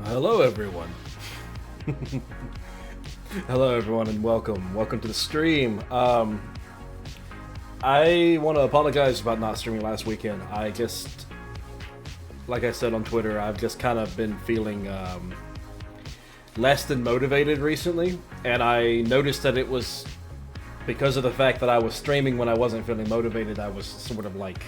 Hello everyone. Hello everyone and welcome to the stream. I want to apologize about not streaming last weekend. Like I said on Twitter, I've just kind of been feeling less than motivated recently, and I noticed that it was because of the fact that I was streaming when I wasn't feeling motivated. I was sort of like,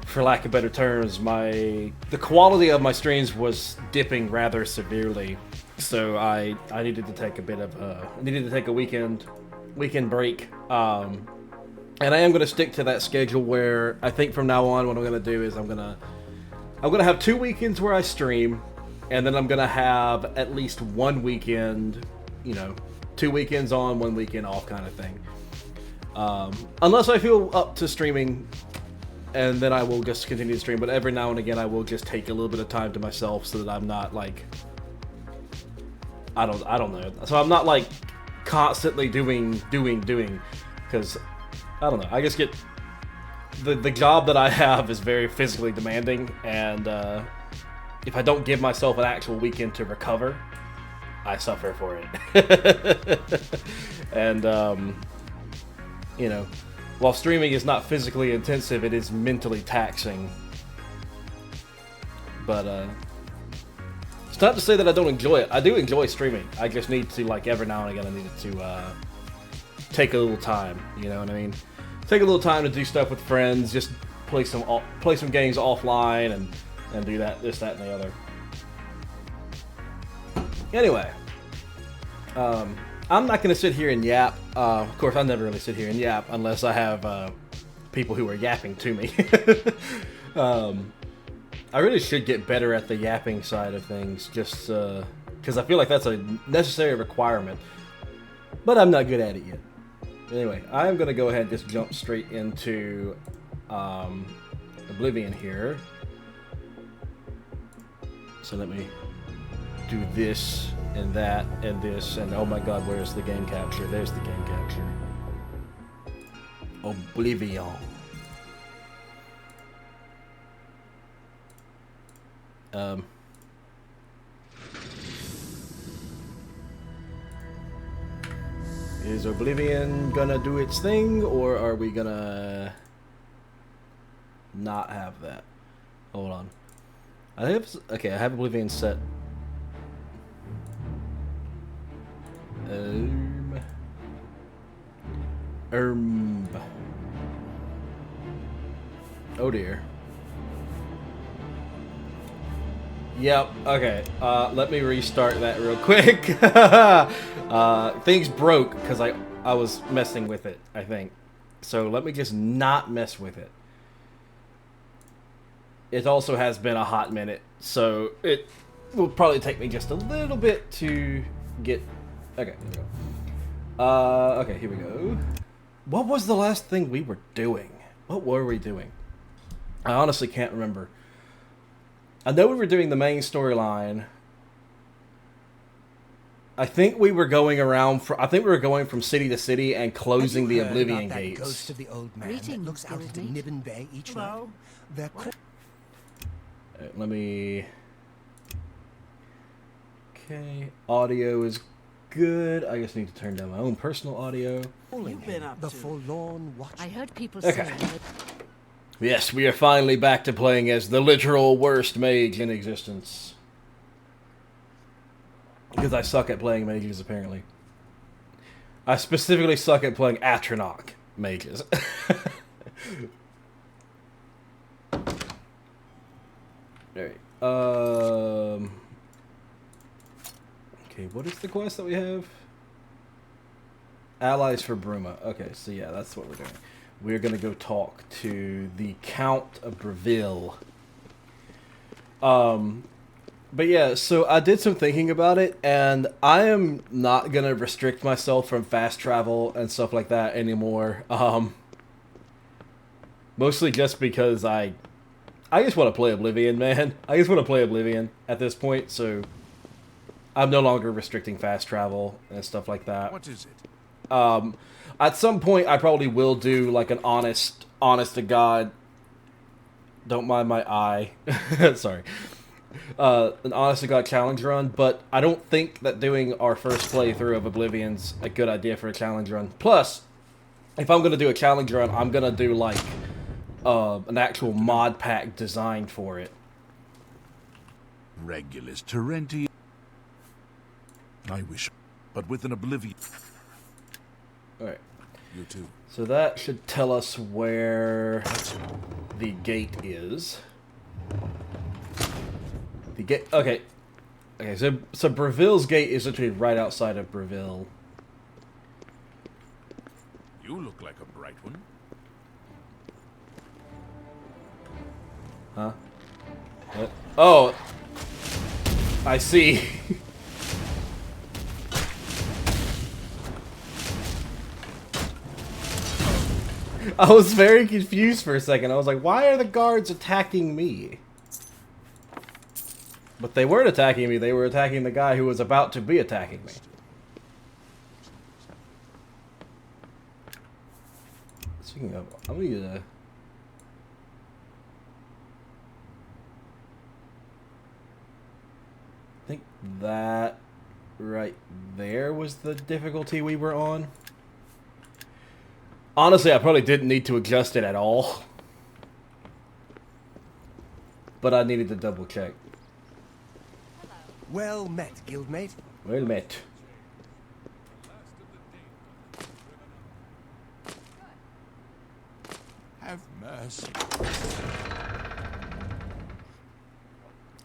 for lack of better terms, the quality of my streams was dipping rather severely. So I needed to take a weekend break. And I am going to stick to that schedule where I think from now on what I'm going to do is I'm going to have 2 weekends where I stream, and then I'm going to have at least 1 weekend, 2 weekends on, 1 weekend off kind of thing. Unless I feel up to streaming, and then I will just continue to stream, but every now and again I will just take a little bit of time to myself so that I'm not like, I don't know. So I'm not like constantly doing, because I don't know. I just get the job that I have is very physically demanding, and if I don't give myself an actual weekend to recover, I suffer for it. And while streaming is not physically intensive, it is mentally taxing. But it's not to say that I don't enjoy it. I do enjoy streaming. I just need to, like, every now and again, I need to take a little time. You know what I mean? Take a little time to do stuff with friends. Just play some games offline and do that, this, that, and the other. Anyway, I'm not going to sit here and yap. Of course, I never really sit here and yap unless I have people who are yapping to me. I really should get better at the yapping side of things, just because I feel like that's a necessary requirement. But I'm not good at it yet. Anyway, I'm going to go ahead and just jump straight into Oblivion here. So let me do this and that and this, and oh my god, where's the game capture? There's the game capture. Oblivion. Is Oblivion gonna do its thing, or are we gonna not have that? Hold on. I have Oblivion set. Oh dear. Yep, okay. Let me restart that real quick. Things broke because I was messing with it, I think. So let me just not mess with it. It also has been a hot minute, so it will probably take me just a little bit to get... Okay, there we go. Okay, here we go. What was the last thing we were doing? What were we doing? I honestly can't remember. I know we were doing the main storyline. I think we were going from city to city and closing the Oblivion gates. Ghost of the old man that looks out into Nibbin Bay each night. Let me... Okay, audio is good. I just need to turn down my own personal audio. You've been up the forlorn watch. I heard people say that... Yes, we are finally back to playing as the literal worst mage in existence. Because I suck at playing mages, apparently. I specifically suck at playing Atronach mages. Alright. Okay, what is the quest that we have? Allies for Bruma. Okay, so yeah, that's what we're doing. We're gonna go talk to the Count of Breville. But yeah, so I did some thinking about it, and I am not gonna restrict myself from fast travel and stuff like that anymore. Mostly just because I just want to play Oblivion, man. I just want to play Oblivion at this point, so I'm no longer restricting fast travel and stuff like that. What is it? At some point, I probably will do like an honest to God. Don't mind my eye. Sorry. an honest to god challenge run, but I don't think that doing our first playthrough of Oblivion's a good idea for a challenge run. Plus, if I'm gonna do a challenge run, I'm gonna do like an actual mod pack designed for it. Regulus Terenti. I wish, but with an Oblivion. Alright. You too. So that should tell us where the gate is. The gate. Okay. Okay. So Breville's gate is literally right outside of Breville. You look like a bright one. Huh? What? Oh. I see. I was very confused for a second. I was like, why are the guards attacking me? But they weren't attacking me. They were attacking the guy who was about to be attacking me. Speaking of, I'm gonna... I think that right there was the difficulty we were on. Honestly, I probably didn't need to adjust it at all. But I needed to double check. Well met, guildmate. Well met. Have mercy.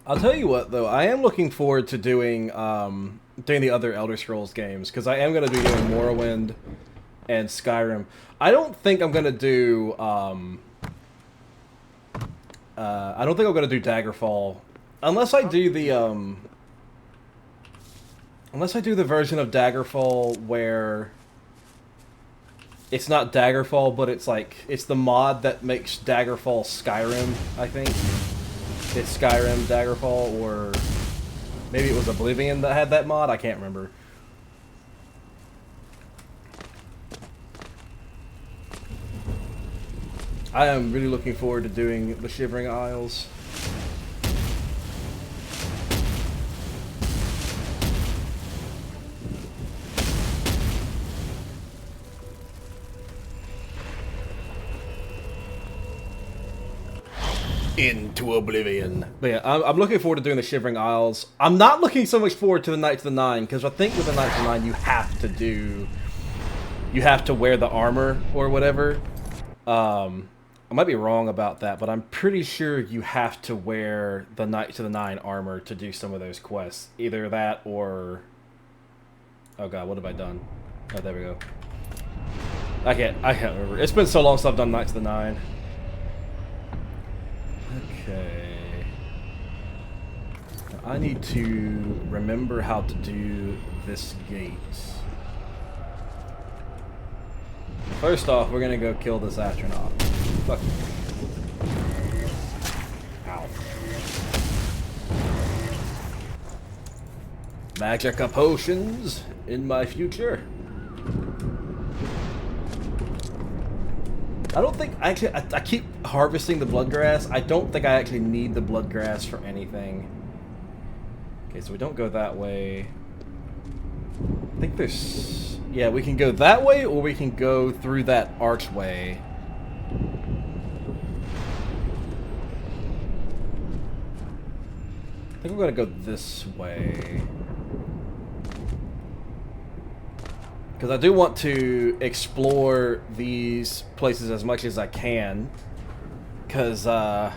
I'll tell you what, though, I am looking forward to doing the other Elder Scrolls games, because I am going to be doing Morrowind and Skyrim. I don't think I'm going to do I don't think I'm going to do Daggerfall unless I do the version of Daggerfall where it's not Daggerfall, but it's like it's the mod that makes Daggerfall Skyrim, I think. It's Skyrim Daggerfall, or maybe it was Oblivion that had that mod, I can't remember. I am really looking forward to doing the Shivering Isles. Into Oblivion. But yeah, I'm looking forward to doing the Shivering Isles. I'm not looking so much forward to the Knights of the Nine, because I think with the Knights of the Nine you have to wear the armor or whatever. I might be wrong about that, but I'm pretty sure you have to wear the Knights of the Nine armor to do some of those quests. Either that or... Oh god, what have I done? Oh, there we go. I can't remember. It's been so long since I've done Knights of the Nine. Okay. I need to remember how to do this gate. First off, we're gonna go kill this astronaut. Fuck. Ow. Magica potions in my future. I don't think, actually, I keep harvesting the bloodgrass. I don't think I actually need the bloodgrass for anything. Okay, so we don't go that way. I think there's... Yeah, we can go that way, or we can go through that archway. I think we're gonna go this way. Because I do want to explore these places as much as I can. Because, the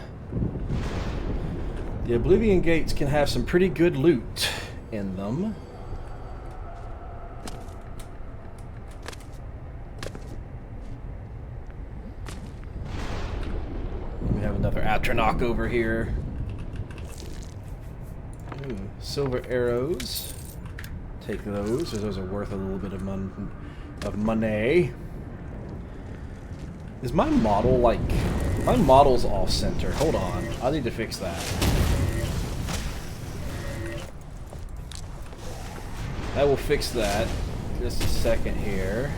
Oblivion Gates can have some pretty good loot in them. We have another Atronach over here. Ooh, silver arrows. Take those, as those are worth a little bit of money. Is my model, like... My model's off-center. Hold on. I need to fix that. I will fix that. Just a second here.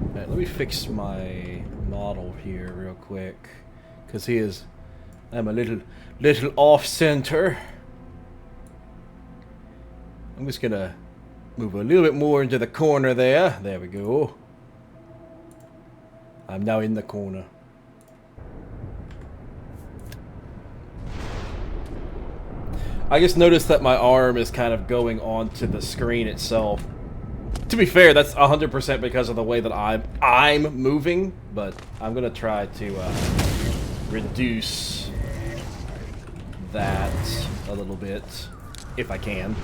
Alright, let me fix my model here real quick. Because he is I'm a little off center. I'm just gonna move a little bit more into the corner there. There we go. I'm now in the corner. I just noticed that my arm is kind of going onto the screen itself. To be fair, that's 100% because of the way that I'm moving, but I'm gonna try to reduce that a little bit if I can.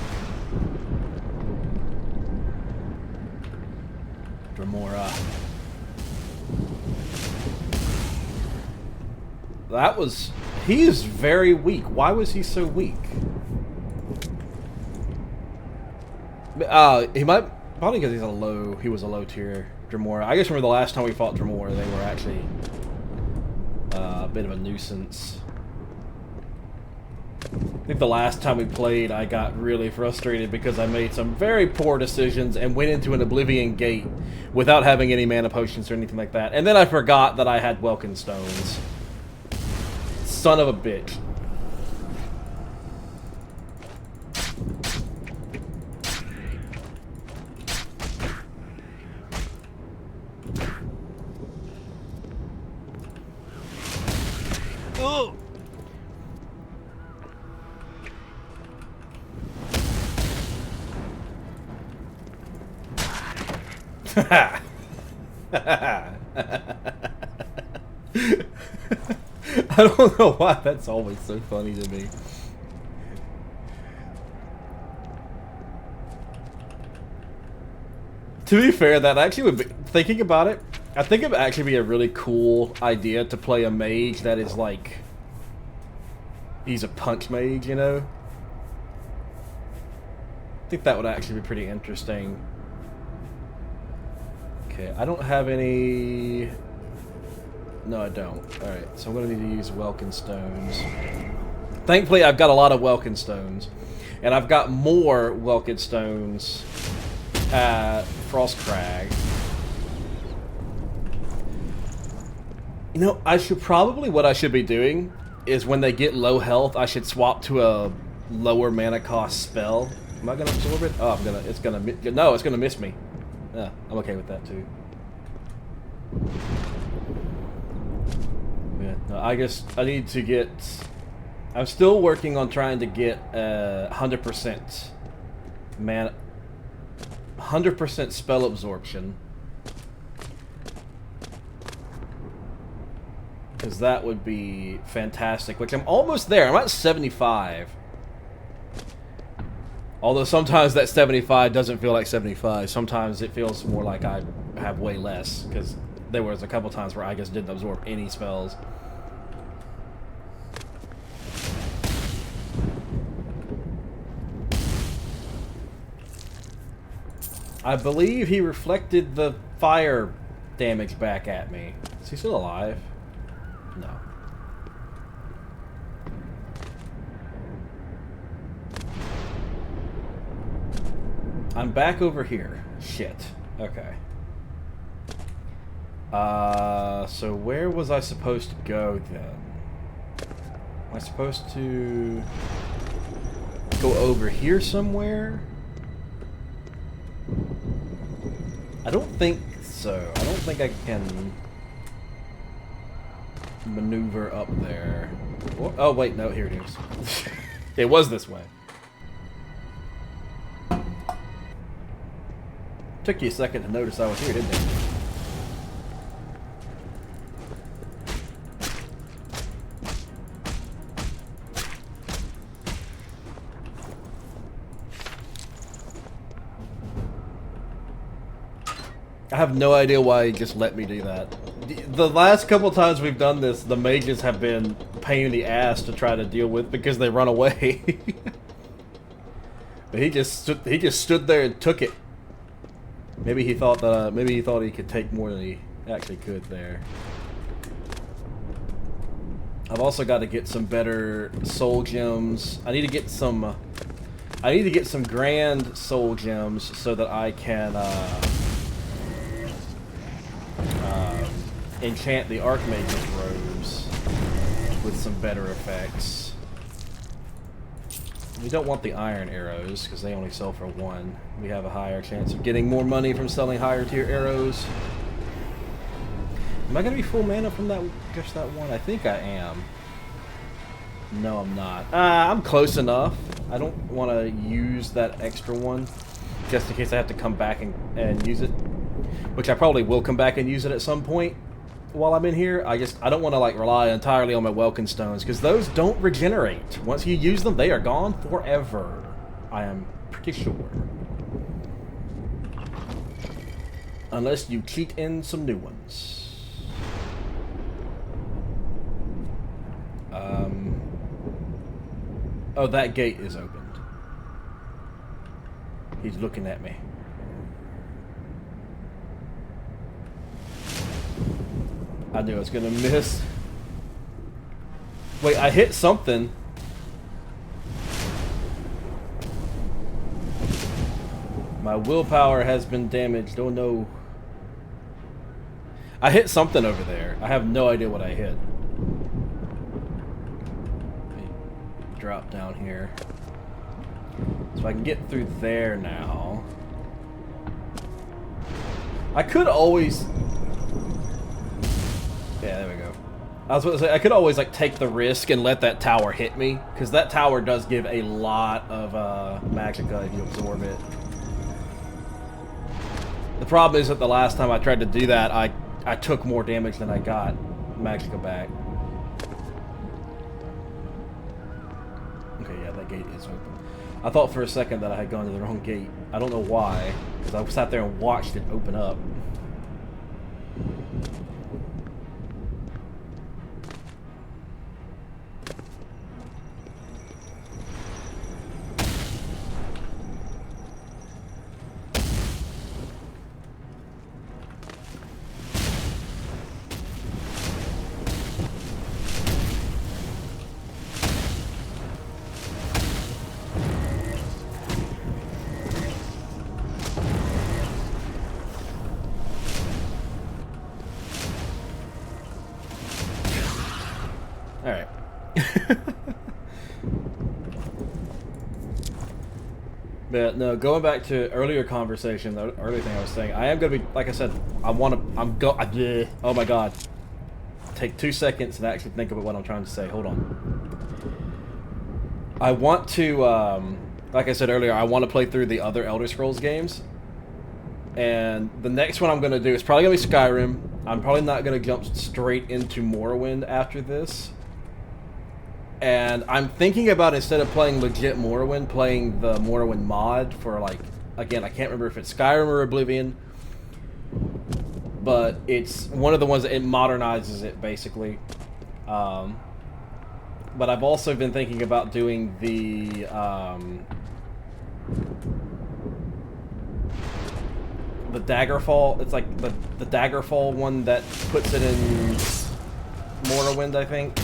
Remora. He is very weak. Why was he so weak? He might, probably because he was a low tier Dremora. I guess remember the last time we fought Dremora, they were actually a bit of a nuisance. I think the last time we played, I got really frustrated because I made some very poor decisions and went into an Oblivion Gate without having any mana potions or anything like that. And then I forgot that I had Welkin Stones. Son of a bitch. Oh! I don't know why that's always so funny to me. To be fair, that actually would be, thinking about it, I think it would actually be a really cool idea to play a mage that is like, he's a punch mage, you know? I think that would actually be pretty interesting. Okay, I don't have any... No, I don't. Alright, so I'm going to need to use Welkin Stones. Thankfully, I've got a lot of Welkin Stones. And I've got more Welkin Stones at Frostcrag. You know, what I should be doing is when they get low health, I should swap to a lower mana cost spell. Am I going to absorb it? Oh, it's going to miss me. Yeah, I'm okay with that too. Yeah, no, I guess I need to get... I'm still working on trying to get 100% mana... 100% spell absorption. Because that would be fantastic, which I'm almost there. I'm at 75. Although sometimes that 75 doesn't feel like 75. Sometimes it feels more like I have way less. Because there was a couple times where I just didn't absorb any spells. I believe he reflected the fire damage back at me. Is he still alive? No. I'm back over here. Shit. Okay. So where was I supposed to go then? Am I supposed to go over here somewhere? I don't think so. I don't think I can maneuver up there. Oh wait, no, here it is. It was this way. Took you a second to notice I was here, didn't it? I have no idea why he just let me do that. The last couple times we've done this, the mages have been a pain in the ass to try to deal with because they run away. But he just stood there and took it. Maybe he thought that he could take more than he actually could there. I've also got to get some better soul gems. I need to get some grand soul gems so that I can enchant the Archmage's robes. with some better effects. We don't want the iron arrows, because they only sell for 1. We have a higher chance of getting more money from selling higher tier arrows. Am I going to be full mana from that, just that one? I think I am. No, I'm not. I'm close enough. I don't want to use that extra one, just in case I have to come back and use it. Which I probably will come back and use it at some point while I'm in here. I don't want to like rely entirely on my Welkin stones, because those don't regenerate. Once you use them, they are gone forever. I am pretty sure. Unless you cheat in some new ones. Oh, that gate is opened. He's looking at me. I knew I was gonna miss. Wait, I hit something. My willpower has been damaged. Oh no. I hit something over there. I have no idea what I hit. Let me drop down here. So I can get through there now. I could always... Yeah, there we go. I was about to say, I could always like take the risk and let that tower hit me, because that tower does give a lot of magicka if you absorb it. The problem is that the last time I tried to do that, I took more damage than I got magicka back. Okay, yeah, that gate is open. I thought for a second that I had gone to the wrong gate. I don't know why, because I sat there and watched it open up. Alright. But no, going back to earlier conversation, the earlier thing I was saying, I am going to be, like I said, oh my god. Take 2 seconds and actually think about what I'm trying to say. Hold on. I want to, like I said earlier, I want to play through the other Elder Scrolls games. And the next one I'm going to do is probably going to be Skyrim. I'm probably not going to jump straight into Morrowind after this. And I'm thinking about, instead of playing legit Morrowind, playing the Morrowind mod for, like, again, I can't remember if it's Skyrim or Oblivion, but it's one of the ones that it modernizes it, basically. But I've also been thinking about doing the Daggerfall. It's like the Daggerfall one that puts it in Morrowind, I think.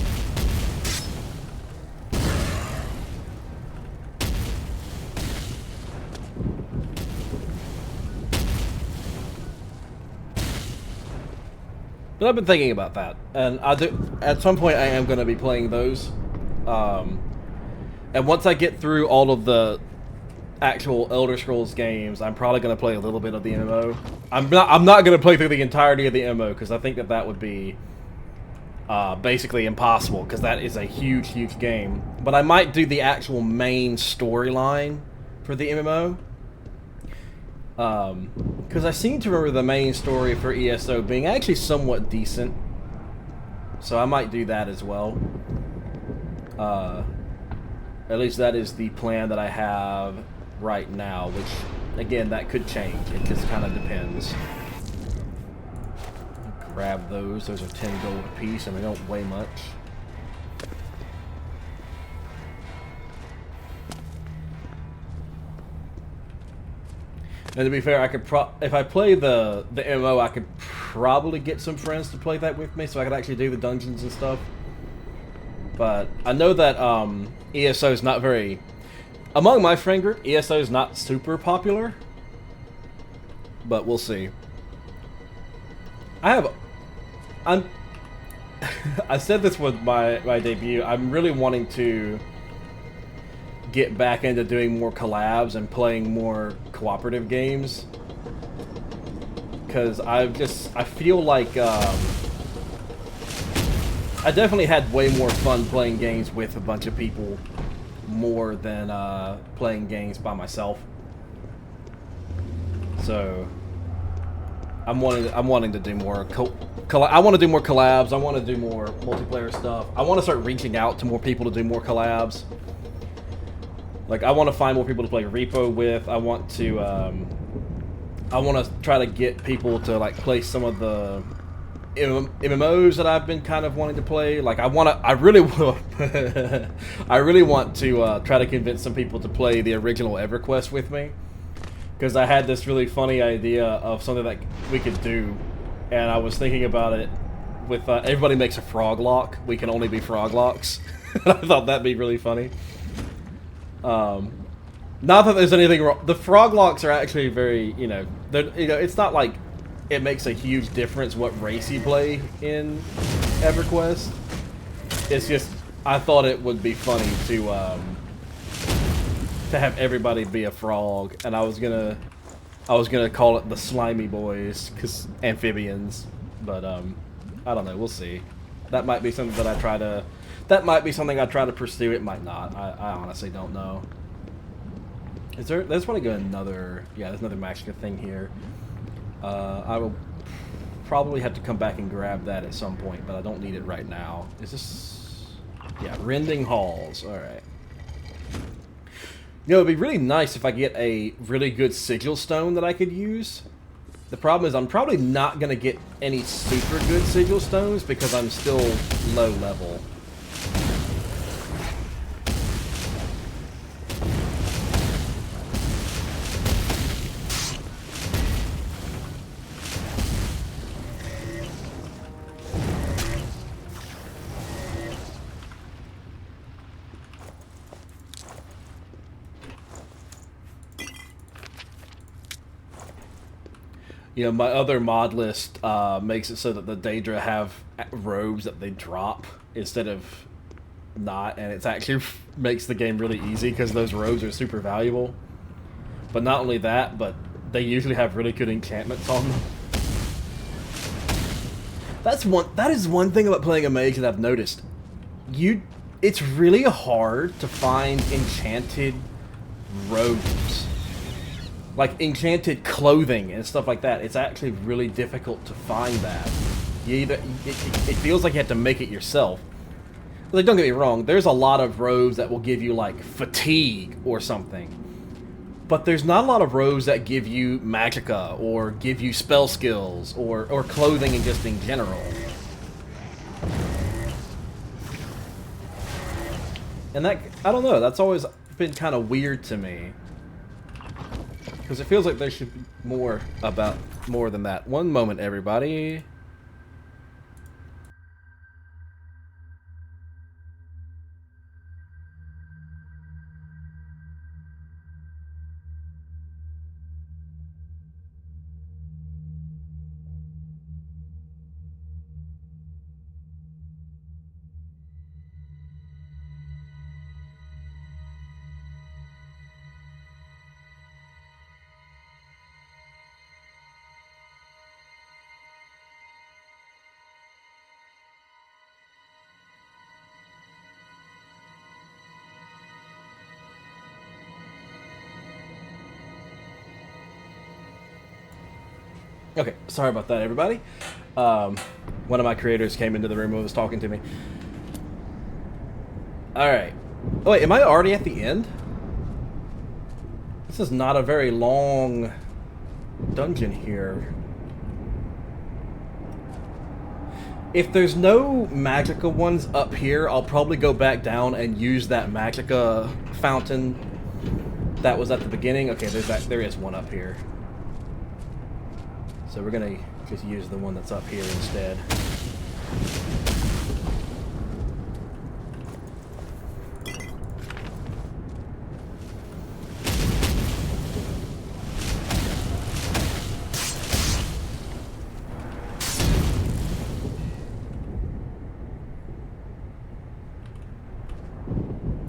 But I've been thinking about that, and at some point I am going to be playing those. And once I get through all of the actual Elder Scrolls games, I'm probably going to play a little bit of the MMO. I'm not going to play through the entirety of the MMO, because I think that would be basically impossible, because that is a huge, huge game. But I might do the actual main storyline for the MMO. Because I seem to remember the main story for ESO being actually somewhat decent. So I might do that as well. At least that is the plan that I have right now, which, again, that could change. It just kind of depends. Grab those. Those are 10 gold apiece, and they don't weigh much. And to be fair, I could if I play the MMO, I could probably get some friends to play that with me, so I could actually do the dungeons and stuff. But I know that ESO is not very... Among my friend group, ESO is not super popular. But we'll see. I'm I said this with my debut. I'm really wanting to get back into doing more collabs and playing more cooperative games. Because I feel like I definitely had way more fun playing games with a bunch of people more than playing games by myself. So I'm wanting to do more I want to do more collabs. I want to do more multiplayer stuff. I want to start reaching out to more people to do more collabs. Like, I want to find more people to play Repo with. I want to try to get people to like play some of the MMOs that I've been kind of wanting to play. Like, I really want to try to convince some people to play the original EverQuest with me, because I had this really funny idea of something that we could do, and I was thinking about it with everybody makes a frog lock. We can only be frog locks. I thought that'd be really funny. Not that there's anything wrong. The frog locks are actually very, it's not like it makes a huge difference what race you play in EverQuest. It's just, I thought it would be funny to have everybody be a frog, and I was gonna call it the Slimy Boys, 'cause amphibians, but I don't know, we'll see. That might be something that I try to pursue. It might not. I honestly don't know. There's want to go another, there's another Mexican thing here. I will probably have to come back and grab that at some point, but I don't need it right now. Is this, Rending Halls, alright. It'd be really nice if I get a really good sigil stone that I could use. The problem is I'm probably not going to get any super good sigil stones because I'm still low level. My other mod list makes it so that the Daedra have robes that they drop instead of not, and it actually makes the game really easy because those robes are super valuable. But not only that, but they usually have really good enchantments on them. That is one thing about playing a mage that I've noticed. It's really hard to find enchanted robes. Like enchanted clothing and stuff like that. It's actually really difficult to find that. It feels like you have to make it yourself. Like, don't get me wrong, there's a lot of robes that will give you like fatigue or something. But there's not a lot of robes that give you magicka or give you spell skills or clothing and just in general. And that, I don't know, that's always been kind of weird to me. Because it feels like there should be more than that. One moment, everybody. Okay, sorry about that, everybody. One of my creators came into the room and was talking to me. Alright. Oh, wait, am I already at the end? This is not a very long dungeon here. If there's no magicka ones up here, I'll probably go back down and use that magicka fountain that was at the beginning. Okay, there is one up here. So we're gonna just use the one that's up here instead.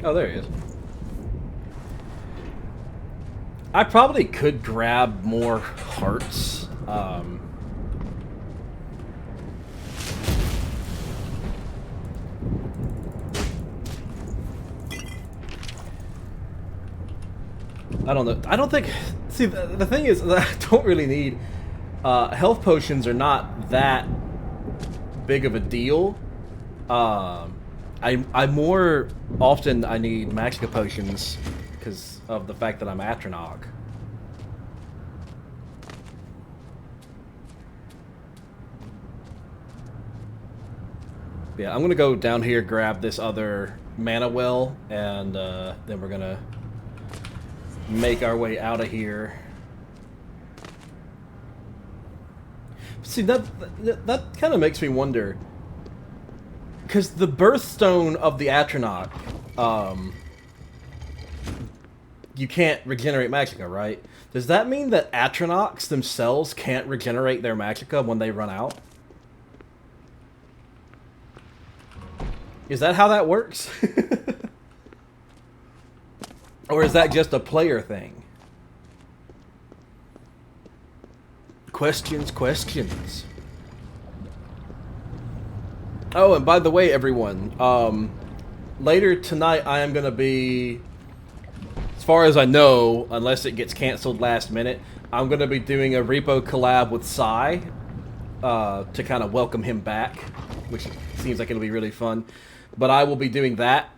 Oh, there he is. I probably could grab more hearts. I don't know. I don't think... See, the thing is that I don't really need... health potions are not that big of a deal. I more often I need magica potions because of the fact that I'm Atronach. Yeah, I'm gonna go down here, grab this other mana well, and then we're gonna make our way out of here. See, that kind of makes me wonder, because the birthstone of the Atronach, you can't regenerate magicka, right? Does that mean that Atronachs themselves can't regenerate their magicka when they run out? Is that how that works? Or is that just a player thing? Questions, questions. Oh, and by the way, everyone, later tonight I am going to be, as far as I know, unless it gets canceled last minute, I'm going to be doing a repo collab with Sai to kind of welcome him back, which seems like it'll be really fun. But I will be doing that.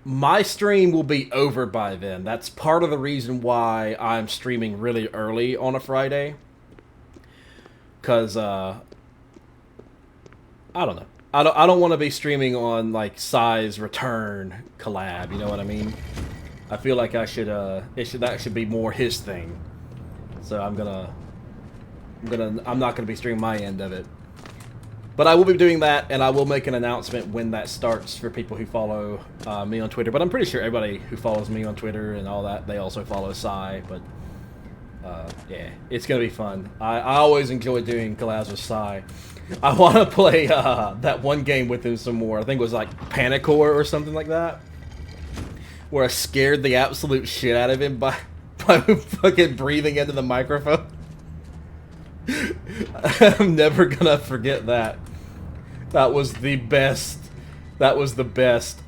My stream will be over by then. That's part of the reason why I'm streaming really early on a Friday. Because, I don't know. I don't want to be streaming on, like, Sai's return collab, you know what I mean? I feel like I should, that should be more his thing. So I'm not gonna be streaming my end of it. But I will be doing that, and I will make an announcement when that starts for people who follow me on Twitter. But I'm pretty sure everybody who follows me on Twitter and all that, they also follow Sai. But, yeah, it's going to be fun. I always enjoy doing collabs with Sai. I want to play that one game with him some more. I think it was like Panicore or something like that. Where I scared the absolute shit out of him by fucking breathing into the microphone. I'm never gonna forget that. That was the best. That was the best.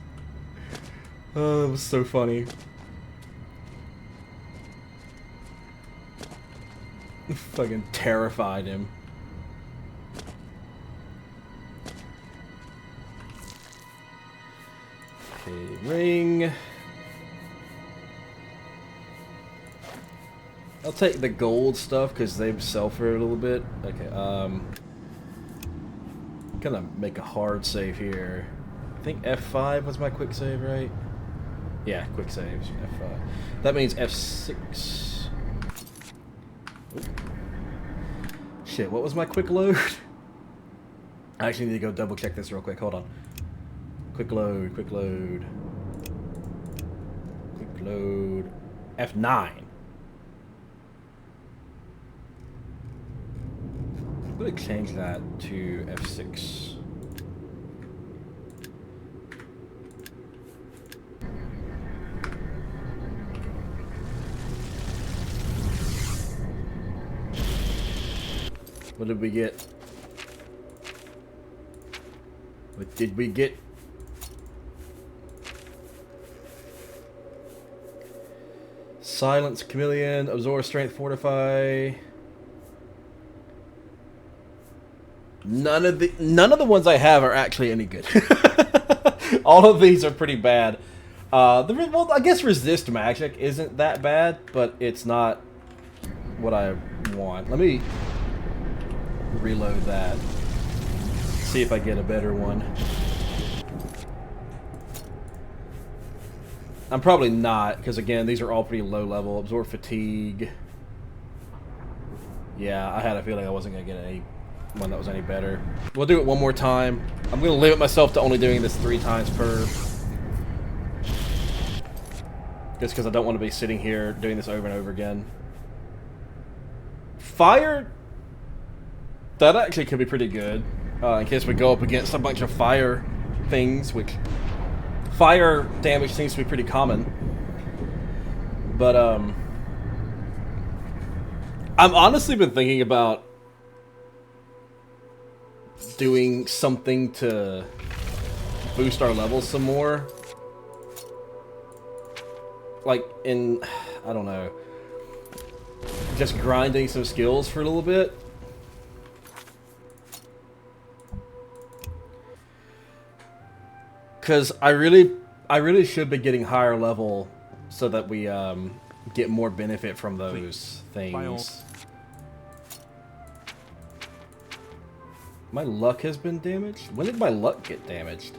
Oh, it was so funny. Fucking terrified him. Okay, ring. I'll take the gold stuff because they sell for a little bit. Okay, gonna make a hard save here. I think F5 was my quick save, right? Yeah, quick saves, F5. That means F6. Oop. Shit, what was my quick load? I actually need to go double check this real quick, hold on. Quick load, quick load. Quick load. F9. I'm going to change that to F6. What did we get? What did we get? Silence, Chameleon, Absorb, Strength, Fortify. None of the ones I have are actually any good. All of these are pretty bad. Well, I guess Resist Magic isn't that bad, but it's not what I want. Let me reload that. See if I get a better one. I'm probably not, because again, these are all pretty low level. Absorb Fatigue. Yeah, I had a feeling I wasn't going to get any one that was any better. We'll do it one more time. I'm going to limit myself to only doing this 3 times per. Just because I don't want to be sitting here doing this over and over again. Fire, that actually could be pretty good. In case we go up against a bunch of fire things, which Fire damage seems to be pretty common. But, I've honestly been thinking about doing something to boost our levels some more. Like, I don't know. Just grinding some skills for a little bit. Because I really should be getting higher level so that we get more benefit from those things. My luck has been damaged? When did my luck get damaged?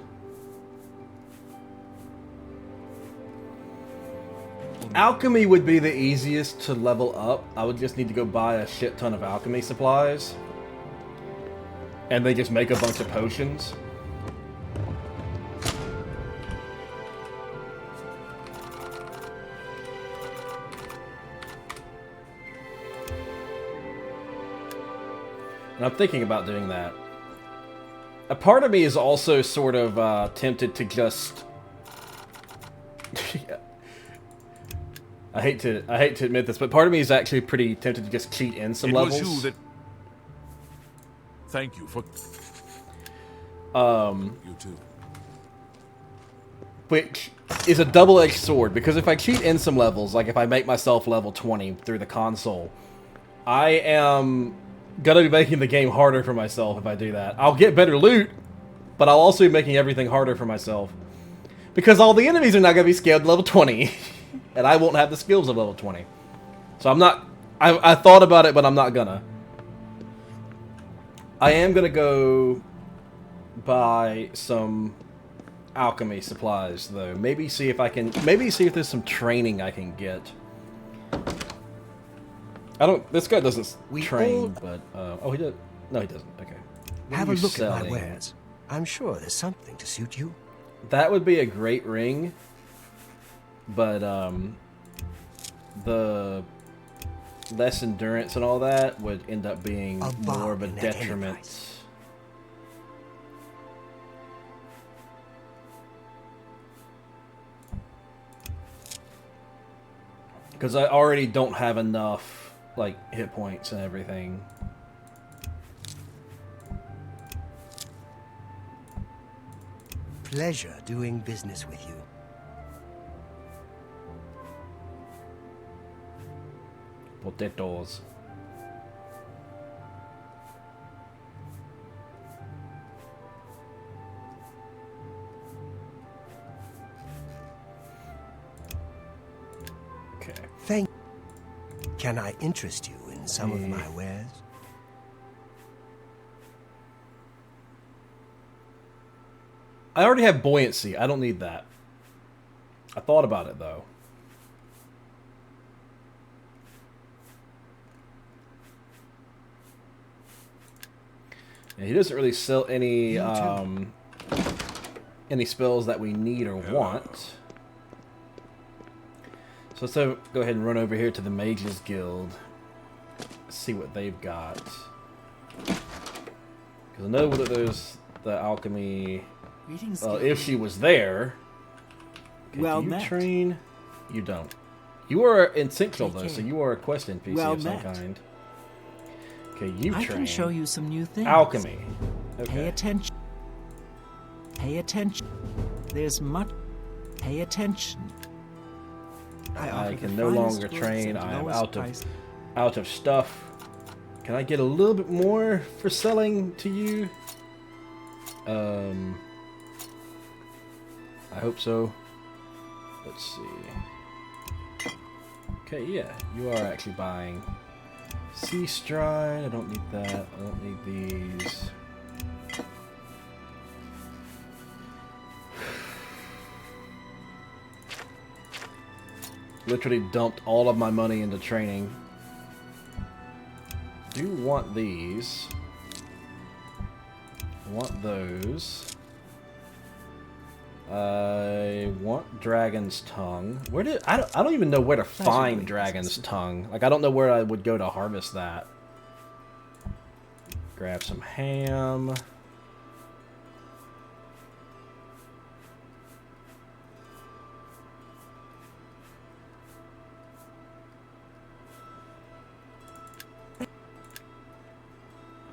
Alchemy would be the easiest to level up. I would just need to go buy a shit ton of alchemy supplies. And they just make a bunch of potions. And I'm thinking about doing that. A part of me is also sort of tempted to just... I hate to admit this, but part of me is actually pretty tempted to just cheat in some levels. Was you that... Thank you for... You too. Which is a double-edged sword, because if I cheat in some levels, like if I make myself level 20 through the console, I am gonna be making the game harder for myself if I do that. I'll get better loot, but I'll also be making everything harder for myself. Because all the enemies are not gonna be scaled to level 20, and I won't have the skills of level 20. So I'm not... I thought about it, but I'm not gonna. I am gonna go buy some alchemy supplies, though. Maybe see if I can... Maybe see if there's some training I can get. I don't... This guy doesn't train, but... oh, he does... No, he doesn't. Okay. Have a look at my wares. I'm sure there's something to suit you. That would be a great ring. But, the less endurance and all that would end up being more of a detriment. Because I already don't have enough, like, hit points and everything. Pleasure doing business with you. Potatoes. Okay. Thank you. Can I interest you in some of my wares? I already have buoyancy. I don't need that. I thought about it, though. And he doesn't really sell any spells that we need or want. So let's go ahead and run over here to the Mages Guild. See what they've got. Because I know that there's the alchemy. Well, if she was there. Okay, Well do you met. train? You don't. You are in Central though, so you are a quest NPC Well of some met. kind. Okay, you train. I can show you some new things. Alchemy. Pay Okay. attention. Pay attention. There's much. Pay attention. I offer can the no finest longer goods train. at I am lowest price. out of stuff. Can I get a little bit more for selling to you? I hope so. Let's see. Okay, yeah, you are actually buying Sea Stride. I don't need that. I don't need these. Literally dumped all of my money into training. Do want these. Want those. I want Dragon's Tongue. Where did I don't even know where to find Dragon's Tongue. Like I don't know where I would go to harvest that. Grab some ham.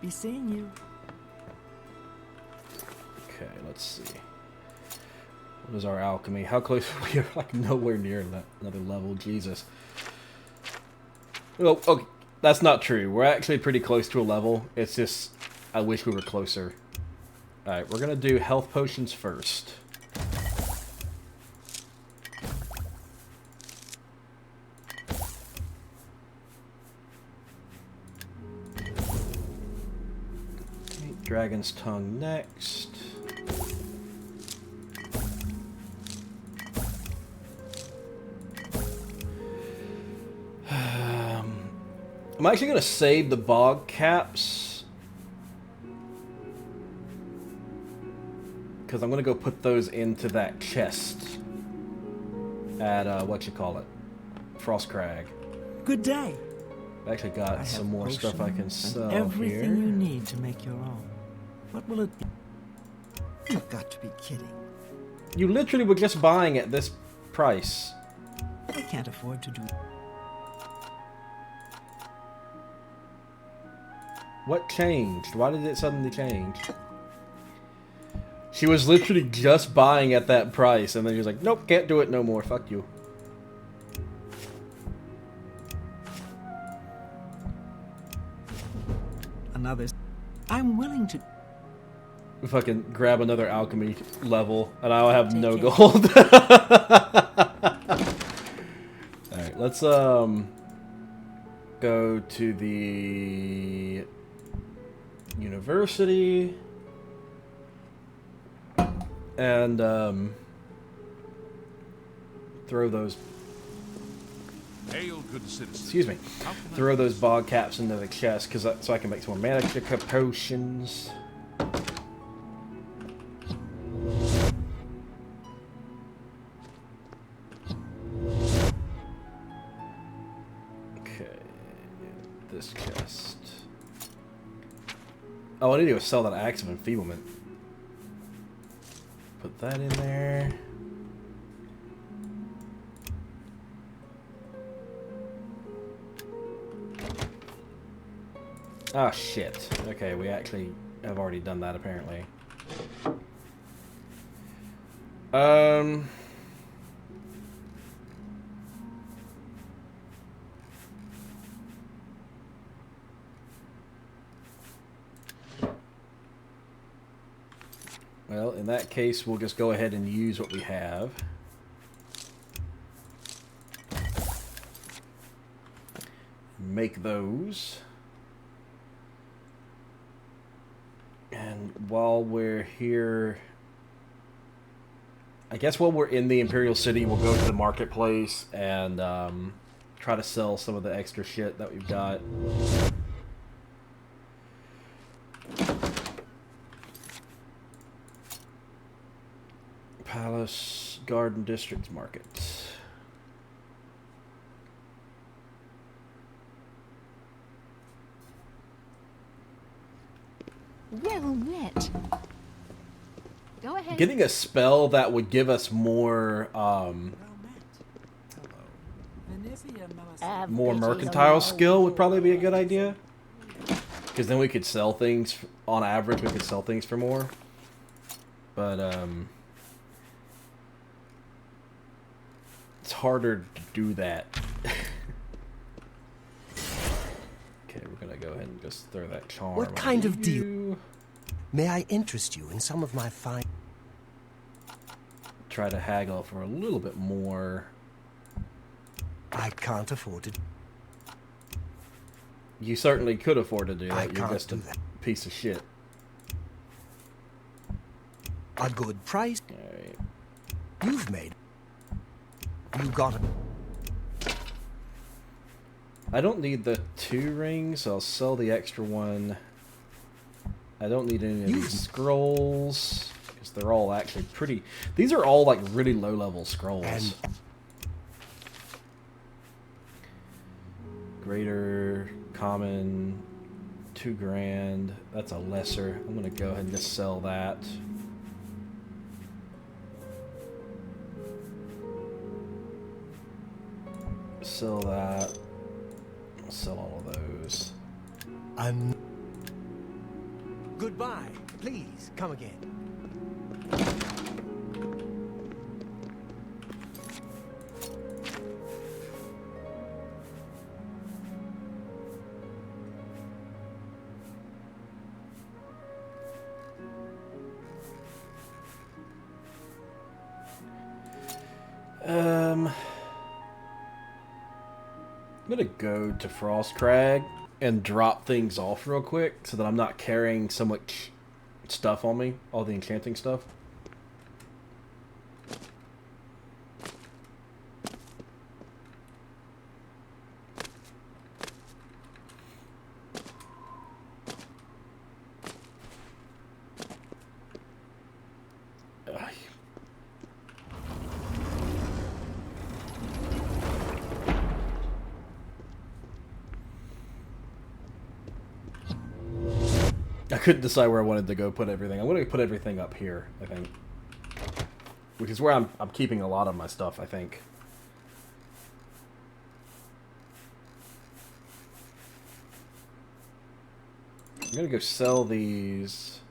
be seeing you. Okay, let's see. What is our alchemy? How close we are? Like nowhere near that another level. Jesus. Well, okay, that's not true. We're actually pretty close to a level. It's just I wish we were closer. All right, we're gonna do health potions first. Okay, Dragon's Tongue next. I'm actually going to save the bog caps because I'm going to go put those into that chest at, what you call it, Frostcrag. Good day. I've actually got I some have more stuff I can potions sell and everything here. you need to make your own. What will it be? You've got to be kidding. You literally were just buying at this price. I can't afford to do. What changed? Why did it suddenly change? She was literally just buying at that price, and then she was like, nope, can't do it no more, fuck you. Another. I'm willing to. If I can grab another alchemy level, and I'll have no Take care. gold. Alright, let's go to the university and throw those, Hail, good citizens. excuse me, How can I- throw those bog caps into the chest so I can make some more magic potions. Okay, this chest. Oh, I need to go sell that axe of enfeeblement. Put that in there. Ah, shit. Okay, we actually have already done that, apparently. Well, in that case, we'll just go ahead and use what we have. Make those. And while we're here, I guess while we're in the Imperial City, we'll go to the marketplace and try to sell some of the extra shit that we've got. Palace Garden District Market. Well met. Go ahead. Getting a spell that would give us more more mercantile skill would probably be a good idea. Because then we could sell things, on average, we could sell things for more. But, it's harder to do that. Okay, we're gonna go ahead and just throw that charm. What kind on of deal? you. May I interest you in some of my fine... Try to haggle for a little bit more. I can't afford it. You certainly could afford to do I that. You're can't just a do that. piece of shit. A good price. Alright. You've made. You got it. I don't need the 2 rings, so I'll sell the extra one. I don't need any of these scrolls, because they're all actually pretty... These are all, like, really low-level scrolls. And Greater, common, 2 grand. That's a lesser. I'm going to go ahead and just sell that. Sell that. I'll sell all of those. I'm... Goodbye. Please, come again. I'm gonna go to Frost Crag and drop things off real quick so that I'm not carrying so much stuff on me, all the enchanting stuff. I couldn't decide where I wanted to go put everything. I'm going to put everything up here, I think. Which is where I'm keeping a lot of my stuff, I think. I'm going to go sell these.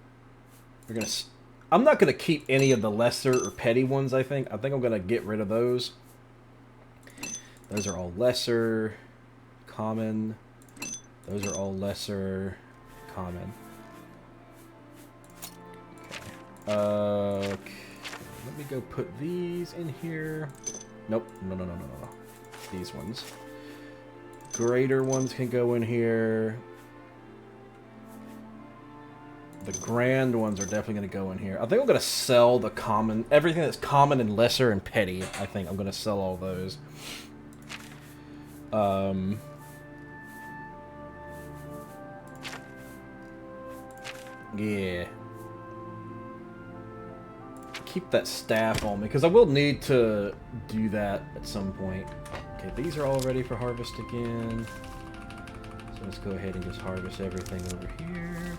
I'm not going to keep any of the lesser or petty ones, I think. I think I'm going to get rid of those. Those are all lesser, common. Those are all lesser, common. Okay, let me go put these in here. Nope, no. These ones. Greater ones can go in here. The grand ones are definitely going to go in here. I think I'm going to sell the common, everything that's common and lesser and petty. I think I'm going to sell all those. Yeah. Keep that staff on me, because I will need to do that at some point. Okay, these are all ready for harvest again. So let's go ahead and just harvest everything over here.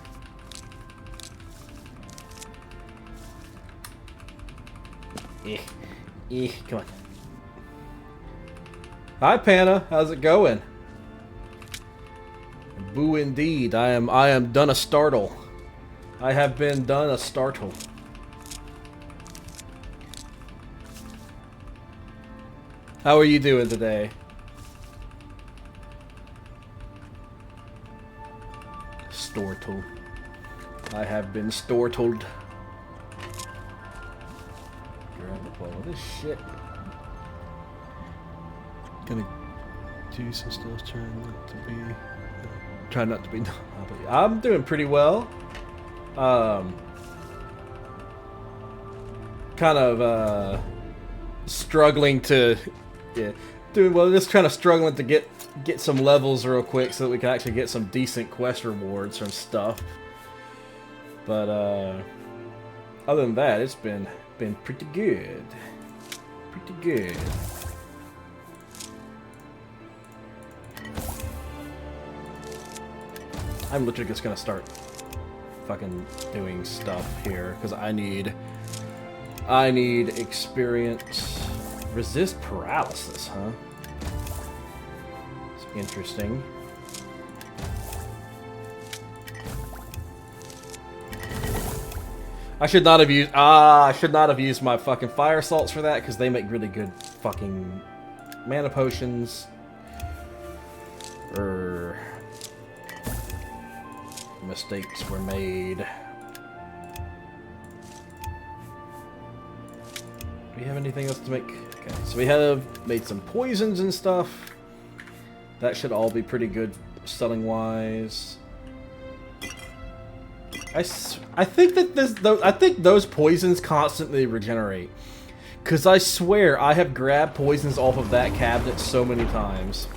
Come on. Hi, Panna. How's it going? Boo indeed. I am done a startle. I have been done a startle. How are you doing today? Stortled. I have been stortled. Grab the ball of this shit. Gonna do some stuff, trying not to be. I'm doing pretty well. Kind of struggling to. Yeah, doing well. Just kind of struggling to get some levels real quick so that we can actually get some decent quest rewards from stuff. But other than that, it's been pretty good. Pretty good. I'm literally just gonna start fucking doing stuff here because I need experience. Resist paralysis, huh? It's interesting. I should not have used my fucking fire salts for that because they make really good fucking mana potions. Mistakes were made. Do we have anything else to make? Okay, so we have made some poisons and stuff. That should all be pretty good selling wise. I think that I think those poisons constantly regenerate. Cause I swear I have grabbed poisons off of that cabinet so many times.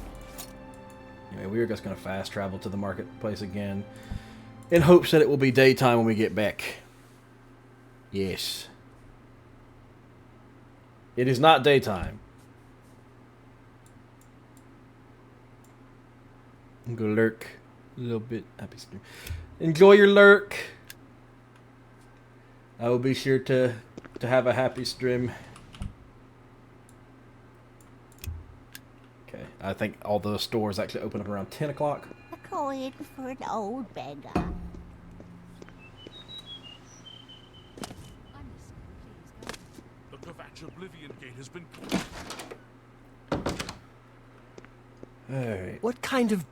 Anyway, we are just gonna fast travel to the marketplace again. In hopes that it will be daytime when we get back. Yes. It is not daytime. I'm gonna lurk a little bit. Happy stream. Enjoy your lurk. I will be sure to have a happy stream. Okay, I think all the stores actually open up around 10 o'clock. A coin for an old beggar. mage Oblivion Gate has been... Alright. What kind of...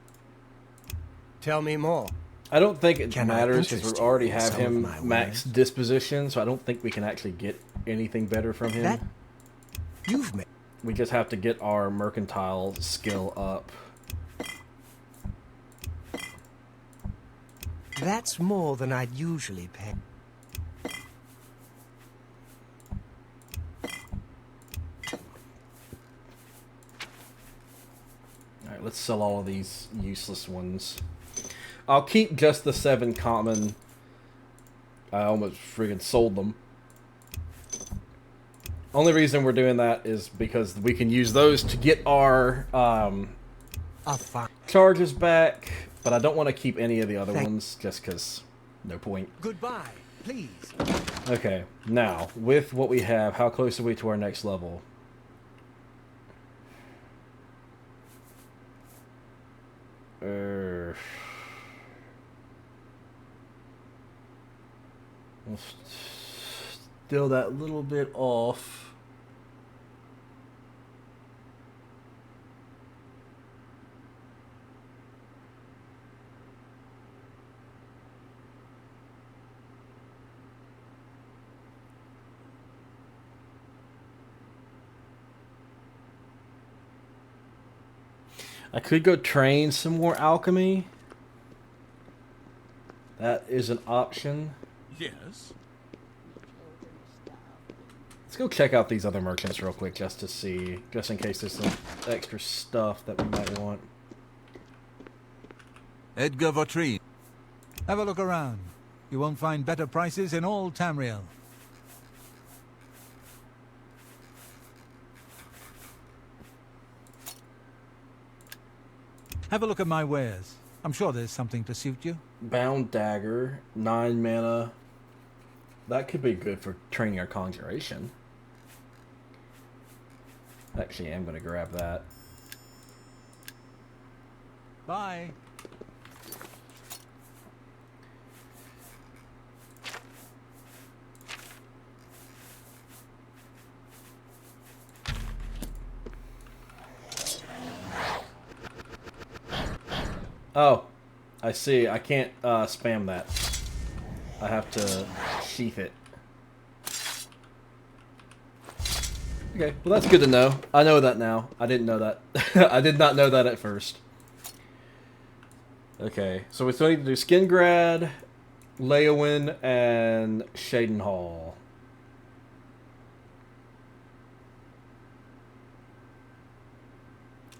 Tell me more. I don't think it Can I matters because interest we already you in have some of him my max wares? disposition, so I don't think we can actually get anything better from him. That... You've made... We just have to get our mercantile skill up. That's more than I'd usually pay. Alright, let's sell all of these useless ones. I'll keep just the 7 common. I almost friggin' sold them. Only reason we're doing that is because we can use those to get our Fine. charges back, but I don't want to keep any of the other ones just because no point. Goodbye, please. Okay, now, with what we have, how close are we to our next level? Well, still that little bit off. I could go train some more alchemy. That is an option. Yes? Let's go check out these other merchants real quick just to see, just in case there's some extra stuff that we might want. Edgar Vautrin. Have a look around. You won't find better prices in all Tamriel. Have a look at my wares. I'm sure there's something to suit you. Bound Dagger, 9 mana. That could be good for training our Conjuration. Actually, I'm going to grab that. Bye. Oh, I see. I can't spam that. I have to sheath it. Okay, well that's good to know. I know that now. I didn't know that. I did not know that at first. Okay, so we still need to do Skingrad, Leowin, and Shadenhall.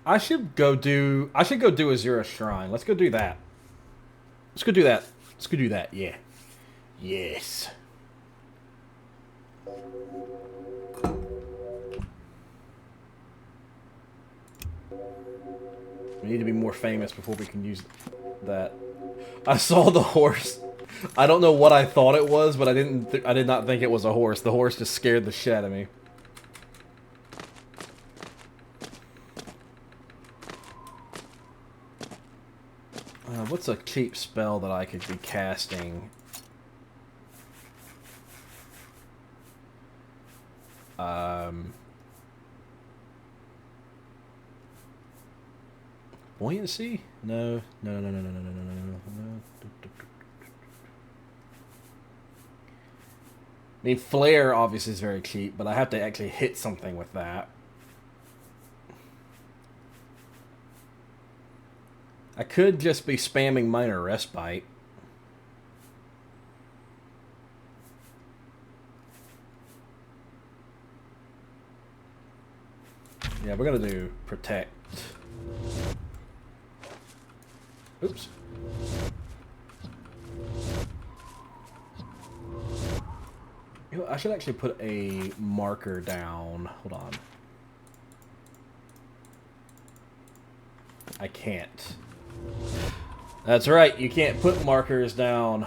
I should go do Azura Shrine. Let's go do that. Let's go do that. Let's go do that. Yeah. Yes. We need to be more famous before we can use that. I saw the horse. I don't know what I thought it was, but I did not think it was a horse. The horse just scared the shit out of me. What's a cheap spell that I could be casting? Buoyancy? No. No. I mean, Flare obviously is very cheap, but I have to actually hit something with that. I could just be spamming Minor Respite. Yeah, we're gonna do Protect. Oops. You know, I should actually put a marker down. Hold on. I can't. That's right, you can't put markers down.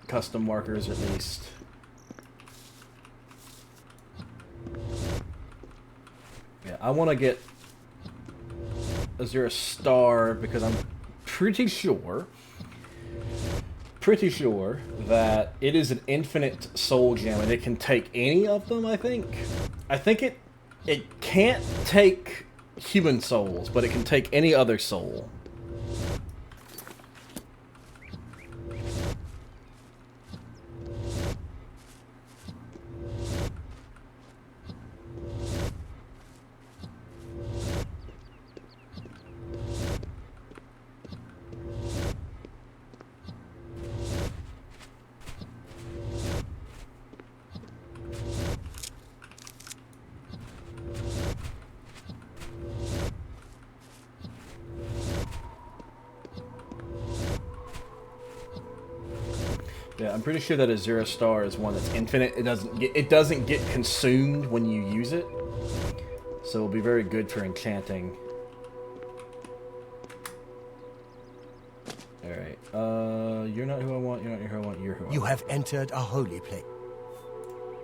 Custom markers, at least. Yeah, I want to get Azura Star because I'm pretty sure pretty sure that it is an infinite soul gem, and it can take any of them, I think. I think it can't take human souls, but it can take any other soul. Yeah, I'm pretty sure that a 0 star is one that's infinite. It doesn't get consumed when you use it, so it'll be very good for enchanting. All right, you're not who I want. You're not who I want. You're who I want. You have entered a holy place.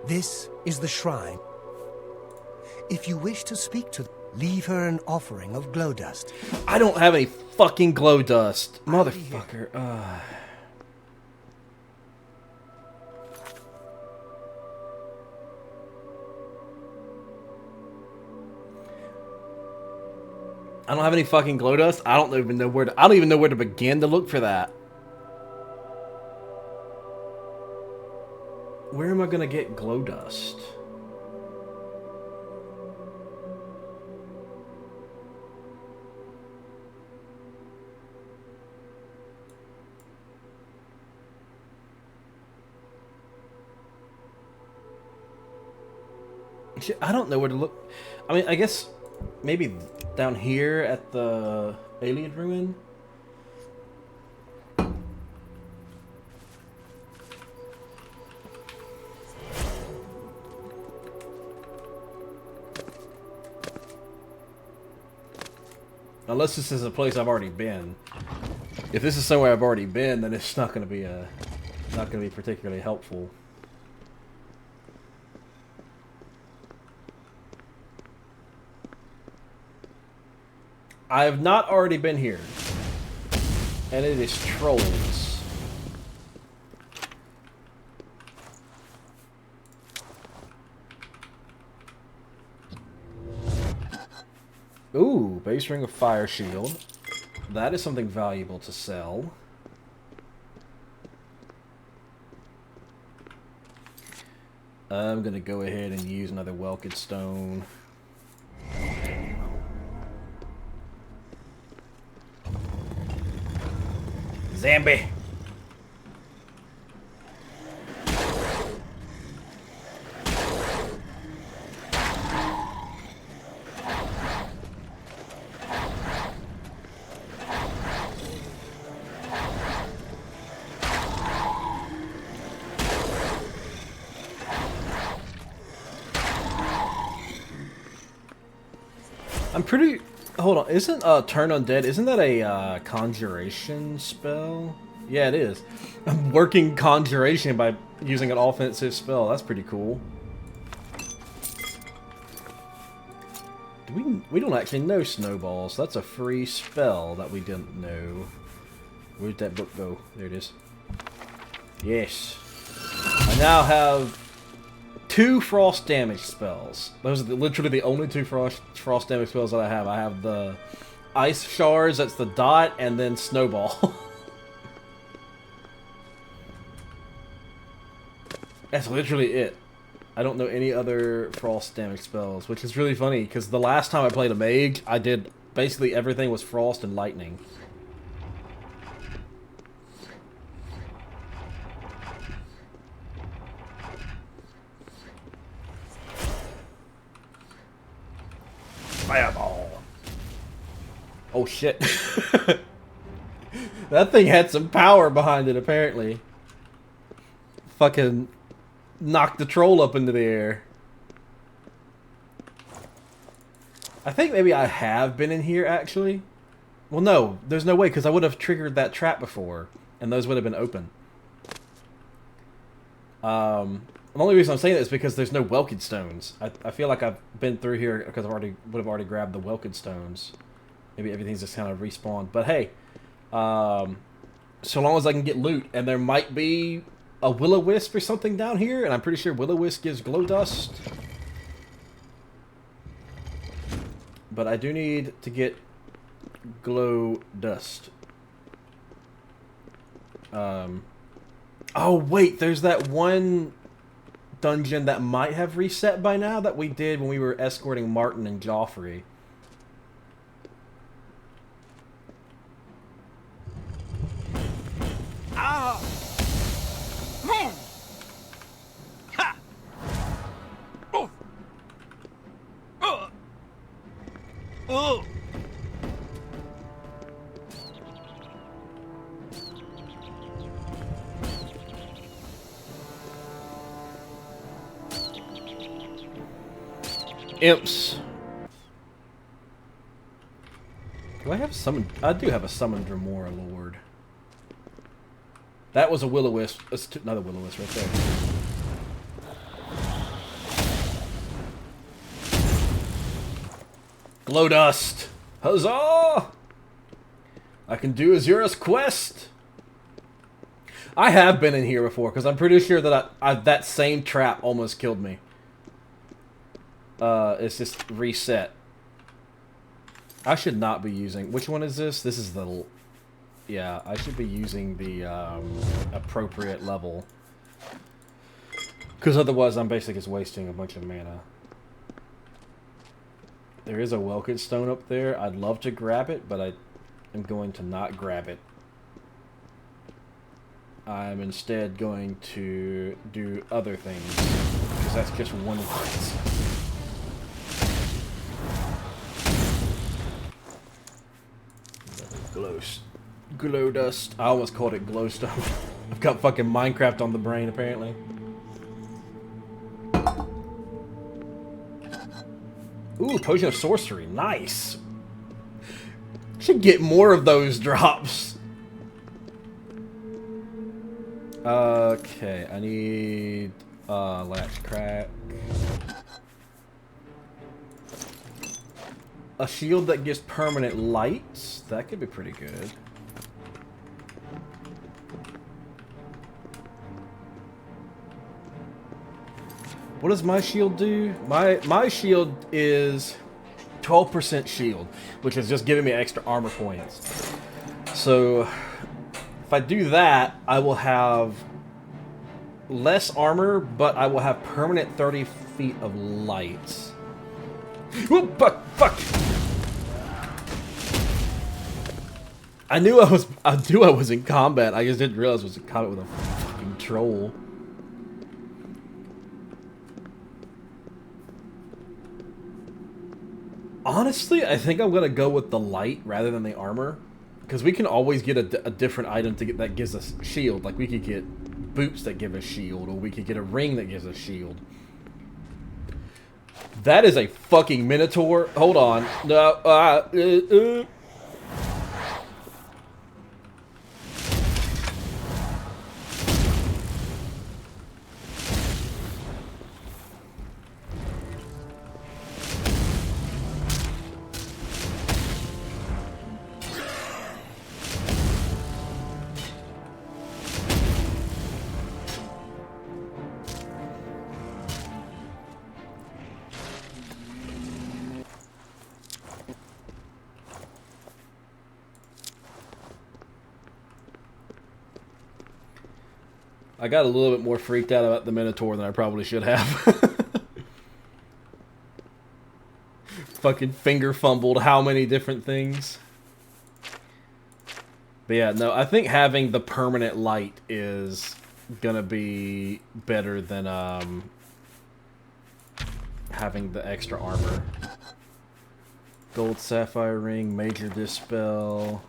This is the shrine. If you wish to speak to them, leave her an offering of glow dust. I don't have any fucking glow dust, motherfucker. I don't have any fucking glow dust. I don't even know where to begin to look for that. Where am I gonna get glow dust? Shit, I don't know where to look. I mean, I guess maybe down here at the alien ruin. Unless this is a place I've already been. If this is somewhere I've already been, then it's not going to be particularly helpful. I have not already been here. And it is trolls. Ooh, base ring of fire shield. That is something valuable to sell. I'm gonna go ahead and use another Welked Stone. Zambi. I'm pretty... Hold on, isn't Turn Undead, isn't that a conjuration spell? Yeah, it is. I'm working conjuration by using an offensive spell. That's pretty cool. We don't actually know snowballs. That's a free spell that we didn't know. Where'd that book go? There it is. Yes. I now have 2 frost damage spells. Those are literally the only 2 frost damage spells that I have. I have the ice shards, that's the dot, and then snowball. That's literally it. I don't know any other frost damage spells, which is really funny because the last time I played a mage, I did basically everything was frost and lightning. Fireball. Oh shit. That thing had some power behind it apparently. Fucking knocked the troll up into the air. I think maybe I have been in here actually. Well no, there's no way because I would have triggered that trap before and those would have been open. The only reason I'm saying that is because there's no Welked Stones. I feel like I've been through here because I would have already grabbed the Welked Stones. Maybe everything's just kind of respawned. But hey, so long as I can get loot. And there might be a will-o-wisp or something down here, and I'm pretty sure will-o-wisp gives glow dust. But I do need to get glow dust. Oh wait, there's that one dungeon that might have reset by now that we did when we were escorting Martin and Joffrey. Ah! Move! Ha! Oh! Oh! Imps. Do I have summon? I do have a summoned Dremora Lord. That was a will-o-wisp. That's another will-o-wisp right there. Glow dust! Huzzah! I can do Azura's quest! I have been in here before, because I'm pretty sure that that same trap almost killed me. It's just reset. I should not be using... Which one is this? This is the... Yeah, I should be using the appropriate level. Because otherwise I'm basically just wasting a bunch of mana. There is a Welkit Stone up there. I'd love to grab it, but I am going to not grab it. I'm instead going to do other things. Because that's just one place. Glow dust. I almost called it glowstone. I've got fucking Minecraft on the brain, apparently. Ooh, Potion of Sorcery. Nice. Should get more of those drops. Okay, I need latch crack. A shield that gives permanent light. That could be pretty good. What does my shield do? My shield is 12% shield, which is just giving me extra armor points. So if I do that, I will have less armor, but I will have permanent 30 feet of light. Whoop, fuck! I knew I was in combat. I just didn't realize I was in combat with a fucking troll. Honestly, I think I'm gonna go with the light rather than the armor, because we can always get a different item to get that gives us shield. Like we could get boots that give us shield, or we could get a ring that gives us shield. That is a fucking minotaur. Hold on. No. '" I got a little bit more freaked out about the Minotaur than I probably should have. Fucking finger fumbled how many different things. But yeah, no, I think having the permanent light is gonna be better than having the extra armor. Gold sapphire ring, major dispel.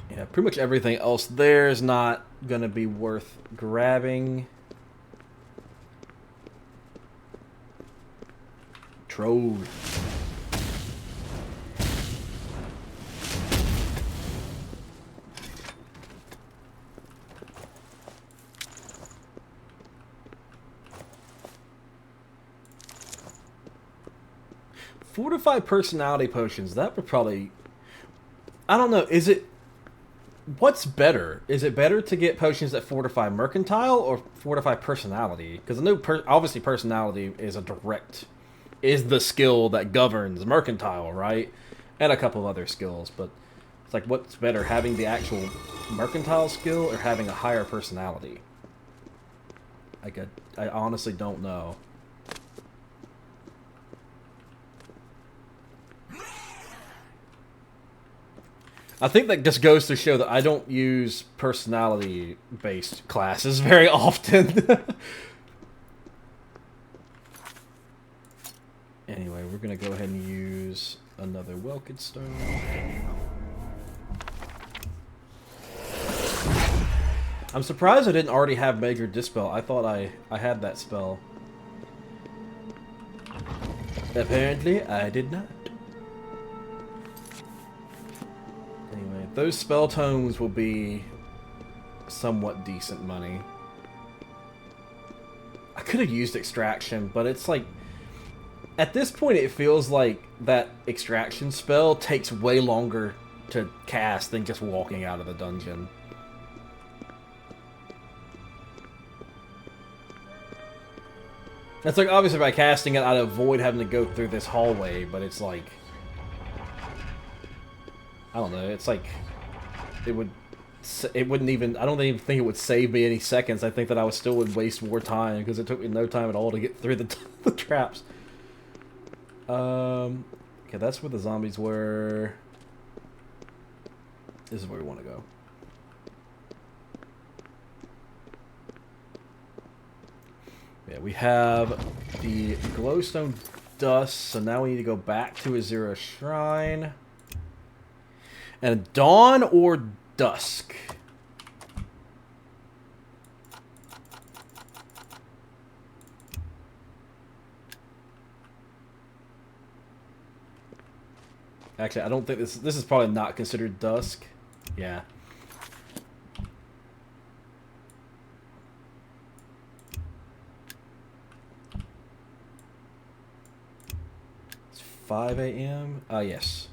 Yeah, pretty much everything else there is not gonna be worth grabbing. Troll. Fortified personality potions, that would probably... I don't know. Is it... What's better? Is it better to get potions that fortify mercantile or fortify personality? Because I know, obviously, personality is a direct... is the skill that governs mercantile, right? And a couple of other skills, but it's like, what's better, having the actual mercantile skill or having a higher personality? I honestly don't know. I think that just goes to show that I don't use personality-based classes very often. Anyway, we're going to go ahead and use another Welked Stone. I'm surprised I didn't already have Major Dispel. I thought I had that spell. Apparently, I did not. Anyway, those spell tomes will be somewhat decent money. I could have used Extraction, but it's like... At this point, it feels like that Extraction spell takes way longer to cast than just walking out of the dungeon. It's like, obviously, by casting it, I'd avoid having to go through this hallway, but it's like... I don't know, it's like... It wouldn't even... I don't even think it would save me any seconds. I think that I still would waste more time, because it took me no time at all to get through the traps. Okay, that's where the zombies were. This is where we want to go. Yeah, we have the glowstone dust, so now we need to go back to Azura Shrine. And dawn or dusk? Actually, I don't think this is probably not considered dusk. Yeah. It's 5 a.m. Yes.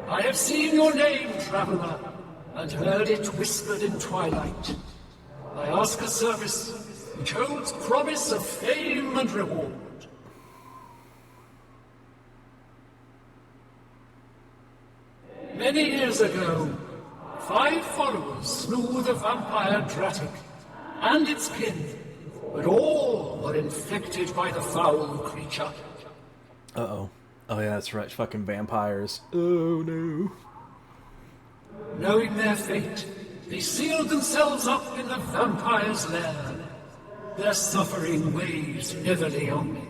I have seen your name, traveler, and heard it whispered in twilight. I ask a service which holds promise of fame and reward. Many years ago, 5 followers slew the vampire Dratic and its kin, but all were infected by the foul creature. Uh-oh. Oh yeah, that's right, fucking vampires. Oh no. Knowing their fate, they sealed themselves up in the vampire's lair. Their suffering weighs heavily on me.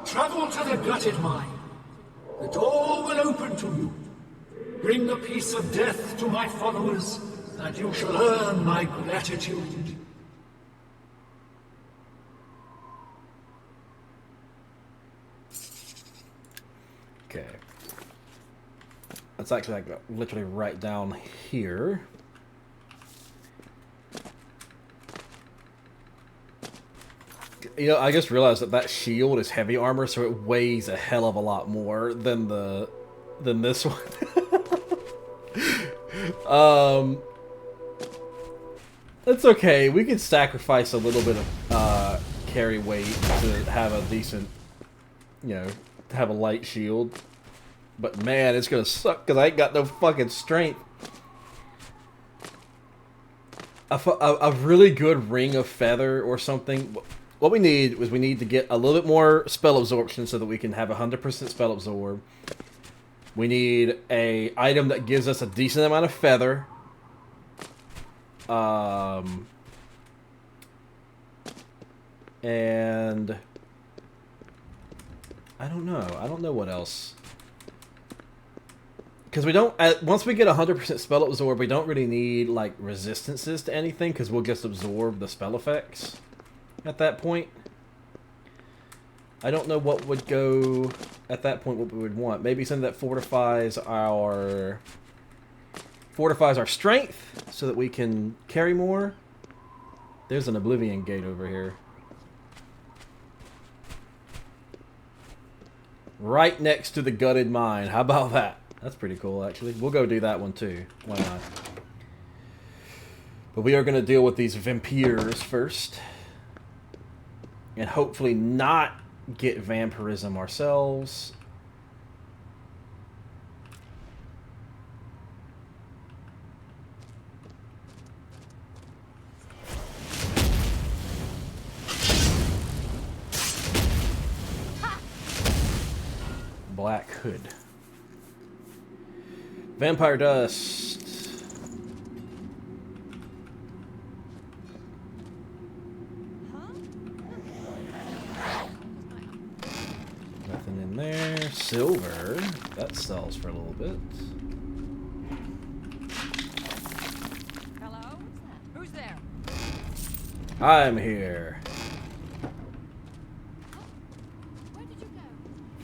Travel to the gutted mine. The door will open to you. Bring the piece of death to my followers, and you shall earn my gratitude. Okay. That's actually like literally right down here. You know, I just realized that shield is heavy armor, so it weighs a hell of a lot more than this one. That's okay. We can sacrifice a little bit of carry weight to have a decent, you know, to have a light shield. But man, it's gonna suck because I ain't got no fucking strength. A really good ring of feather or something. What we need is we need to get a little bit more spell absorption so that we can have 100% spell absorb. We need a item that gives us a decent amount of feather. And I don't know. I don't know what else. Because we don't, once we get 100% spell absorb, we don't really need like resistances to anything because we'll just absorb the spell effects at that point. I don't know what would go at that point, what we would want. Maybe something that fortifies our strength so that we can carry more. There's an Oblivion Gate over here. Right next to the gutted mine. How about that? That's pretty cool, actually. We'll go do that one, too. Why not? But we are going to deal with these vampires first. And hopefully not get vampirism ourselves. Black Hood. Vampire Dust. Nothing in there. Silver. That sells for a little bit. Hello? Who's there? I'm here. Where did you go?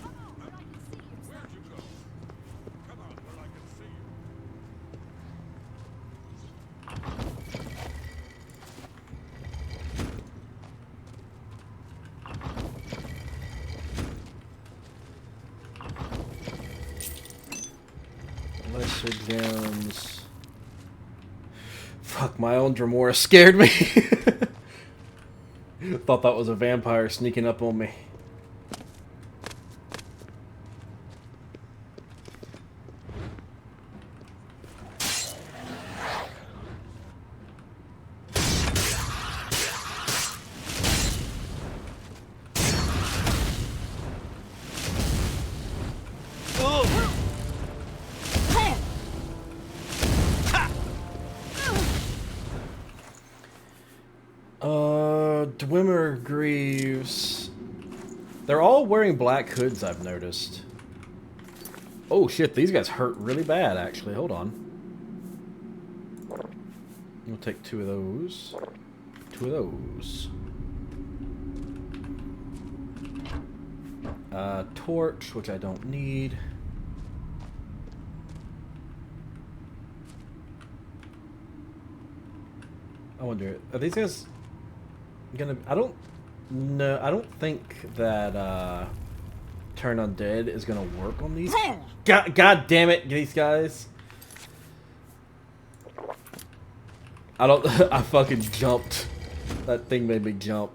Come on, where I can see you. Where'd you go? Come on, where I can see you. Lesser gems. Fuck, my own Dremora scared me. Thought that was a vampire sneaking up on me. Dwemer Greaves. They're all wearing black hoods, I've noticed. Oh shit, these guys hurt really bad, actually. Hold on. We'll take 2 of those. 2 of those. Torch, which I don't need. I wonder, are these guys gonna... I don't think that, Turn Undead is gonna work on these. God damn it, these guys. I fucking jumped. That thing made me jump.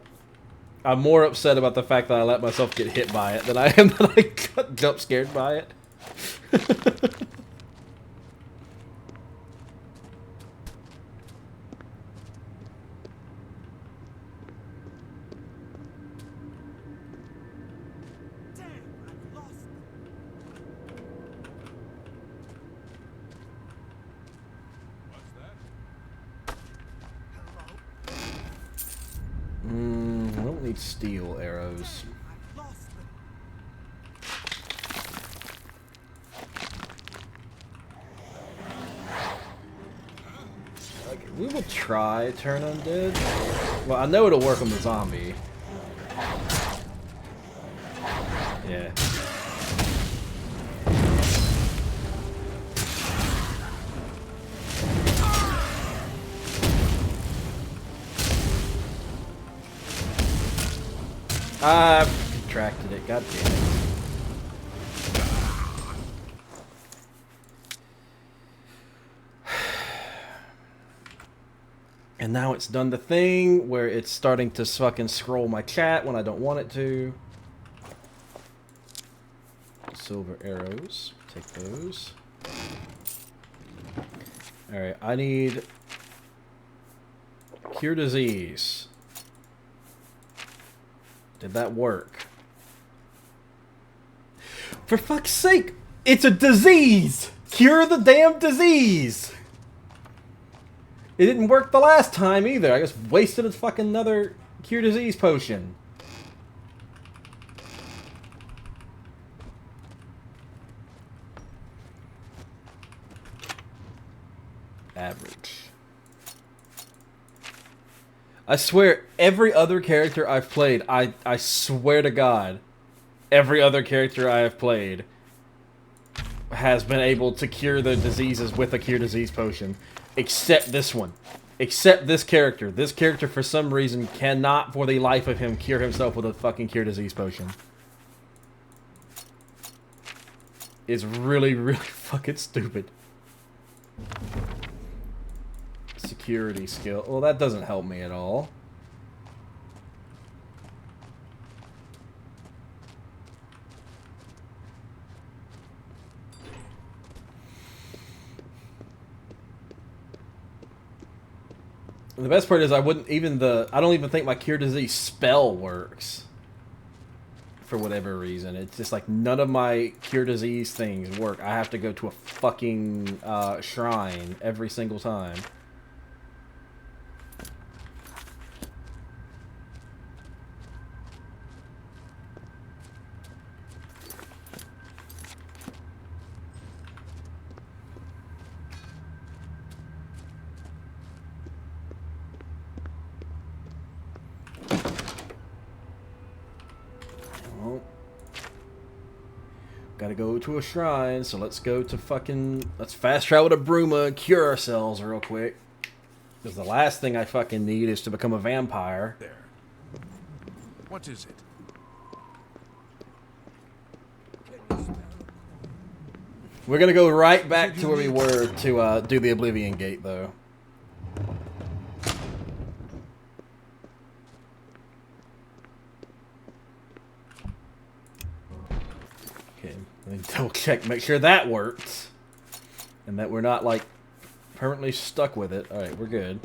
I'm more upset about the fact that I let myself get hit by it than I am that I got jump scared by it. I don't need steel arrows. Okay, we will try Turn Undead. Well, I know it'll work on the zombie. Yeah. I've contracted it, god damn it. And now it's done the thing where it's starting to fucking scroll my chat when I don't want it to. Silver arrows. Take those. Alright, I need... Cure disease. Did that work? For fuck's sake! It's a disease! Cure the damn disease! It didn't work the last time either. I just wasted a fucking another cure disease potion. Average. I swear, every other character I've played, I swear to God, every other character I have played has been able to cure the diseases with a cure disease potion. Except this one. Except this character. This character, for some reason, cannot, for the life of him, cure himself with a fucking cure disease potion. is really, really fucking stupid. Security skill. Well, that doesn't help me at all. And the best part is I don't even think my cure disease spell works. For whatever reason. It's just like none of my cure disease things work. I have to go to a fucking shrine every single time. Gotta go to a shrine, so let's go to let's fast travel to Bruma and cure ourselves real quick. Because the last thing I fucking need is to become a vampire. There. What is it? We're gonna go right back to where we were to do the Oblivion Gate, though. Double check, make sure that works. And that we're not, like, permanently stuck with it. Alright, we're good.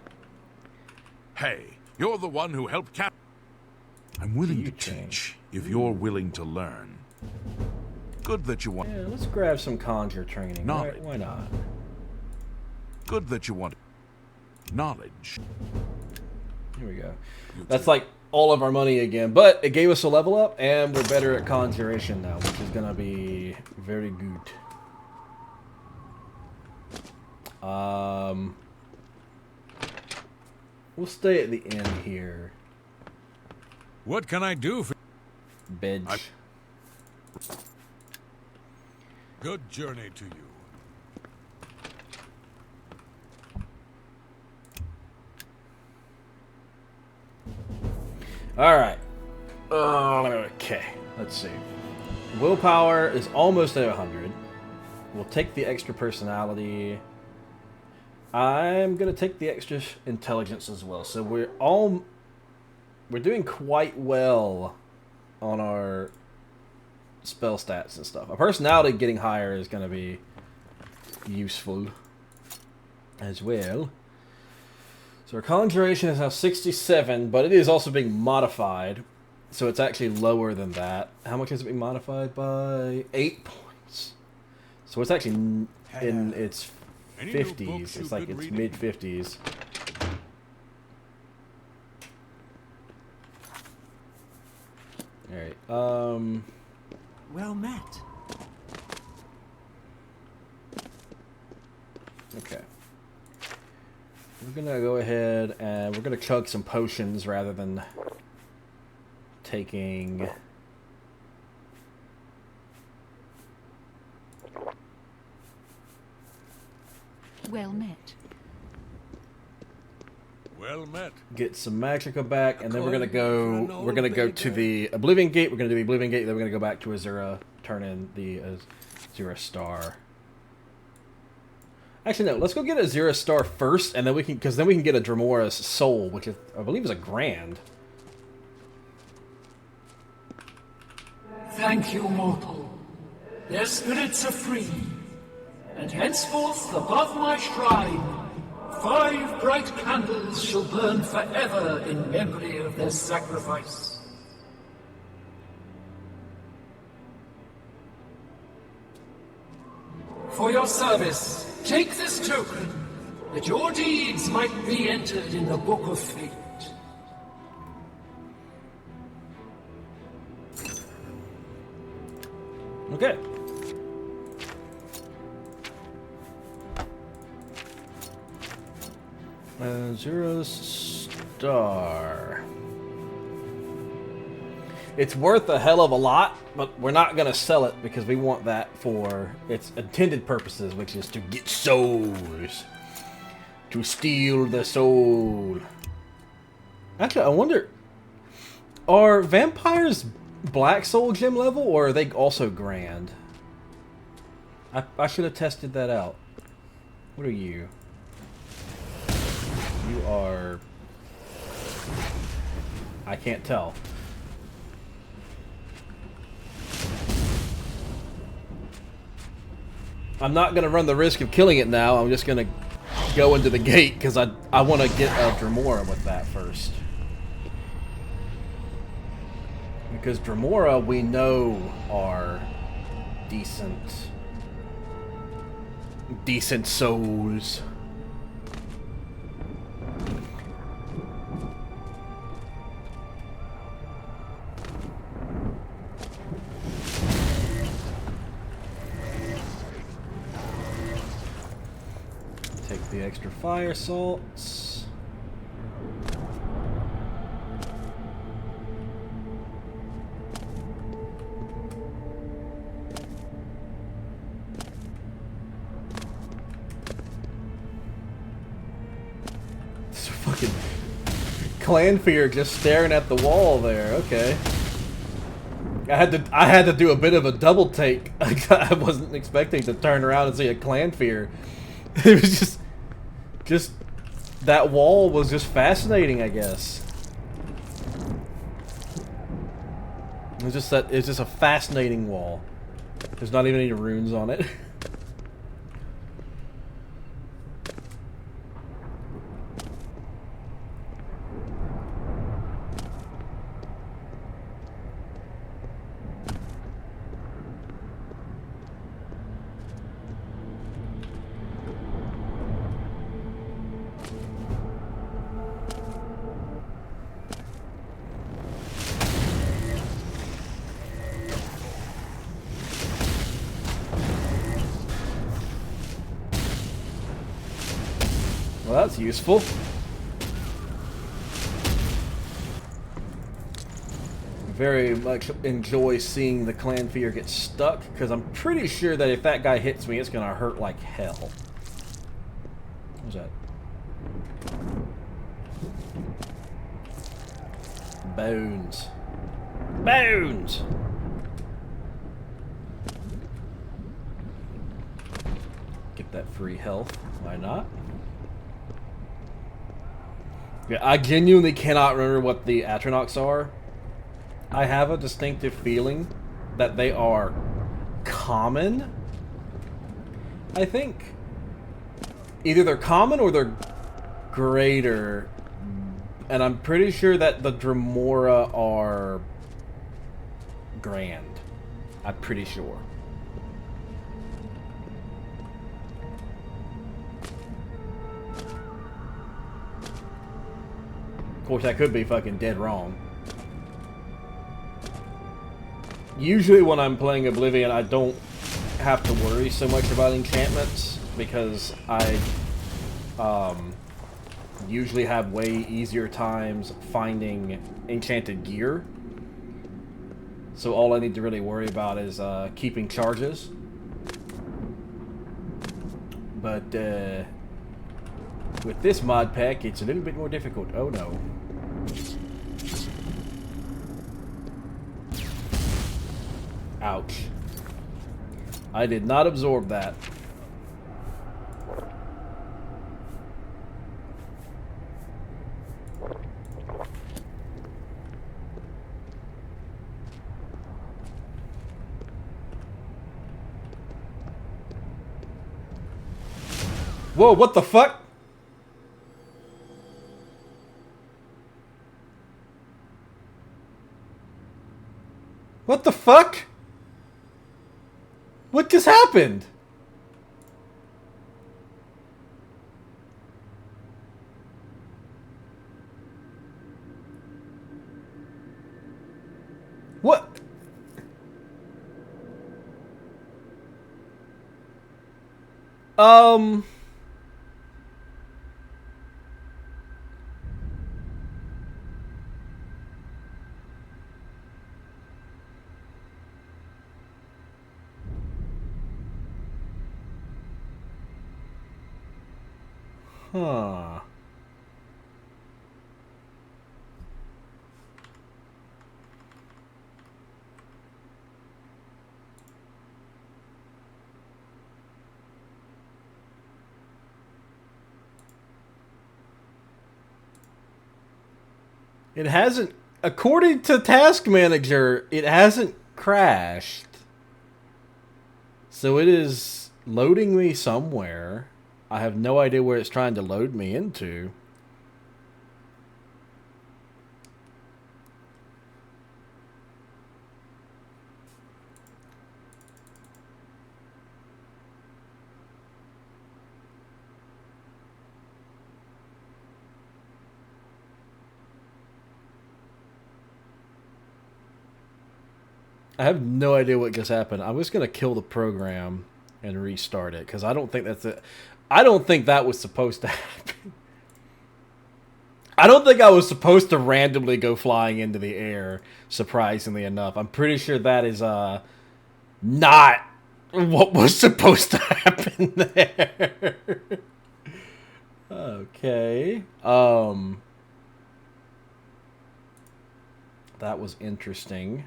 Hey, you're the one who helped cap. I'm willing to change. teach if you're willing to learn. Good that you want. Yeah, let's grab some conjure training. Knowledge. Right, why not? Good that you want knowledge. Here we go. That's like all of our money again, but it gave us a level up, and we're better at conjuration now, which is gonna be very good. We'll stay at the end here. What can I do for... Bedge. Good journey to you. Alright. Okay, let's see. Willpower is almost at 100. We'll take the extra personality. I'm gonna take the extra intelligence as well. So we're doing quite well on our spell stats and stuff. Our personality getting higher is gonna be useful as well. So our conjuration is now 67, but it is also being modified. So it's actually lower than that. How much is it being modified by? 8 points. So it's actually in its 50s. It's like its mid-50s. Alright, Well met. okay. We're gonna go ahead and we're gonna chug some potions rather than taking... Well met. Well met. Get some magicka back, and then we're gonna go to the Oblivion Gate. We're gonna do the Oblivion Gate, then we're gonna go back to Azura, turn in the Azura Star. Actually, no. Let's go get a Azura Star first, and then we can get a Dramora's Soul, which is, I believe is a grand. Thank you, mortal. Their spirits are free, and henceforth above my shrine, 5 bright candles shall burn forever in memory of their sacrifice. For your service, take this token, that your deeds might be entered in the Book of Fate. Okay. Azura's Star. It's worth a hell of a lot, but we're not going to sell it because we want that for its intended purposes, which is to get souls. To steal the soul. Actually, I wonder, are vampires Black Soul Gem level, or are they also grand? I should have tested that out. What are you? You are... I can't tell. I'm not going to run the risk of killing it now. I'm just going to go into the gate because I want to get a Dremora with that first. Because Dremora we know are decent souls. Take the extra fire salts. It's a fucking Clanfear just staring at the wall there. Okay. I had to do a bit of a double take. I wasn't expecting to turn around and see a Clanfear. It was just that wall was just fascinating, I guess. It's just a fascinating wall. There's not even any runes on it. Well, that's useful. Very much enjoy seeing the Clanfear get stuck, because I'm pretty sure that if that guy hits me, it's gonna hurt like hell. What was that? Bones. Bones! Get that free health. Why not? Yeah, I genuinely cannot remember what the Atronachs are. I have a distinctive feeling that they are common. I think either they're common or they're greater. And I'm pretty sure that the Dremora are grand. I'm pretty sure. Of course, I could be fucking dead wrong. Usually when I'm playing Oblivion, I don't have to worry so much about enchantments because I usually have way easier times finding enchanted gear. So all I need to really worry about is keeping charges. But with this mod pack, it's a little bit more difficult. Oh no. Ouch. I did not absorb that. Whoa, what the fuck? What the fuck? What just happened? What? Huh. It hasn't, according to Task Manager, it hasn't crashed. So it is loading me somewhere. I have no idea where it's trying to load me into. I have no idea what just happened. I'm just gonna kill the program and restart it because I don't think that's it. I don't think that was supposed to happen. I don't think I was supposed to randomly go flying into the air. Surprisingly enough, I'm pretty sure that is not what was supposed to happen there. Okay. That was interesting.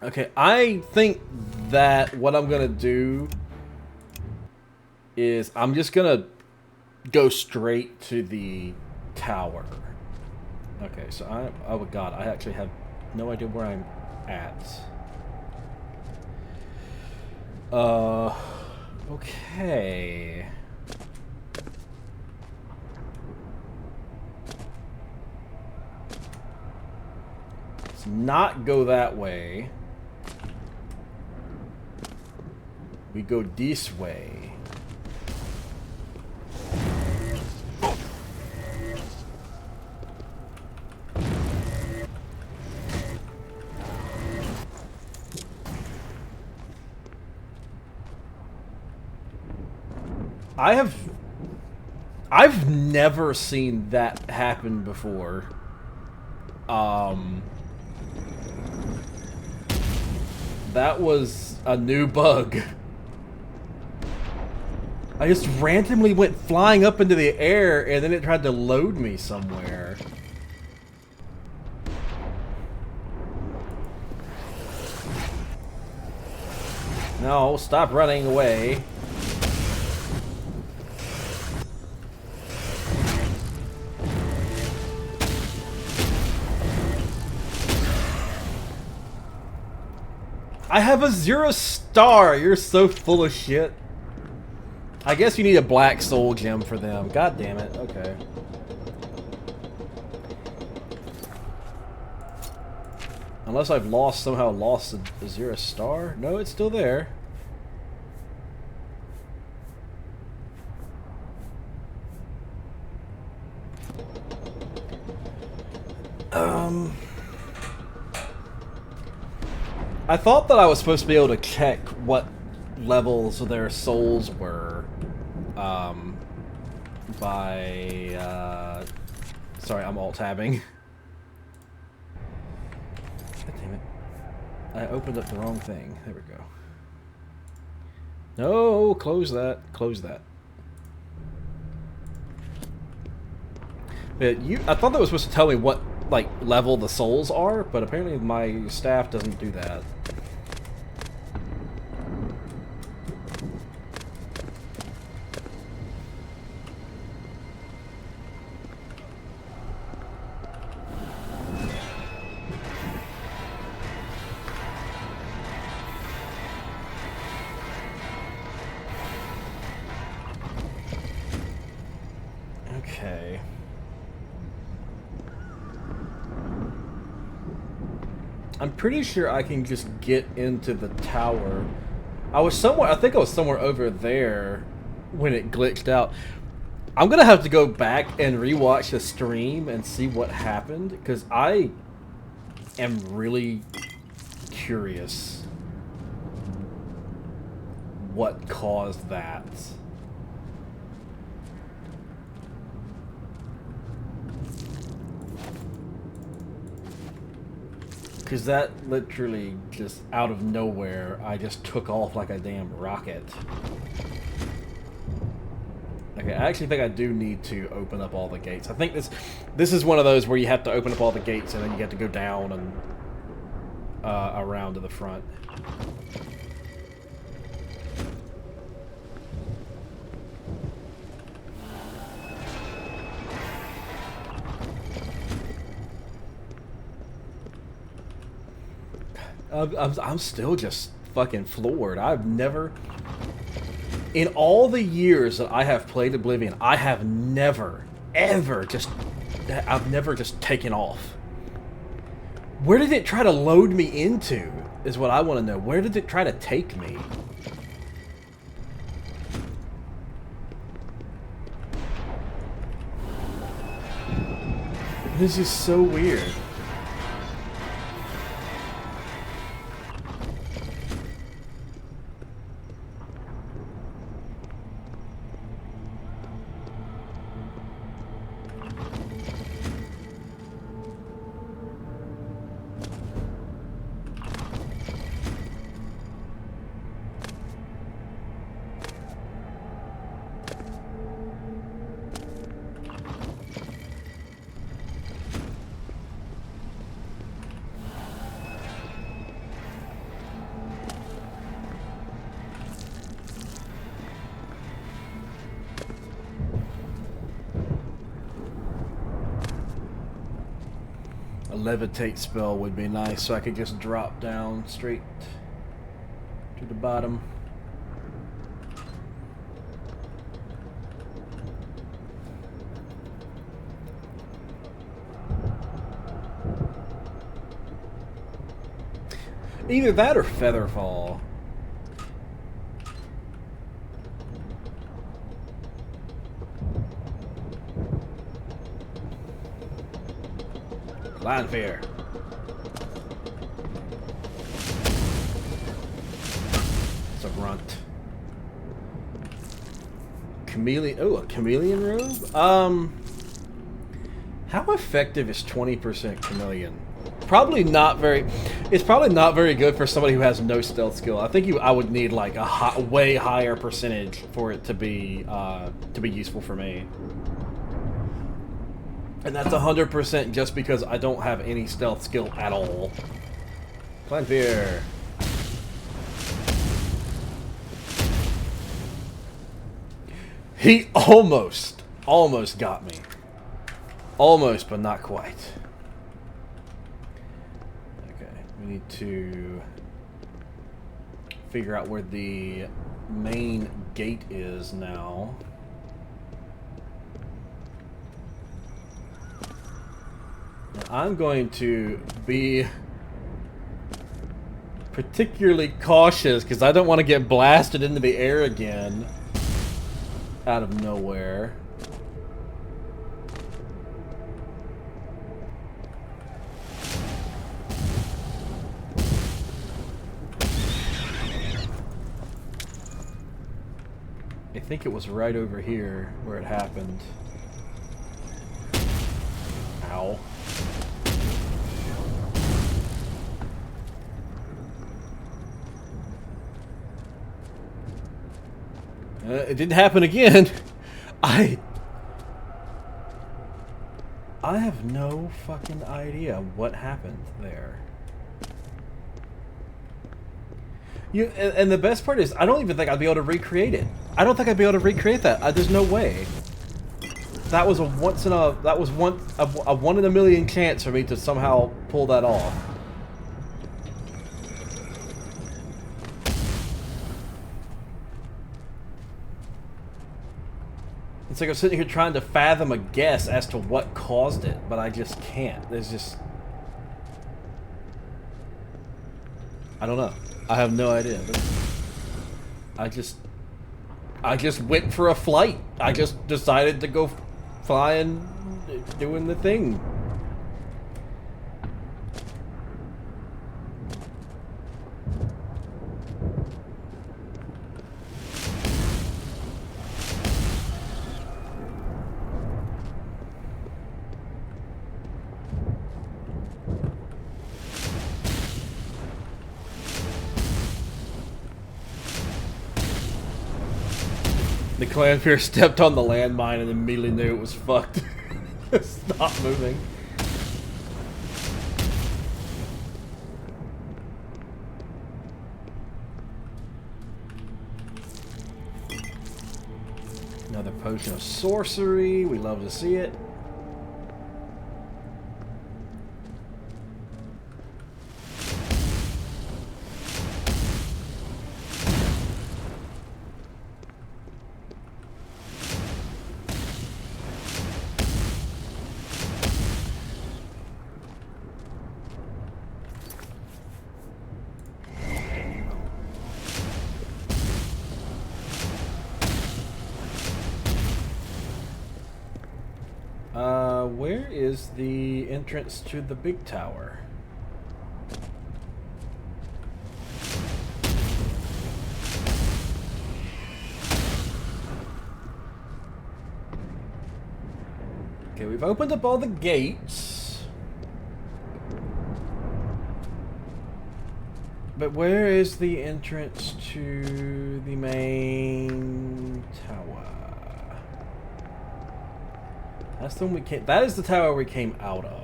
Okay, I think that what I'm gonna do is I'm just gonna go straight to the tower. Okay, so oh god, I actually have no idea where I'm at. Okay. Let's not go that way. We go this way. I've never seen that happen before. That was a new bug. I just randomly went flying up into the air and then it tried to load me somewhere. No, stop running away. I have a 0-star. You're so full of shit. I guess you need a black soul gem for them. God damn it. Okay. Unless I've somehow lost a 0-star? No, it's still there. I thought that I was supposed to be able to check what levels their souls were by sorry, I'm alt-tabbing. God damn it. I opened up the wrong thing. There we go. No, close that. Close that. But I thought that was supposed to tell me what like level the souls are, but apparently my staff doesn't do that. Okay. I'm pretty sure I can just get into the tower. I think I was somewhere over there when it glitched out. I'm gonna have to go back and rewatch the stream and see what happened, because I am really curious what caused that. Because that literally just out of nowhere, I just took off like a damn rocket. Okay, I actually think I do need to open up all the gates. I think this is one of those where you have to open up all the gates and then you have to go down and around to the front. I'm still just fucking floored. I've never, in all the years that I have played Oblivion, I have never, ever just, I've never just taken off. Where did it try to load me into, is what I want to know. Where did it try to take me? This is so weird. A levitate spell would be nice, so I could just drop down straight to the bottom. Either that or Featherfall. Lion fear. It's a runt. Chameleon. Oh, a chameleon robe? How effective is 20% chameleon? Probably not very. It's probably not very good for somebody who has no stealth skill. I think I would need like a way higher percentage for it to be useful for me. And that's 100% just because I don't have any stealth skill at all. Plant fear. He almost got me. Almost, but not quite. Okay, we need to figure out where the main gate is now. I'm going to be particularly cautious because I don't want to get blasted into the air again out of nowhere. I think it was right over here where it happened. Ow. It didn't happen again. I have no fucking idea what happened there. And the best part is, I don't even think I'd be able to recreate it. I don't think I'd be able to recreate that. There's no way. That was a one in a million chance for me to somehow pull that off. It's like I'm sitting here trying to fathom a guess as to what caused it, but I just can't. There's just... I don't know. I have no idea. I just went for a flight. I just decided to go flying, doing the thing. The Clanfear stepped on the landmine and immediately knew it was fucked. Stop moving. Another potion of sorcery. We love to see it. Where is the entrance to the big tower? Okay, we've opened up all the gates. But where is the entrance to the main tower? That's the one we came. That is the tower we came out of.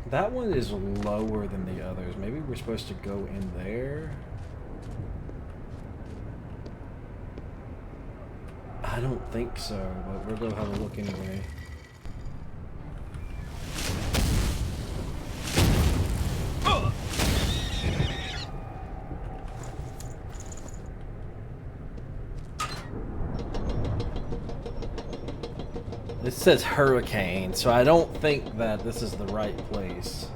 That one is lower than the others. Maybe we're supposed to go in there. I don't think so, but we'll go have a look anyway. It says hurricane, so I don't think that this is the right place.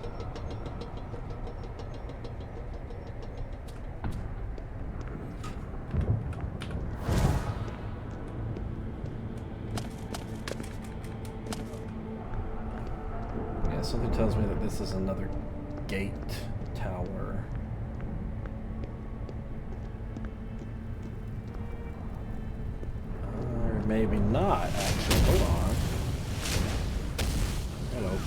Yeah, something tells me that this is another gate tower. Or maybe not, actually. Hold on. Hello.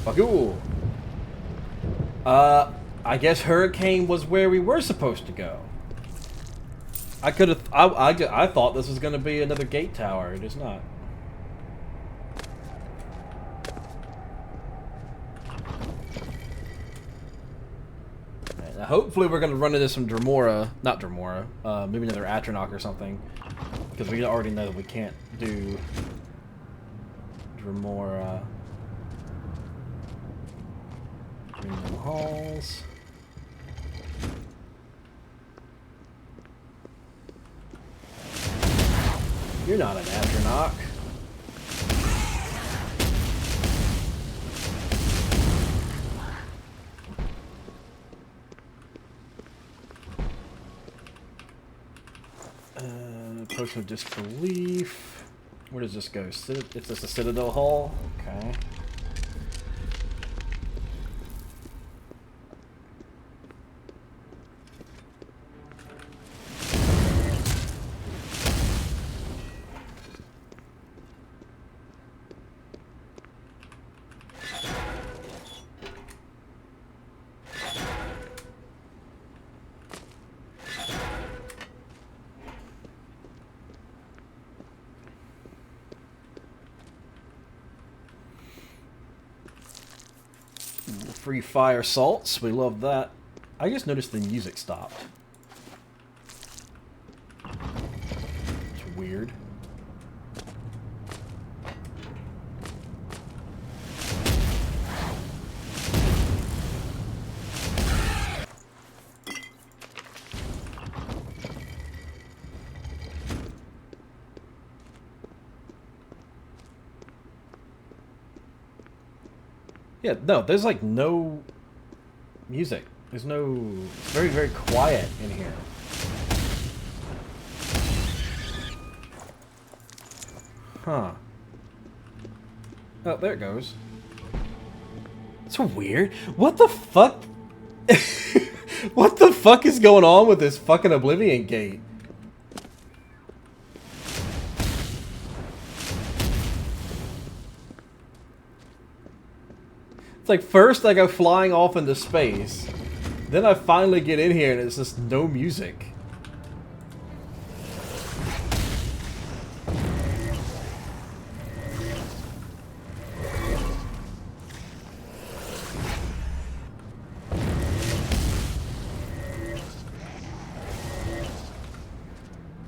Fuck you. I guess Hurricane was where we were supposed to go. I could have. I thought this was going to be another gate tower. It is not. Right, now hopefully we're going to run into some Dremora. Not Dremora. Maybe another Atronach or something. Because we already know that we can't do Dremora. Dream halls. You're not an Atronach. Potion of Disbelief. Where does this go? It's just a Citadel Hall? Okay. Free fire salts, we love that. I just noticed the music stopped. It's weird. Yeah, no, there's like no music. There's no... It's very, very quiet in here. Huh. Oh, there it goes. It's weird. What the fuck? What the fuck is going on with this fucking Oblivion Gate? It's like first I go flying off into space, then I finally get in here and it's just no music.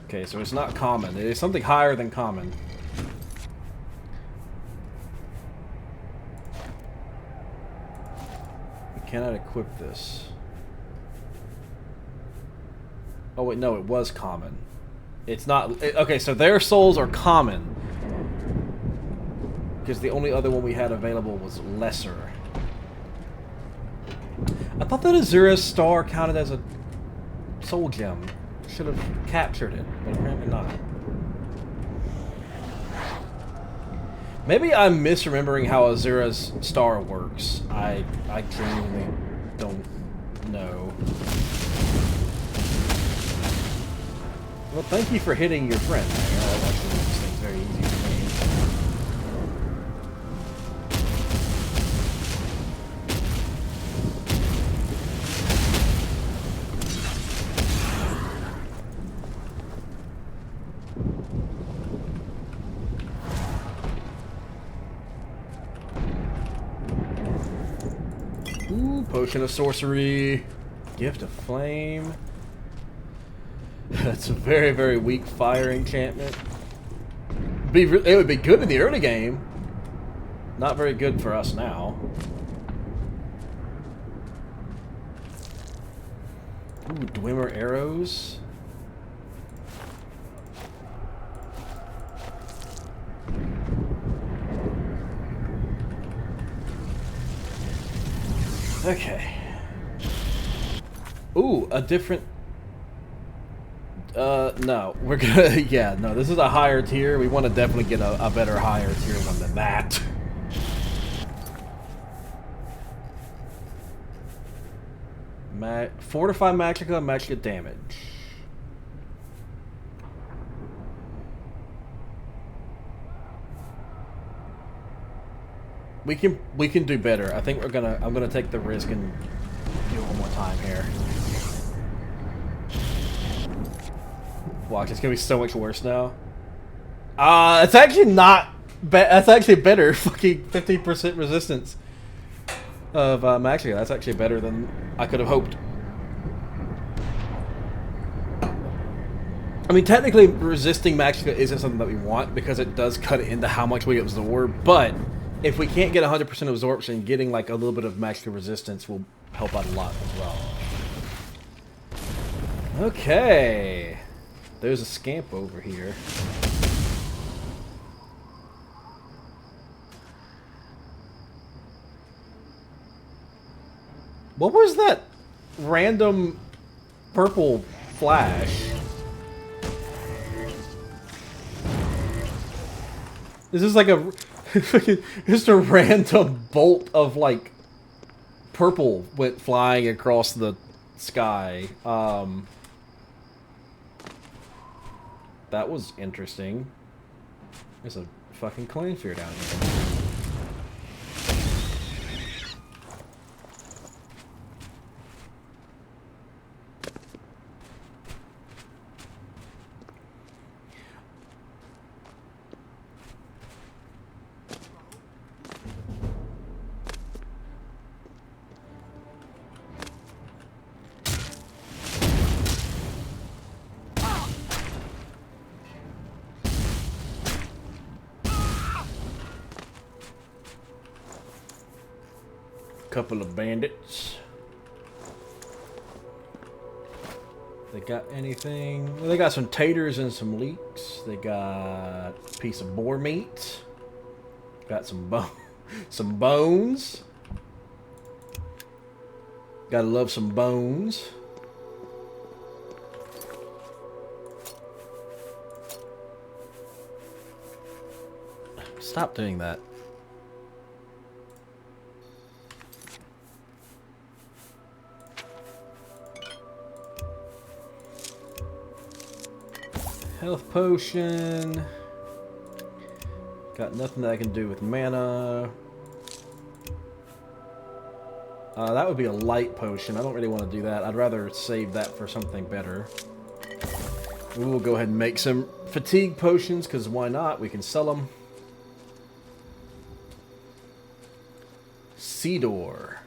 Okay, so it's not common. It is something higher than common. Cannot equip this. Oh wait, no, it was common. It's not... okay, so their souls are common. because the only other one we had available was lesser. I thought that Azura's star counted as a soul gem. Should have captured it, but apparently not. Maybe I'm misremembering how Azura's star works. I genuinely don't know. Well, thank you for hitting your friend. That actually makes things very easy for me. Ooh, potion of sorcery, gift of flame. That's a very, very weak fire enchantment. It would be good in the early game. Not very good for us now. Ooh, Dwemer arrows. Okay. Ooh, a different... no. We're gonna... Yeah, no, this is a higher tier. We want to definitely get a better higher tier one than that. Fortify Magicka, Magicka damage. We can do better. I think I'm gonna take the risk and do it one more time here. Watch, it's gonna be so much worse now. It's actually not that's actually better. Fucking 15% resistance of Magicka. That's actually better than I could have hoped. I mean, technically, resisting Magicka isn't something that we want because it does cut into how much we absorb, but if we can't get 100% absorption, getting like a little bit of Magicka resistance will help out a lot as well. Okay. There's a scamp over here. What was that random purple flash? This is like a just a random bolt of like purple went flying across the sky. That was interesting. There's a fucking clan fear down here. Couple of bandits. They got anything? Well, they got some taters and some leeks. They got a piece of boar meat. Got some some bones. Gotta love some bones. Stop doing that. Health potion. Got nothing that I can do with mana. That would be a light potion. I don't really want to do that. I'd rather save that for something better. We will go ahead and make some fatigue potions, because why not? We can sell them. Seedor.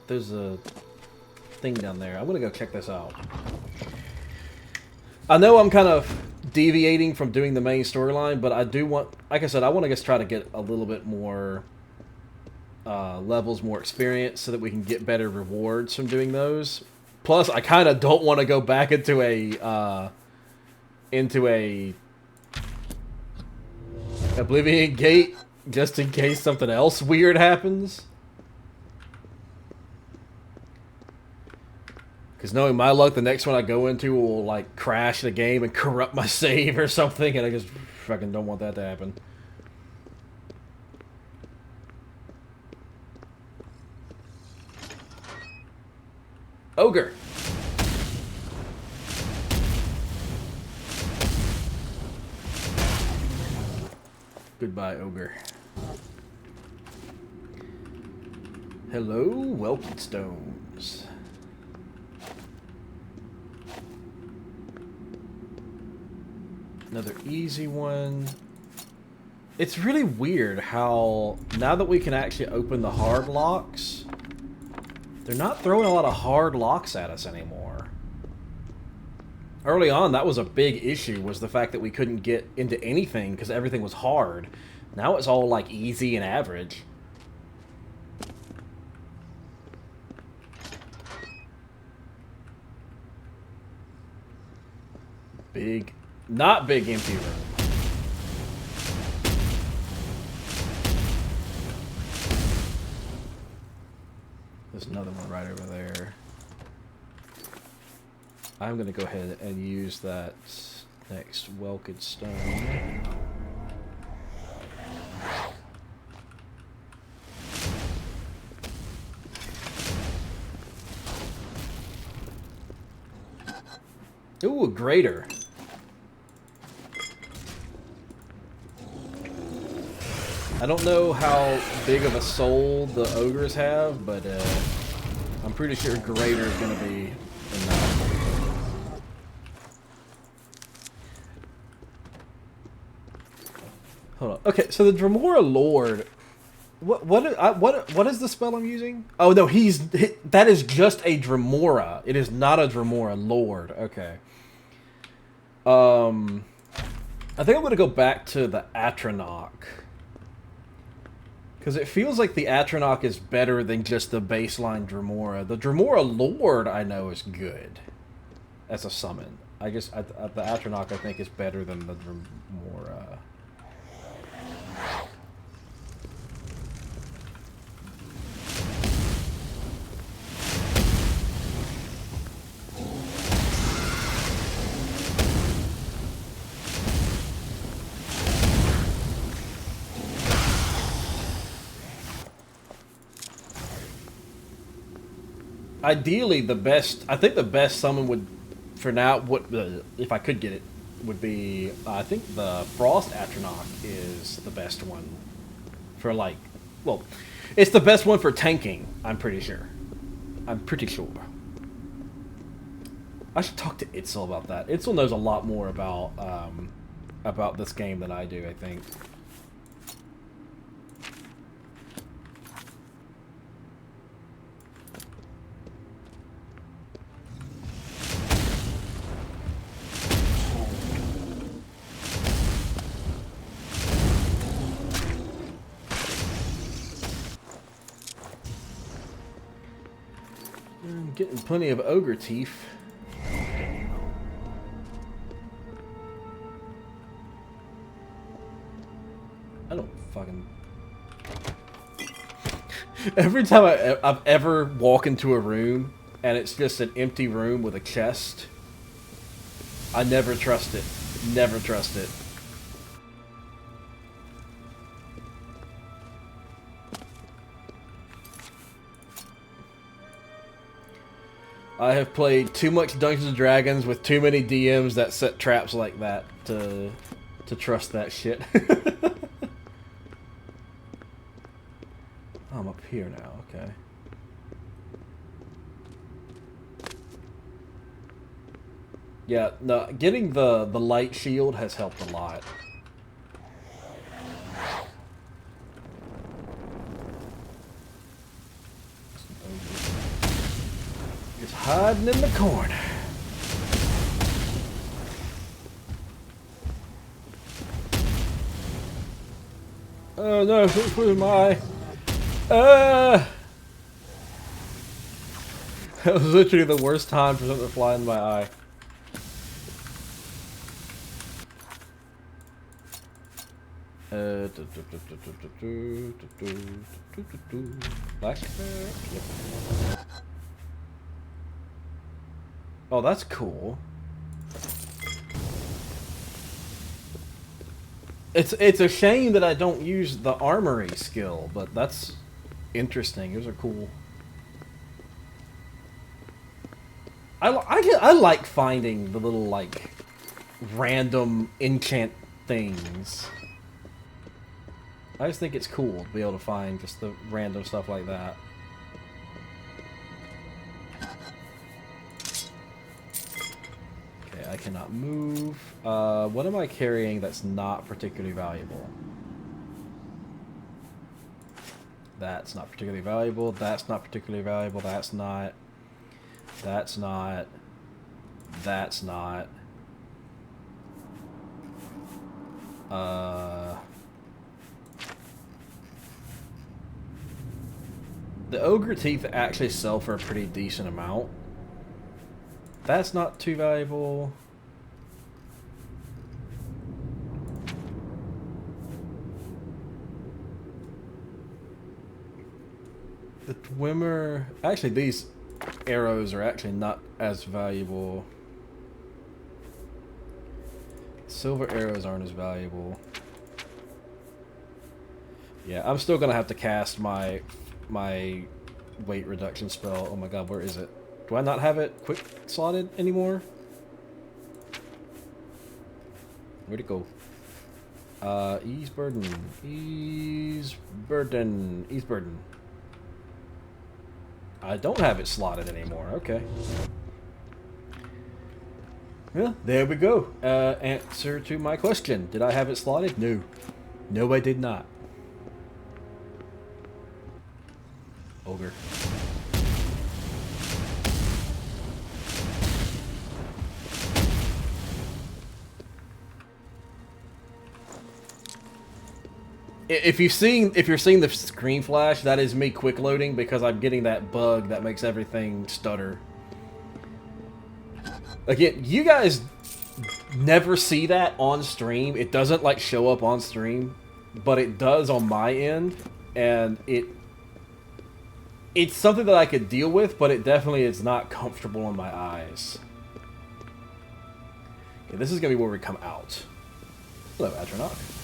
There's a thing down there. I'm gonna go check this out. I know I'm kind of deviating from doing the main storyline, but I do want, like I said, I want to just try to get a little bit more levels, more experience, so that we can get better rewards from doing those. Plus, I kind of don't want to go back into a Oblivion Gate, just in case something else weird happens. Because knowing my luck, the next one I go into will, like, crash the game and corrupt my save or something, and I just fucking don't want that to happen. Ogre. Goodbye, Ogre. Hello, Welkin Stones. Another easy one. It's really weird how, now that we can actually open the hard locks, they're not throwing a lot of hard locks at us anymore. Early on, that was a big issue, was the fact that we couldn't get into anything because everything was hard. Now it's all, like, easy and average. Big, not big empty room. There's another one right over there. I'm gonna go ahead and use that next Welkin Stone. Ooh, a grater. I don't know how big of a soul the ogres have, but I'm pretty sure grater is gonna be enough. Hold on. Okay, so the Dremora Lord. What is the spell I'm using? Oh no, that is just a Dremora. It is not a Dremora Lord. Okay. I think I'm gonna go back to the Atronach. Because it feels like the Atronach is better than just the baseline Dremora. The Dremora Lord I know is good as a summon. The Atronach I think is better than the Dremora. Ideally, I think the best summon would, for now, if I could get it, would be, I think the Frost Atronach is the best one for, like, well, it's the best one for tanking, I'm pretty sure. I should talk to Itzel about that. Itzel knows a lot more about this game than I do, I think. Getting plenty of ogre teeth. I don't fucking... Every time I've ever walk into a room and it's just an empty room with a chest, I never trust it. Never trust it. I have played too much Dungeons and Dragons with too many DMs that set traps like that to trust that shit. Oh, I'm up here now, okay. Yeah, no, getting the light shield has helped a lot. Just hiding in the corner. Oh no, where's my... That was literally the worst time for something to fly in my eye. Blacksmith. Yep. Oh, that's cool. It's a shame that I don't use the armory skill, but that's interesting. Those are cool. I like finding the little like random enchant things. I just think it's cool to be able to find just the random stuff like that. Okay, I cannot move. What am I carrying that's not particularly valuable? That's not particularly valuable. That's not particularly valuable. That's not. That's not. That's not. The ogre teeth actually sell for a pretty decent amount. That's not too valuable. The Twimmer... Actually, these arrows are actually not as valuable. Silver arrows aren't as valuable. Yeah, I'm still gonna have to cast my weight reduction spell. Oh my god, where is it? Do I not have it quick slotted anymore? Where'd it go? Ease burden. Ease burden. Ease burden. I don't have it slotted anymore. Okay. Well, there we go. Answer to my question. Did I have it slotted? No. No, I did not. Ogre. If you're seeing the screen flash, that is me quick loading because I'm getting that bug that makes everything stutter. Again, you guys never see that on stream. It doesn't like show up on stream, but it does on my end, and it's something that I could deal with, but it definitely is not comfortable in my eyes. Okay, this is gonna be where we come out. Hello, Adronach.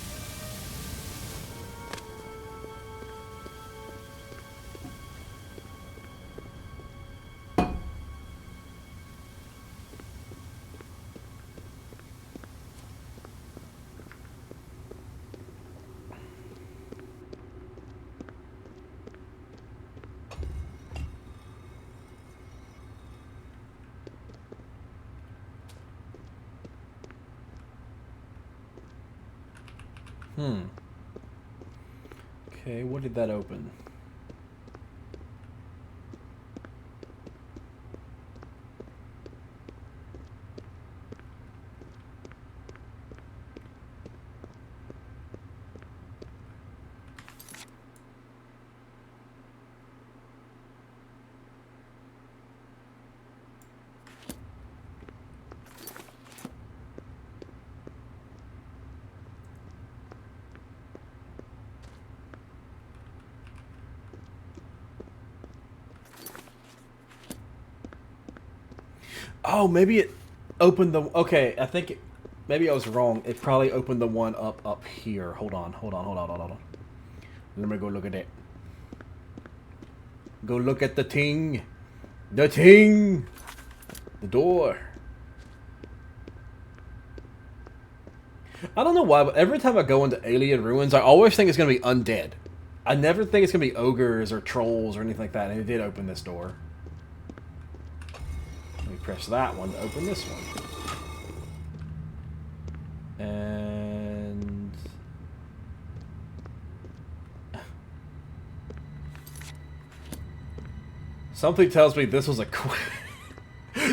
Okay, what did that open? Oh, maybe it opened the... Okay, I think it... Maybe I was wrong. It probably opened the one up here. Hold on. Let me go look at it. Go look at the ting. The ting! The door. I don't know why, but every time I go into Alien Ruins, I always think it's going to be undead. I never think it's going to be ogres or trolls or anything like that, and it did open this door. Let me press that one to open this one. And... Something tells me this was a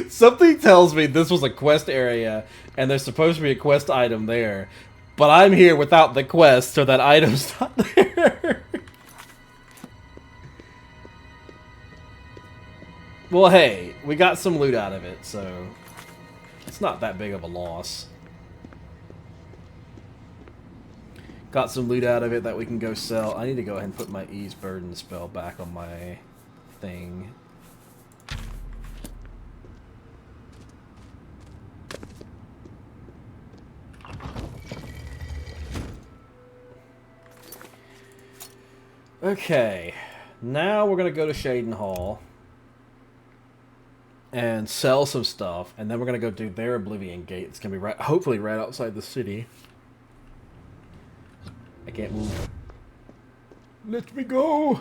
Something tells me this was a quest area, and there's supposed to be a quest item there. But I'm here without the quest, so that item's not there. Well, hey, we got some loot out of it, so it's not that big of a loss. Got some loot out of it that we can go sell. I need to go ahead and put my ease burden spell back on my thing. Okay, now we're gonna go to Shaden Hall and sell some stuff, and then we're gonna go do their Oblivion Gate. It's gonna be right, hopefully right outside the city. I can't move. Let me go!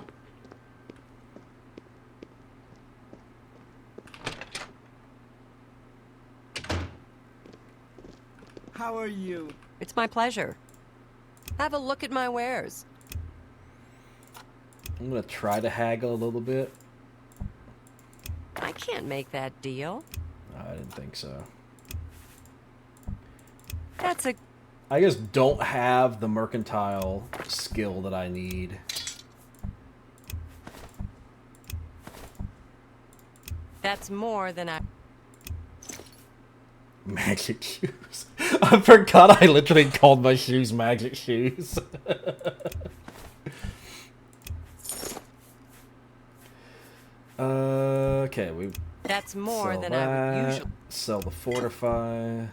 How are you? It's my pleasure. Have a look at my wares. I'm gonna try to haggle a little bit. I can't make that deal. I didn't think so. That's a... I just don't have the mercantile skill that I need. That's more than I... Magic shoes. I forgot I literally called my shoes magic shoes. Okay, we... That's more sell than that, I would usually... Sell the fortify,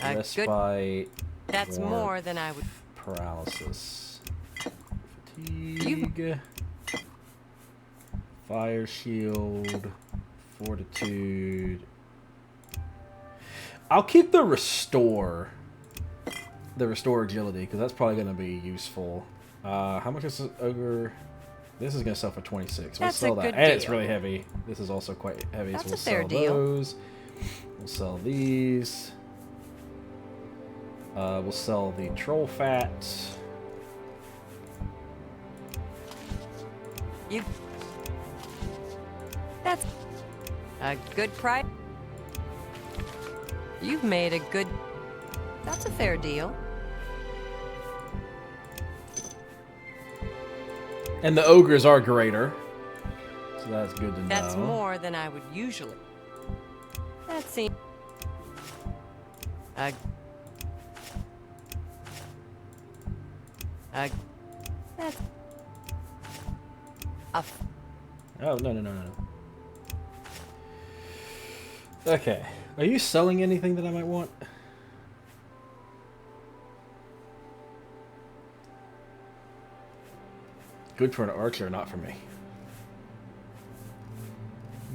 respite, That's warmth, more than I would... paralysis, fatigue, fire shield, fortitude. I'll keep the restore agility, because that's probably going to be useful. How much is this ogre? This is going to sell for 26. We'll That's sell a that. good And it's deal. really heavy. This is also quite heavy, That's so we'll a fair sell deal. those. We'll sell these. We'll sell the troll fat. You... That's a good price. You've made a good... That's a fair deal. And the ogres are greater. So that's good to know. That's more than I would usually... That seems... That's... Oh, no. Okay. Are you selling anything that I might want? Good for an archer, not for me.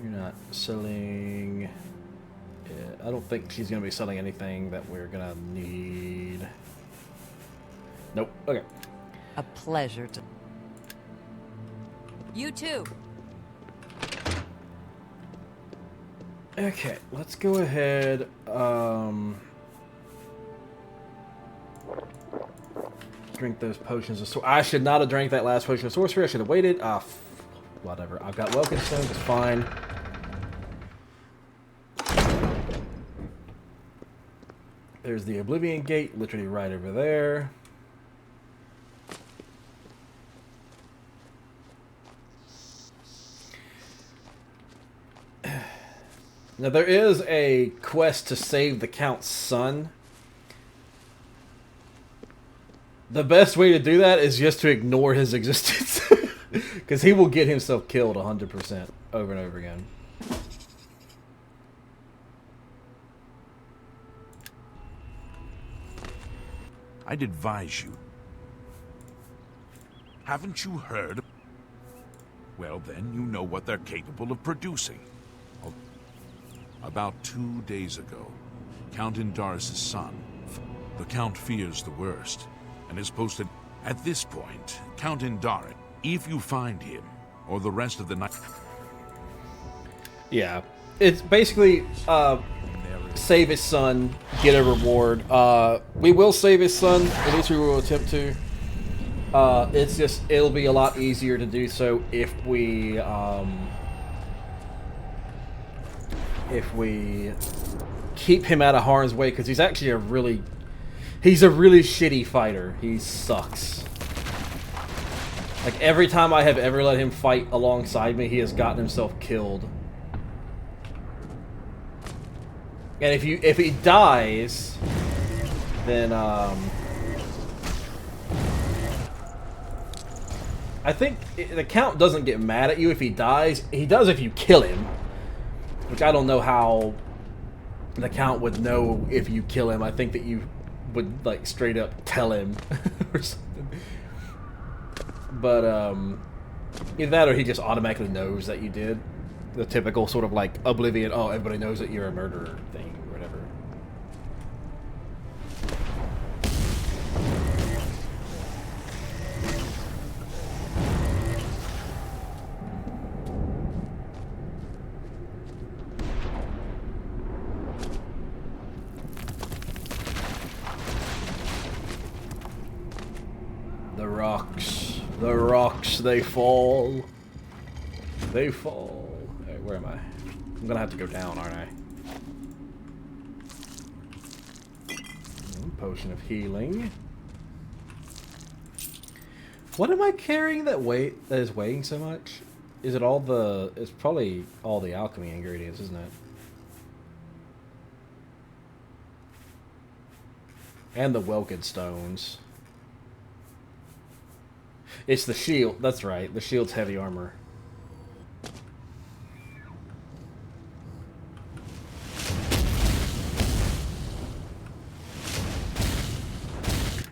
You're not selling... Yeah, I don't think she's going to be selling anything that we're going to need. Nope. Okay. A pleasure to... You too. Okay, let's go ahead. Drink those potions of I should not have drank that last potion of sorcery. I should have waited. Whatever. I've got Welkin Stone. It's fine. There's the Oblivion Gate, literally right over there. Now there is a quest to save the Count's son. The best way to do that is just to ignore his existence. Because he will get himself killed 100% over and over again. I'd advise you. Haven't you heard? Well, then you know what they're capable of producing. About 2 days ago, Count Indaris' son, the Count fears the worst, and is posted. At this point, Count Indaris, if you find him, or the rest of the night... Yeah. It's basically, save his son, get a reward. We will save his son, at least we will attempt to. It's just, it'll be a lot easier to do so if we keep him out of harm's way, because he's actually he's a really shitty fighter. He sucks. Like, every time I have ever let him fight alongside me, he has gotten himself killed. And if he dies, then I think the Count doesn't get mad at you if he dies. He does if you kill him. Which I don't know how the Count would know if you kill him. I think that you would, like, straight up tell him or something. But, either that or he just automatically knows that you did. The typical sort of, like, oblivion, oh, everybody knows that you're a murderer thing, or whatever. The rocks, they fall. They fall. Hey, where am I? I'm gonna have to go down, aren't I? Potion of healing. What am I carrying that is weighing so much? Is it all the... It's probably all the alchemy ingredients, isn't it? And the Welked stones. It's the shield. That's right. The shield's heavy armor.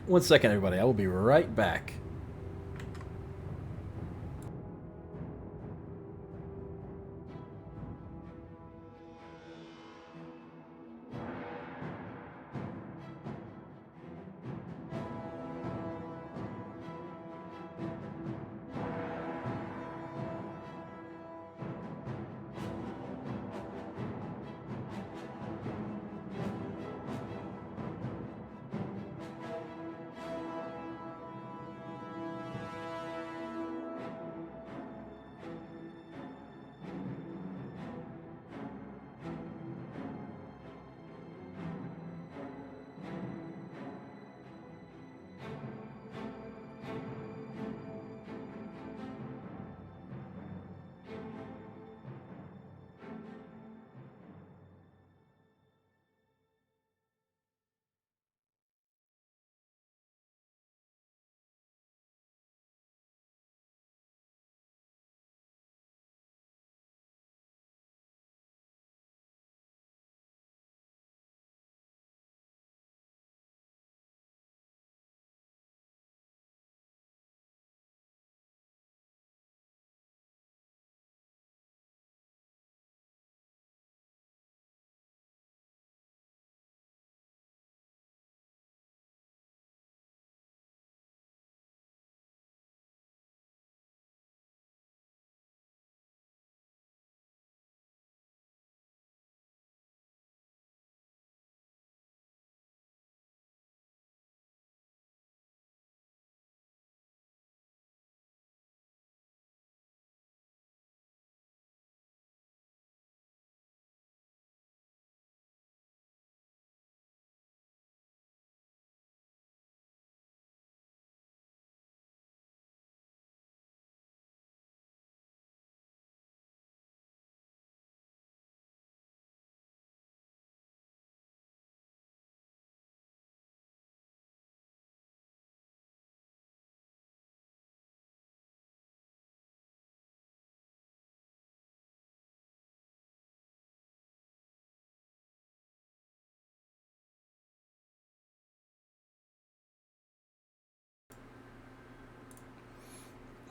One second, everybody. I will be right back.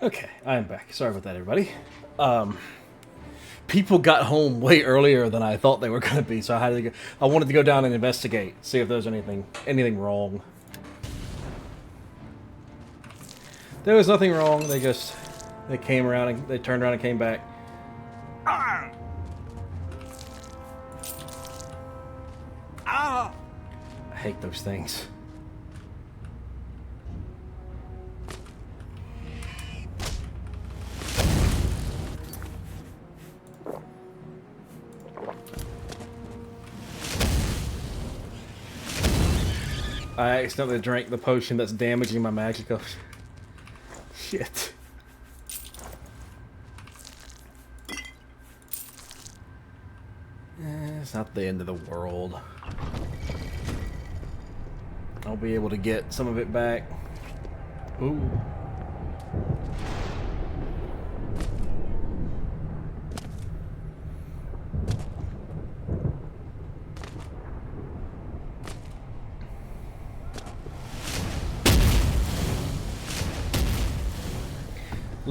Okay, I am back. Sorry about that, everybody. People got home way earlier than I thought they were going to be, so I had to go. I wanted to go down and investigate, see if there's anything wrong. There was nothing wrong. They came around and they turned around and came back. Ah! Ah! I hate those things. I accidentally drank the potion that's damaging my magic. Shit. It's not the end of the world. I'll be able to get some of it back. Ooh.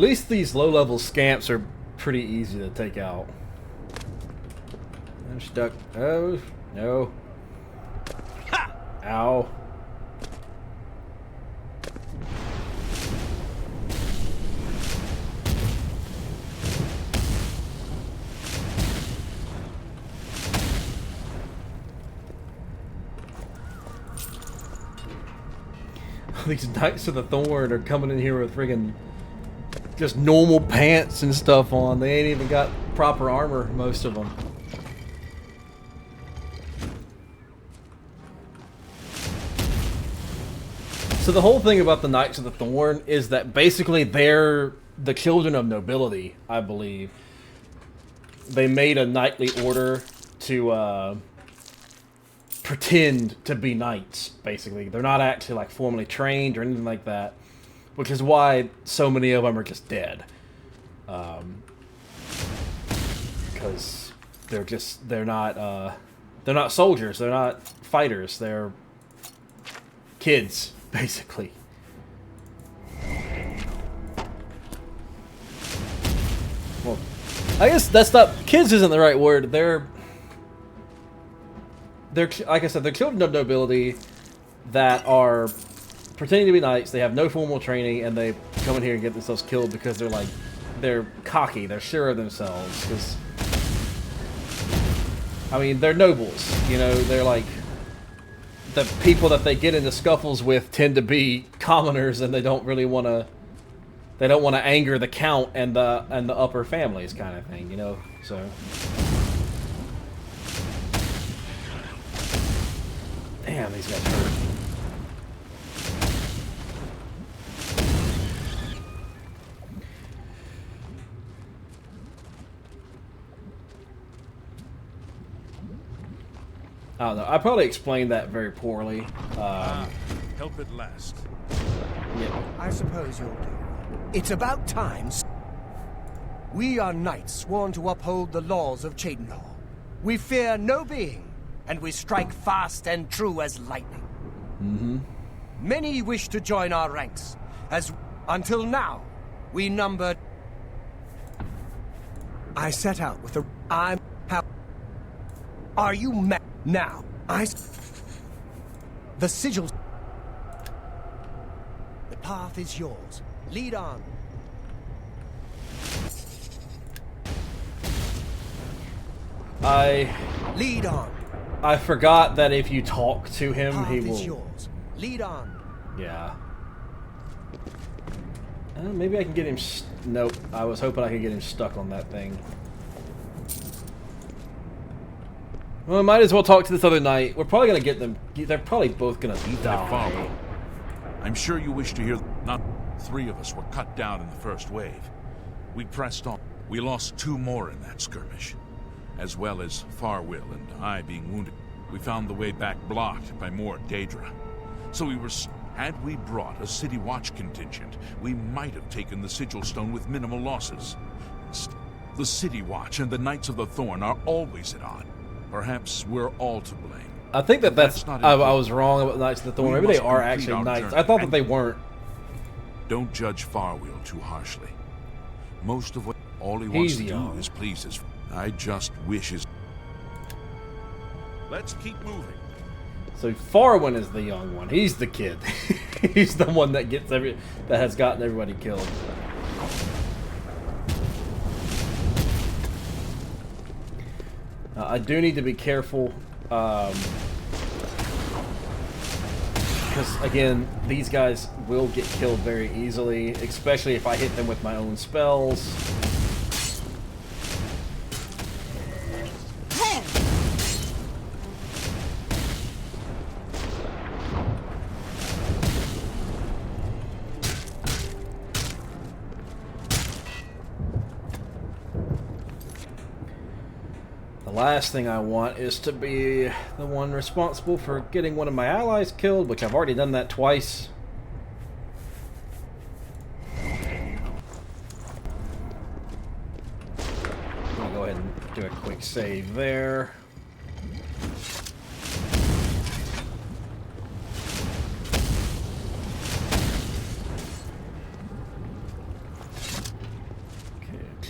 least these low-level scamps are pretty easy to take out. I'm stuck. Oh, no. Ow. These Knights of the Thorn are coming in here with friggin' just normal pants and stuff on. They ain't even got proper armor, most of them. So the whole thing about the Knights of the Thorn is that basically they're the children of nobility, I believe. They made a knightly order to pretend to be knights, basically. They're not actually like formally trained or anything like that, which is why so many of them are just dead. Because they're not soldiers, they're not fighters, they're kids, basically. Well, I guess that's not, kids isn't the right word. They're like I said, they're children of nobility that are pretending to be knights. They have no formal training, and they come in here and get themselves killed because they're cocky. They're sure of themselves. Because I mean, they're nobles. You know, they're like the people that they get into scuffles with tend to be commoners, and they don't really want to. They don't want to anger the count and the upper families, kind of thing. You know, so. Damn, these guys hurt. I don't know. I probably explained that very poorly. Help at last. Yeah. I suppose you'll do. It's about time. We are knights sworn to uphold the laws of Cheydinhal. We fear no being, and we strike fast and true as lightning. Mm-hmm. Many wish to join our ranks, as until now we numbered. I set out with a. I'm. How? Are you mad now? The sigils. The path is yours. Lead on. Lead on. I forgot that if you talk to him, he will. Is yours. Lead on. Yeah. Maybe I can get him. Nope. I was hoping I could get him stuck on that thing. Well, I might as well talk to this other knight. We're probably gonna get them. They're probably both gonna die. I'm sure you wish to hear. Not 3 of us were cut down in the first wave. We pressed on. We lost 2 more in that skirmish, as well as Farwill and I being wounded. We found the way back blocked by more Daedra. So we were. Had we brought a city watch contingent, we might have taken the sigil stone with minimal losses. The city watch and the Knights of the Thorn are always at odds. Perhaps we're all to blame. I think that's not. I was wrong about the Knights of the Thorn. Maybe they are actually knights. I thought that they weren't. Don't judge Farwill too harshly. Most of what all he wants to young. do is please his. I just wish his. Let's keep moving. So Farwin is the young one. He's the kid. He's the one that gets that has gotten everybody killed. I do need to be careful. Because again, these guys will get killed very easily, especially if I hit them with my own spells. The last thing I want is to be the one responsible for getting one of my allies killed, which I've already done that twice. I'm gonna go ahead and do a quick save there.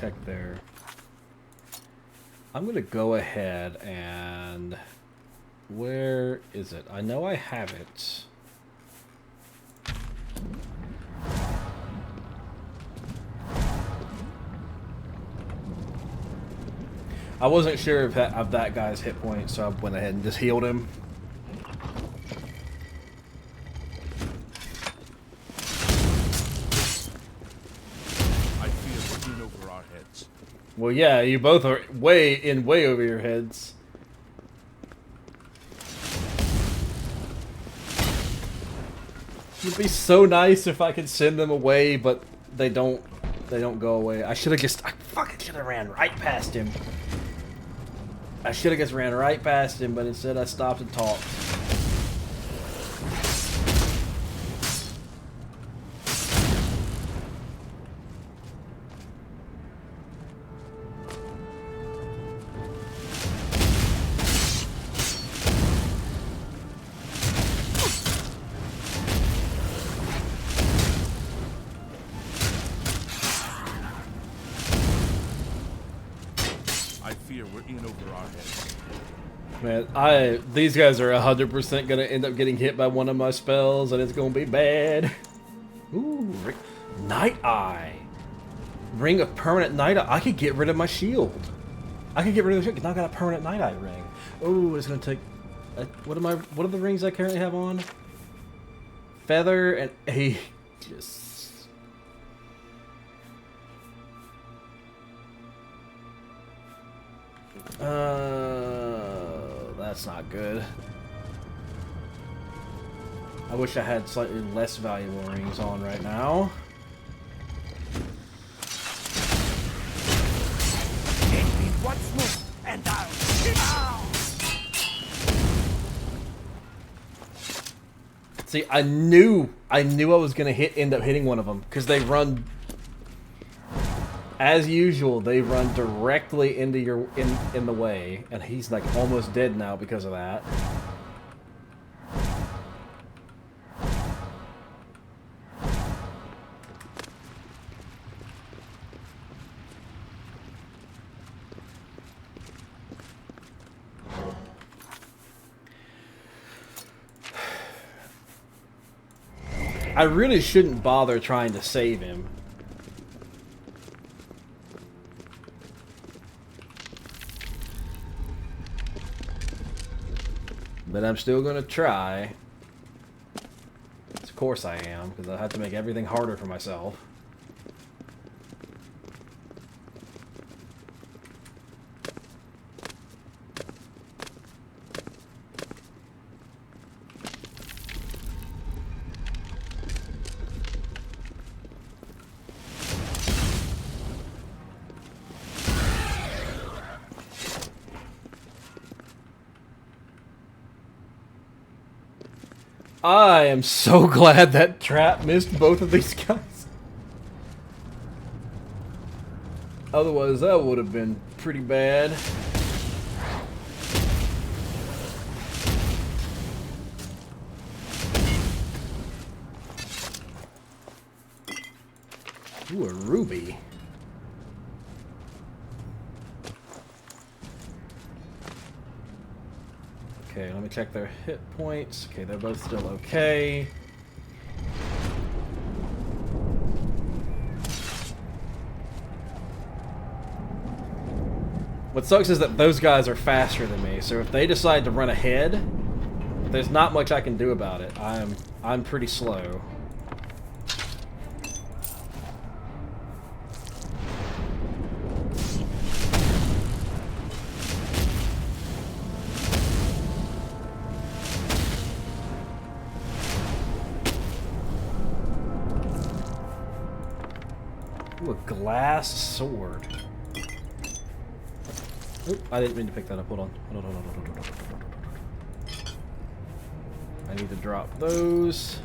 check there. I'm gonna go ahead and... Where is it? I know I have it. I wasn't sure of that guy's hit points, so I went ahead and just healed him. I fear we're in over our heads. Well, yeah, you both are way over your heads. It would be so nice if I could send them away, but they don't go away. I fucking should have ran right past him. I should have just ran right past him, but instead I stopped and talked. Man, these guys are 100% gonna end up getting hit by one of my spells, and it's gonna be bad. Ooh, Night Eye. Ring of Permanent Night Eye. I could get rid of my shield. I could get rid of the shield because now I got a Permanent Night Eye ring. Oh, it's gonna take... What are the rings I currently have on? Feather and Aegis. That's not good. I wish I had slightly less valuable rings on right now. Hit me once more, and I'll hit out. See, I knew I was gonna end up hitting one of them because they run. As usual, they run directly into your in the way, and he's like almost dead now because of that. I really shouldn't bother trying to save him. But I'm still gonna try. Of course I am, because I have to make everything harder for myself. I am so glad that trap missed both of these guys. Otherwise, that would have been pretty bad. Ooh, a ruby. Okay, let me check their hit points. Okay, they're both still okay. What sucks is that those guys are faster than me, so if they decide to run ahead, there's not much I can do about it. I'm pretty slow. Ooh, a glass sword. Oop, I didn't mean to pick that up. Hold on. Hold on. I need to drop those.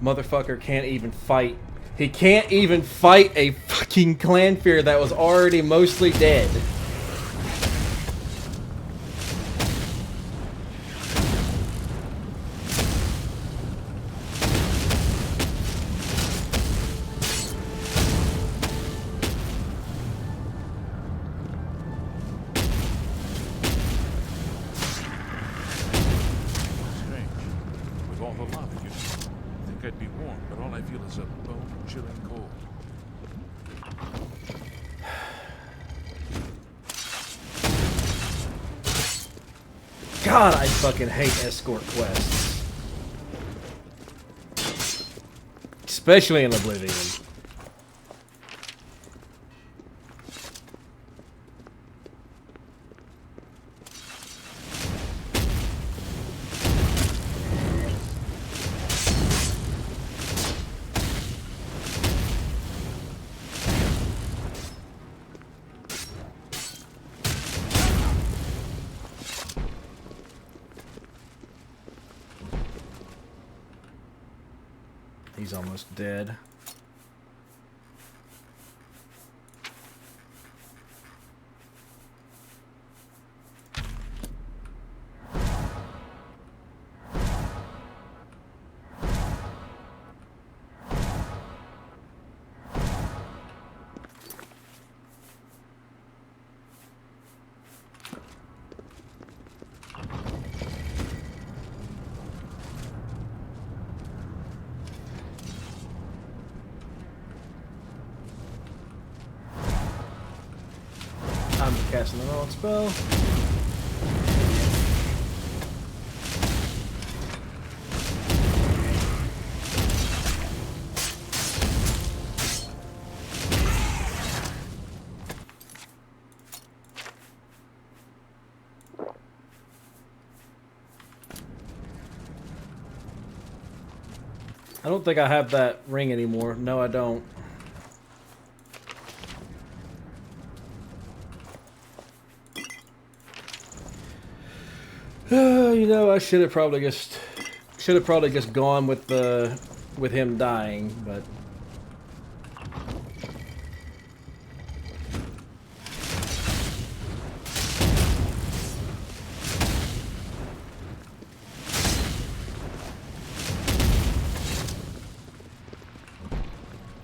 Motherfucker can't even fight. He can't even fight a fucking fucking Clanfear that was already mostly dead. Strange. With all the lava, you think I'd be warm, but all I feel is a bone-chilling cold. God, I fucking hate escort quests. Especially in Oblivion. He's almost dead. I'm casting the wrong spell. I don't think I have that ring anymore. No, I don't. You know, I should have probably just gone with him dying, but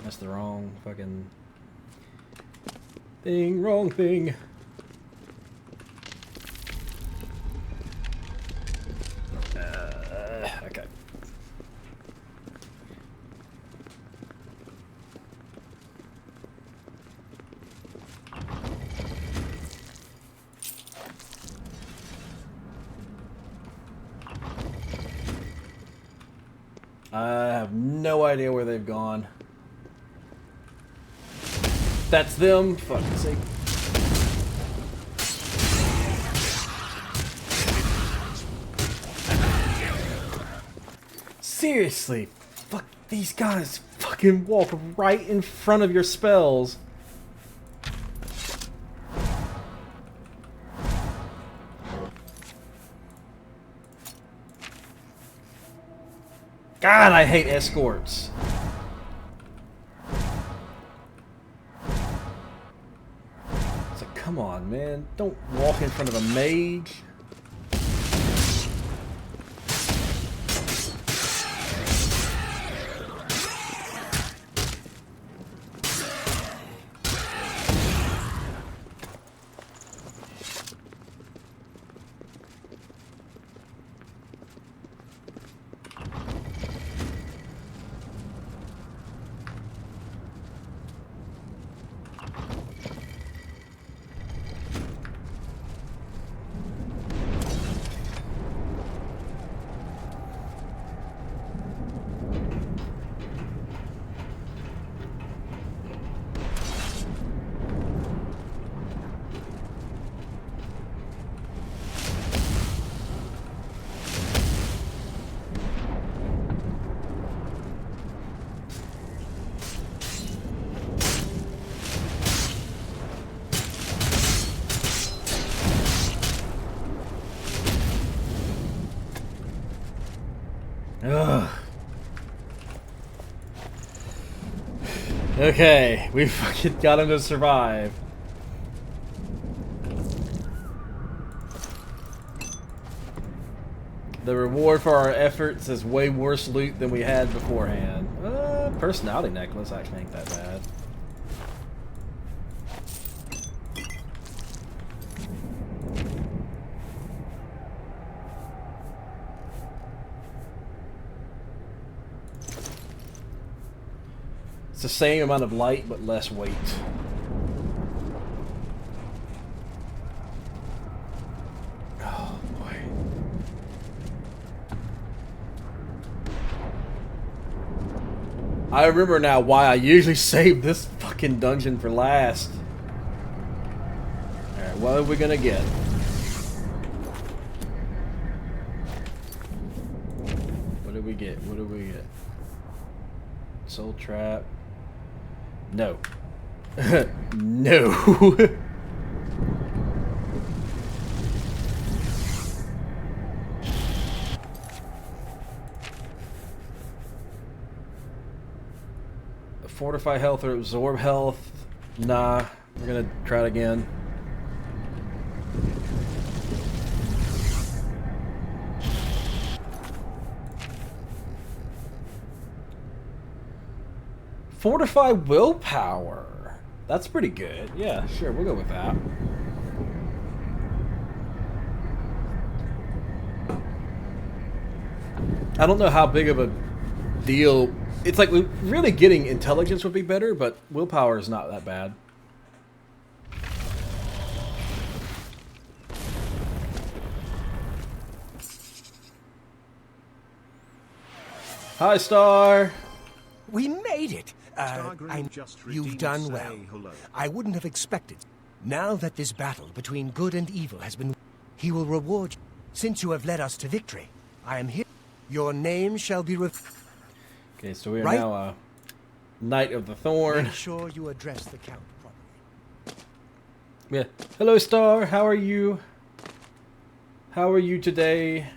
that's the wrong fucking thing. Wrong thing. Okay. I have no idea where they've gone. That's them. Fuck's sake. Seriously, fuck, these guys fucking walk right in front of your spells. God, I hate escorts. It's like, come on, man. Don't walk in front of a mage. Ugh. Okay, we fucking got him to survive. The reward for our efforts is way worse loot than we had beforehand. Personality necklace actually ain't that bad. It's the same amount of light, but less weight. Oh, boy. I remember now why I usually save this fucking dungeon for last. Alright, what are we gonna get? What did we get? What did we get? Soul Trap. No. No. Fortify health or absorb health. Nah. We're gonna try it again. Fortify willpower. That's pretty good. Yeah, sure, we'll go with that. I don't know how big of a deal. It's like really getting intelligence would be better, but willpower is not that bad. Hi, Star. We made it. You've done well. I wouldn't have expected. Now that this battle between good and evil has been, he will reward you. Since you have led us to victory, I am here. Your name shall be Okay, so we are now Knight of the Thorn. Make sure you address the Count properly. Yeah. Hello, Star. How are you? How are you today?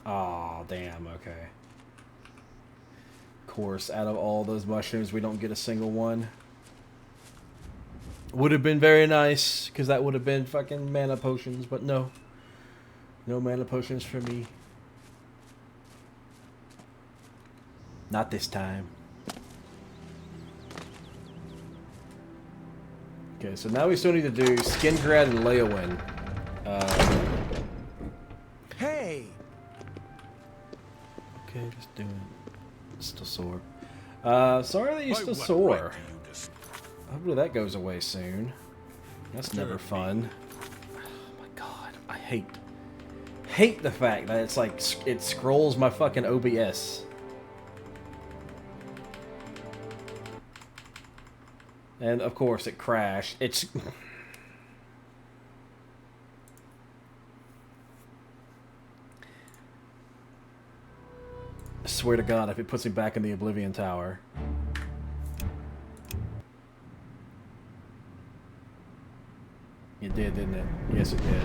Oh, damn. Okay. Of course, out of all those mushrooms, we don't get a single one. Would have been very nice, because that would have been fucking mana potions, but no. No mana potions for me. Not this time. Okay, so now we still need to do Skingrad and Leowin. Hey! Okay, just doing it. Still sore. Sorry that you're still sore. Hopefully that goes away soon. That's never fun. Oh my god, I hate the fact that it's like it scrolls my fucking OBS. And of course it crashed. It's I swear to God, if it puts me back in the Oblivion Tower. It did, didn't it? Yes, it did.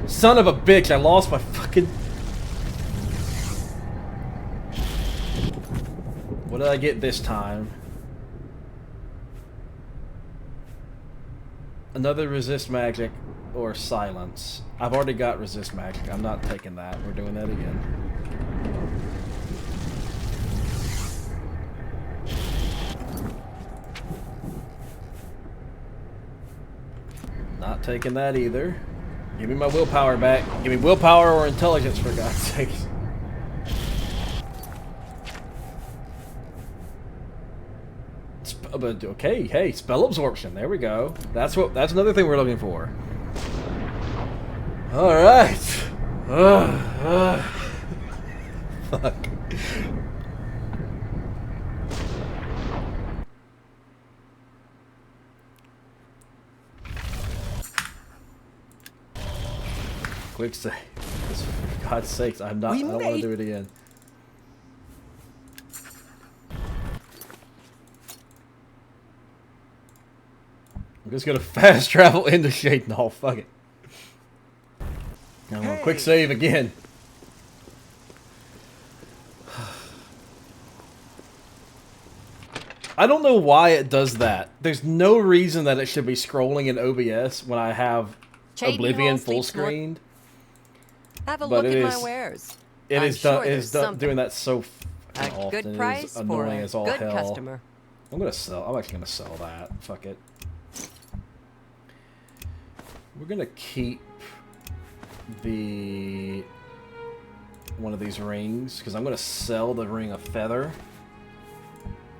Son of a bitch, I lost my fucking... What did I get this time? Another resist magic or silence. I've already got resist magic. I'm not taking that. We're doing that again. Not taking that either. Give me my willpower back. Give me willpower or intelligence, for God's sake. Okay, hey, spell absorption. There we go. That's another thing we're looking for. All right. Fuck. Quick save. For God's sakes, I don't want to do it again. I'm just gonna fast travel into Shadenhall. Fuck it. I'm gonna quick save again. I don't know why it does that. There's no reason that it should be scrolling in OBS when I have Chaden Oblivion Hall full sleeps more- screened. Have a But look it at my is- wares. It I'm is sure done. It there's is done, something. doing that so A often. good It is price for annoying a as all good hell. customer. I'm gonna sell. I'm actually gonna sell that. Fuck it. We're gonna keep the one of these rings because I'm gonna sell the ring of feather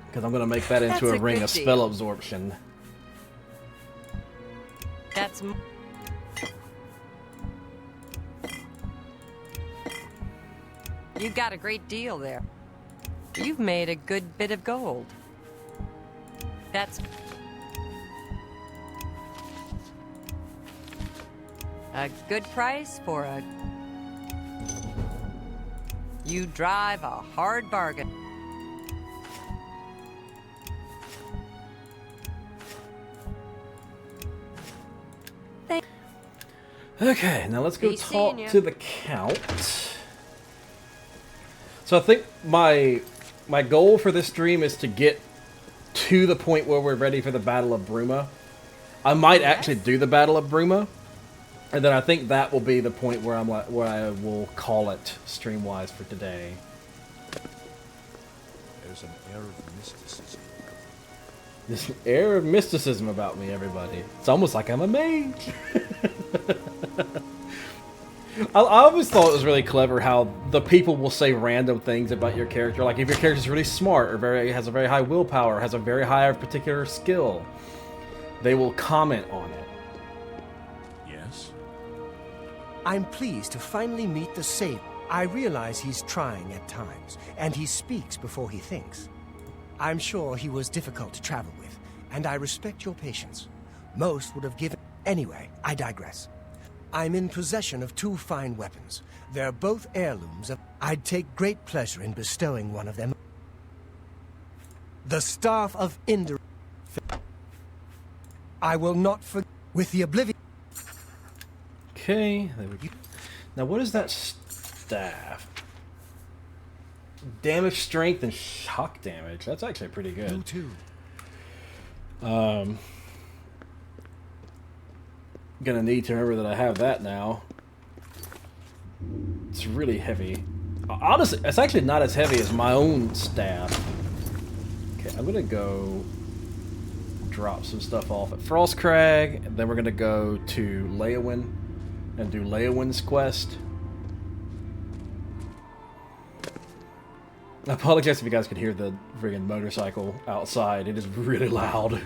because I'm gonna make that into That's a a ring good of spell deal. absorption. That's you got a great deal there. You've made a good bit of gold. That's a good price for a. You drive a hard bargain. Okay, now let's go Be talk seeing ya. to the Count. So I think my goal for this stream is to get to the point where we're ready for the Battle of Bruma. I might actually do the Battle of Bruma, and then I think that will be the point where where I will call it stream-wise for today. There's an air of mysticism. This air of mysticism about me, everybody. It's almost like I'm a mage. I always thought it was really clever how the people will say random things about your character. Like if your character's really smart or has a very high willpower, has a very high particular skill, they will comment on it. Yes? I'm pleased to finally meet the Savior. I realize he's trying at times, and he speaks before he thinks. I'm sure he was difficult to travel with, and I respect your patience. Most would have given... Anyway, I digress. I'm in possession of 2 fine weapons. They're both heirlooms of... I'd take great pleasure in bestowing one of them. The Staff of Indra... I will not forget... With the Oblivion... Okay, there we go. Now what is that staff? Damage, strength, and shock damage. That's actually pretty good. You too. Gonna need to remember that I have that now. It's really heavy. Honestly, it's actually not as heavy as my own staff. Okay, I'm gonna go drop some stuff off at Frostcrag, and then we're gonna go to Leowin and do Leowin's quest. I apologize if you guys could hear the friggin' motorcycle outside. It is really loud.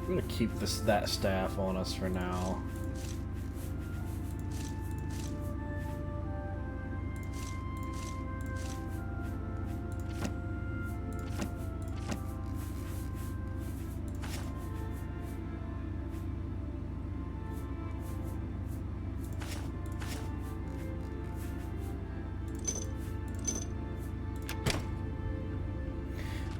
I'm gonna keep that staff on us for now.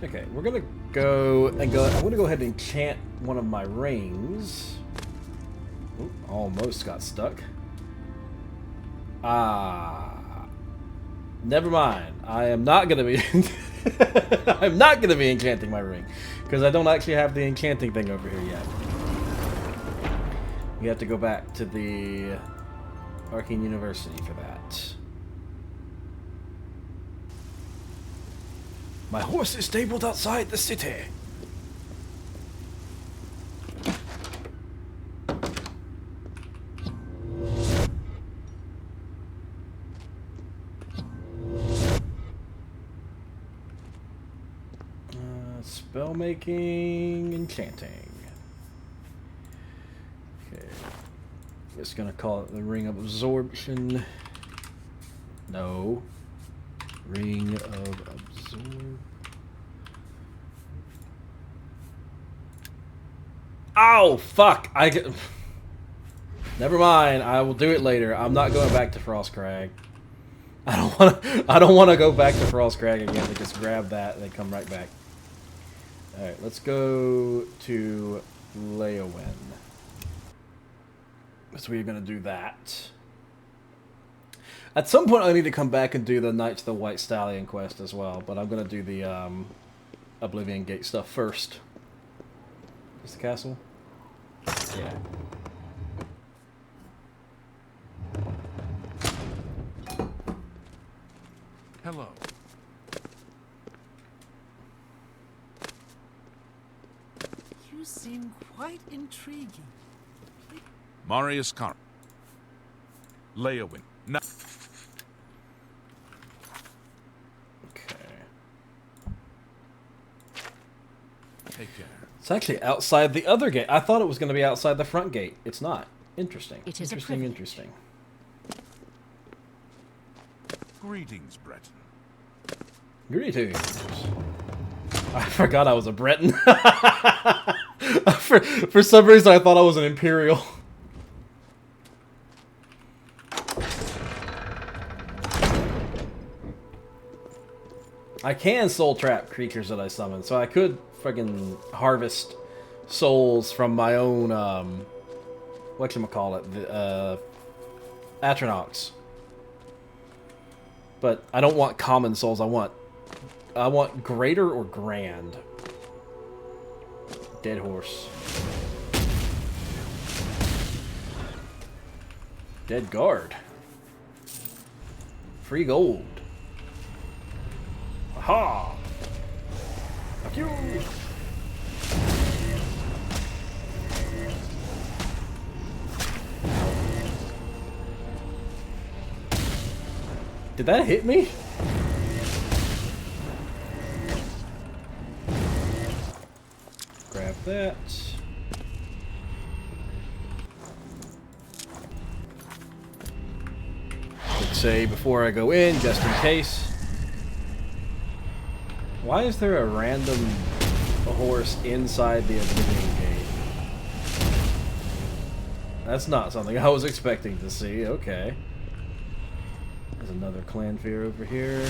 Okay, we're gonna go. I'm gonna go ahead and enchant one of my rings. Ooh, almost got stuck. Never mind. I am not gonna be. I'm not gonna be enchanting my ring because I don't actually have the enchanting thing over here yet. We have to go back to the Arcane University for that. My horse is stabled outside the city. Spell making, enchanting. Okay. Just gonna call it the Ring of Absorption. No. Ring of Absorb. Ow! Fuck! Never mind. I will do it later. I'm not going back to Frostcrag. I don't want to go back to Frostcrag again to just grab that and then come right back. All right, let's go to Leowin. So we're gonna do that. At some point, I need to come back and do the Knights of the White Stallion quest as well, but I'm gonna do the Oblivion Gate stuff first. Is the castle? Yeah. Hello. You seem quite intriguing. Marius Car. Leowin. No. Okay. Take care. It's actually outside the other gate. I thought it was going to be outside the front gate. It's not. Interesting. It is a interesting. privilege. Interesting. Greetings, Breton. Greetings. I forgot I was a Breton. for some reason, I thought I was an Imperial. I can soul trap creatures that I summon, so I could fucking harvest souls from my own, whatchamacallit, the, Atronox. But I don't want common souls, I want greater or grand. Dead horse. Dead guard. Free gold. Aha! Fuck you! Did that hit me? Grab that. Quick save before I go in, just in case. Why is there a random horse inside the Oblivion Gate? That's not something I was expecting to see. Okay. There's another clan fear over here.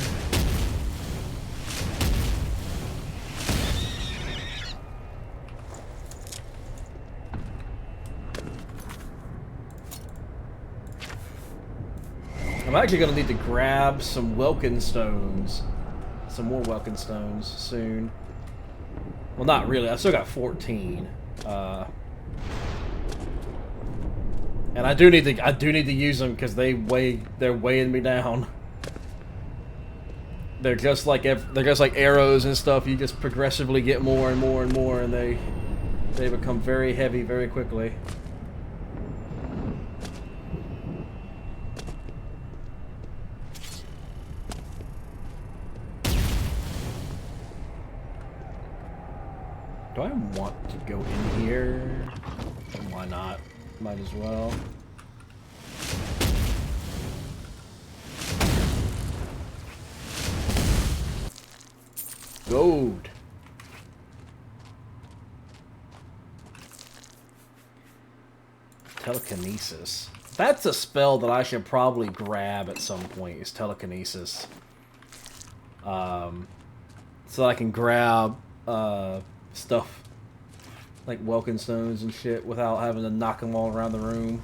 I'm actually going to need to grab some Welkin stones. Some more Welkin stones soon. Well, not really. I still got 14. And I do need to use them because they're weighing me down. They're just like arrows and stuff. You just progressively get more and more and more, and they become very heavy very quickly. Do I want to go in here? Why not? Might as well. Gold. Telekinesis. That's a spell that I should probably grab at some point, is telekinesis. So I can grab stuff like Welkin stones and shit without having to knock them all around the room.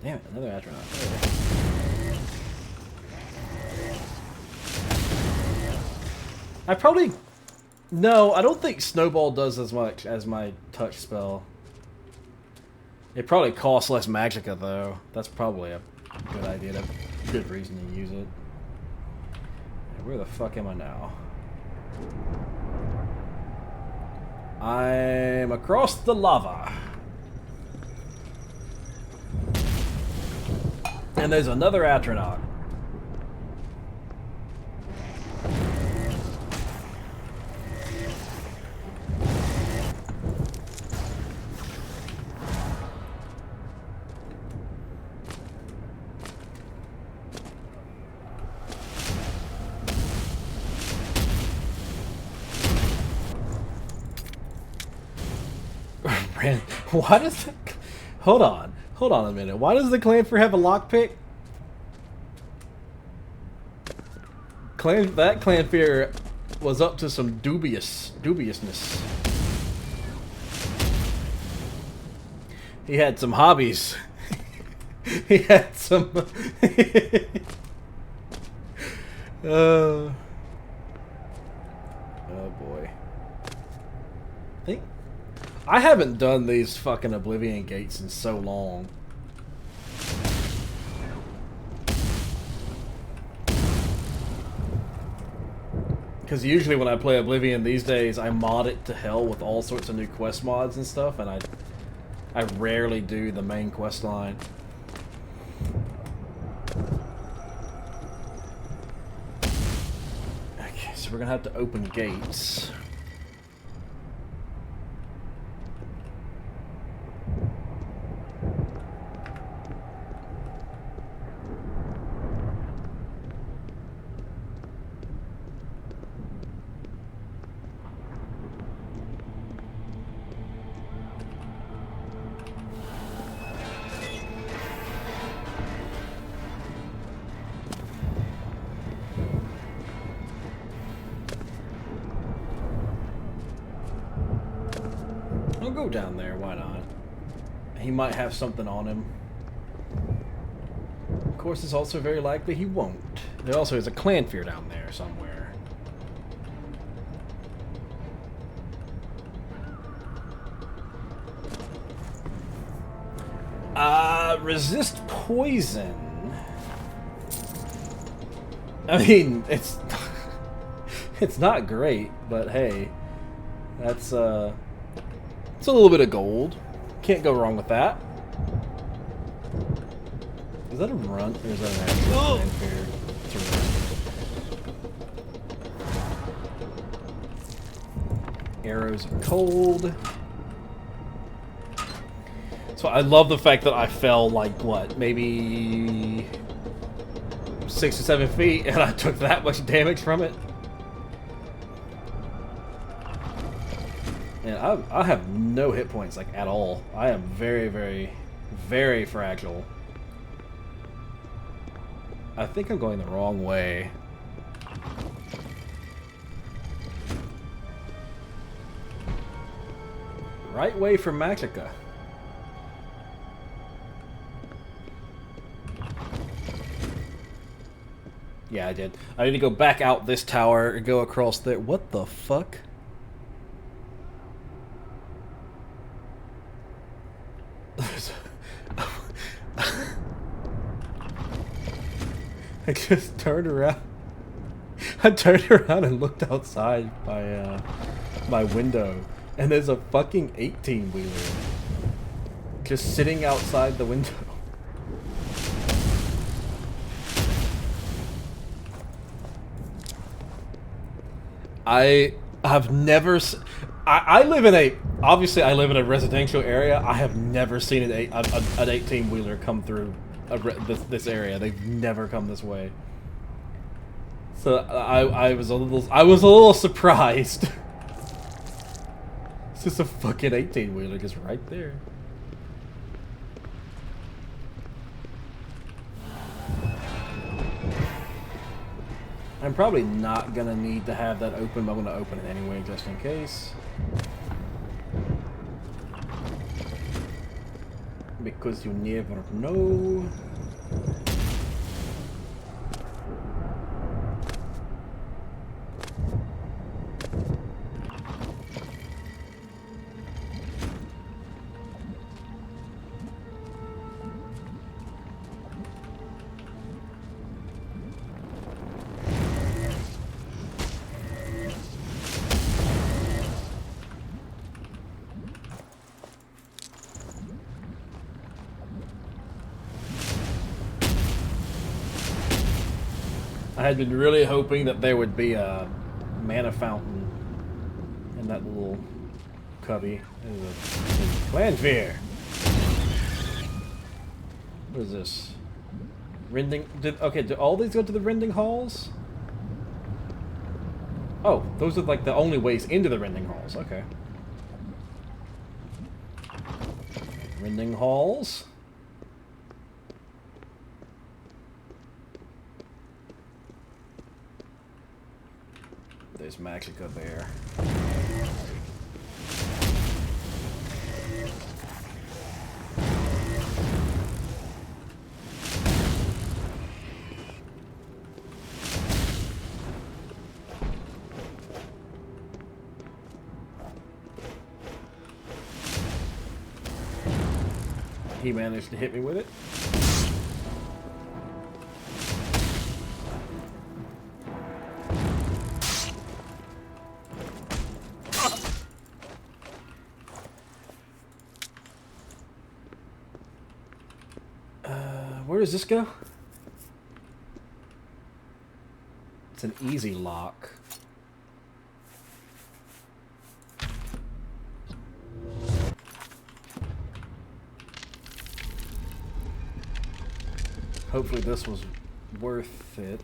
Damn it, another astronaut. I probably... No, I don't think Snowball does as much as my touch spell. It probably costs less magicka, though. That's probably a good idea, a good reason to use it. Where the fuck am I now? I'm across the lava. And there's another Atronach. Why does the... Hold on a minute. Why does the Clanfear have a lockpick? That Clanfear was up to some dubiousness. He had some hobbies. He had some... Oh boy. I haven't done these fucking Oblivion gates in so long. Because usually when I play Oblivion these days, I mod it to hell with all sorts of new quest mods and stuff, and I rarely do the main quest line. Okay, so we're gonna have to open gates. I'll go down there, why not? He might have something on him. Of course, it's also very likely he won't. There also is a Clanfear down there somewhere. Resist poison. I mean, it's it's not great, but hey, that's it's a little bit of gold. Can't go wrong with that. Is that a runt or is that an actual Clanfear? It's a runt. Arrows are cold. So I love the fact that I fell like what, maybe 6 or 7 feet, and I took that much damage from it. And I have no hit points, like, at all. I am very, very, very fragile. I think I'm going the wrong way. Right way for Magicka. Yeah, I did. I need to go back out this tower and go across there. What the fuck? I just turned around. I turned around and looked outside my window, and there's a fucking 18-wheeler just sitting outside the window. I have never. I live in a. Obviously, I live in a residential area. I have never seen an 18-wheeler come through this area. They've never come this way. So I was a little surprised. It's just a fucking 18-wheeler just right there. I'm probably not gonna need to have that open, but I'm gonna open it anyway just in case. Because you never know. I had been really hoping that there would be a mana fountain in that little cubby. There's a clan fear. What is this? Rending? Okay, do all these go to the rending halls? Oh, those are like the only ways into the rending halls. Okay. Rending halls. There's Magica there. He managed to hit me with it. Where does this go? It's an easy lock. Hopefully this was worth it.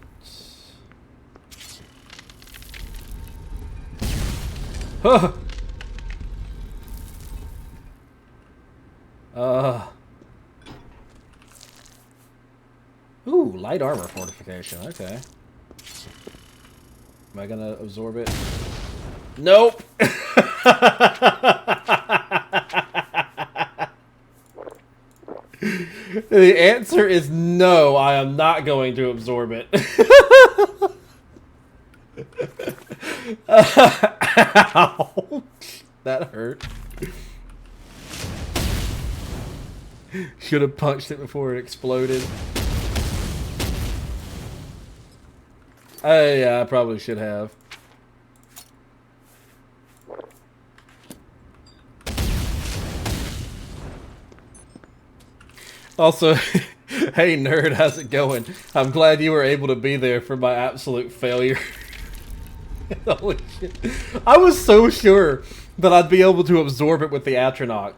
Huh! Ooh, light armor fortification, okay. Am I gonna absorb it? Nope! The answer is no, I am not going to absorb it. Ouch. That hurt. Should have punched it before it exploded. Yeah, I probably should have. Also, hey nerd, how's it going? I'm glad you were able to be there for my absolute failure. Holy shit. I was so sure that I'd be able to absorb it with the Atronach.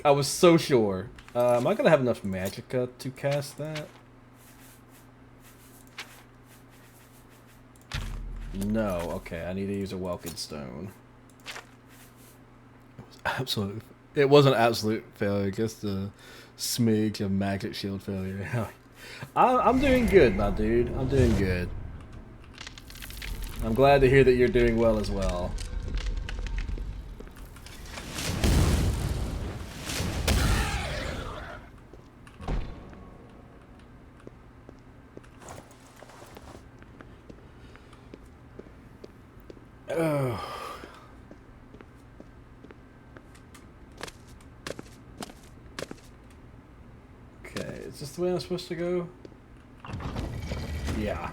I was so sure. Am I gonna have enough magicka to cast that? No, okay, I need to use a Welkin Stone. It was an absolute failure, just a smidge of magic shield failure. I'm doing good, my dude. I'm doing good. I'm glad to hear that you're doing well as well. Oh. Okay, is this the way I'm supposed to go? Yeah.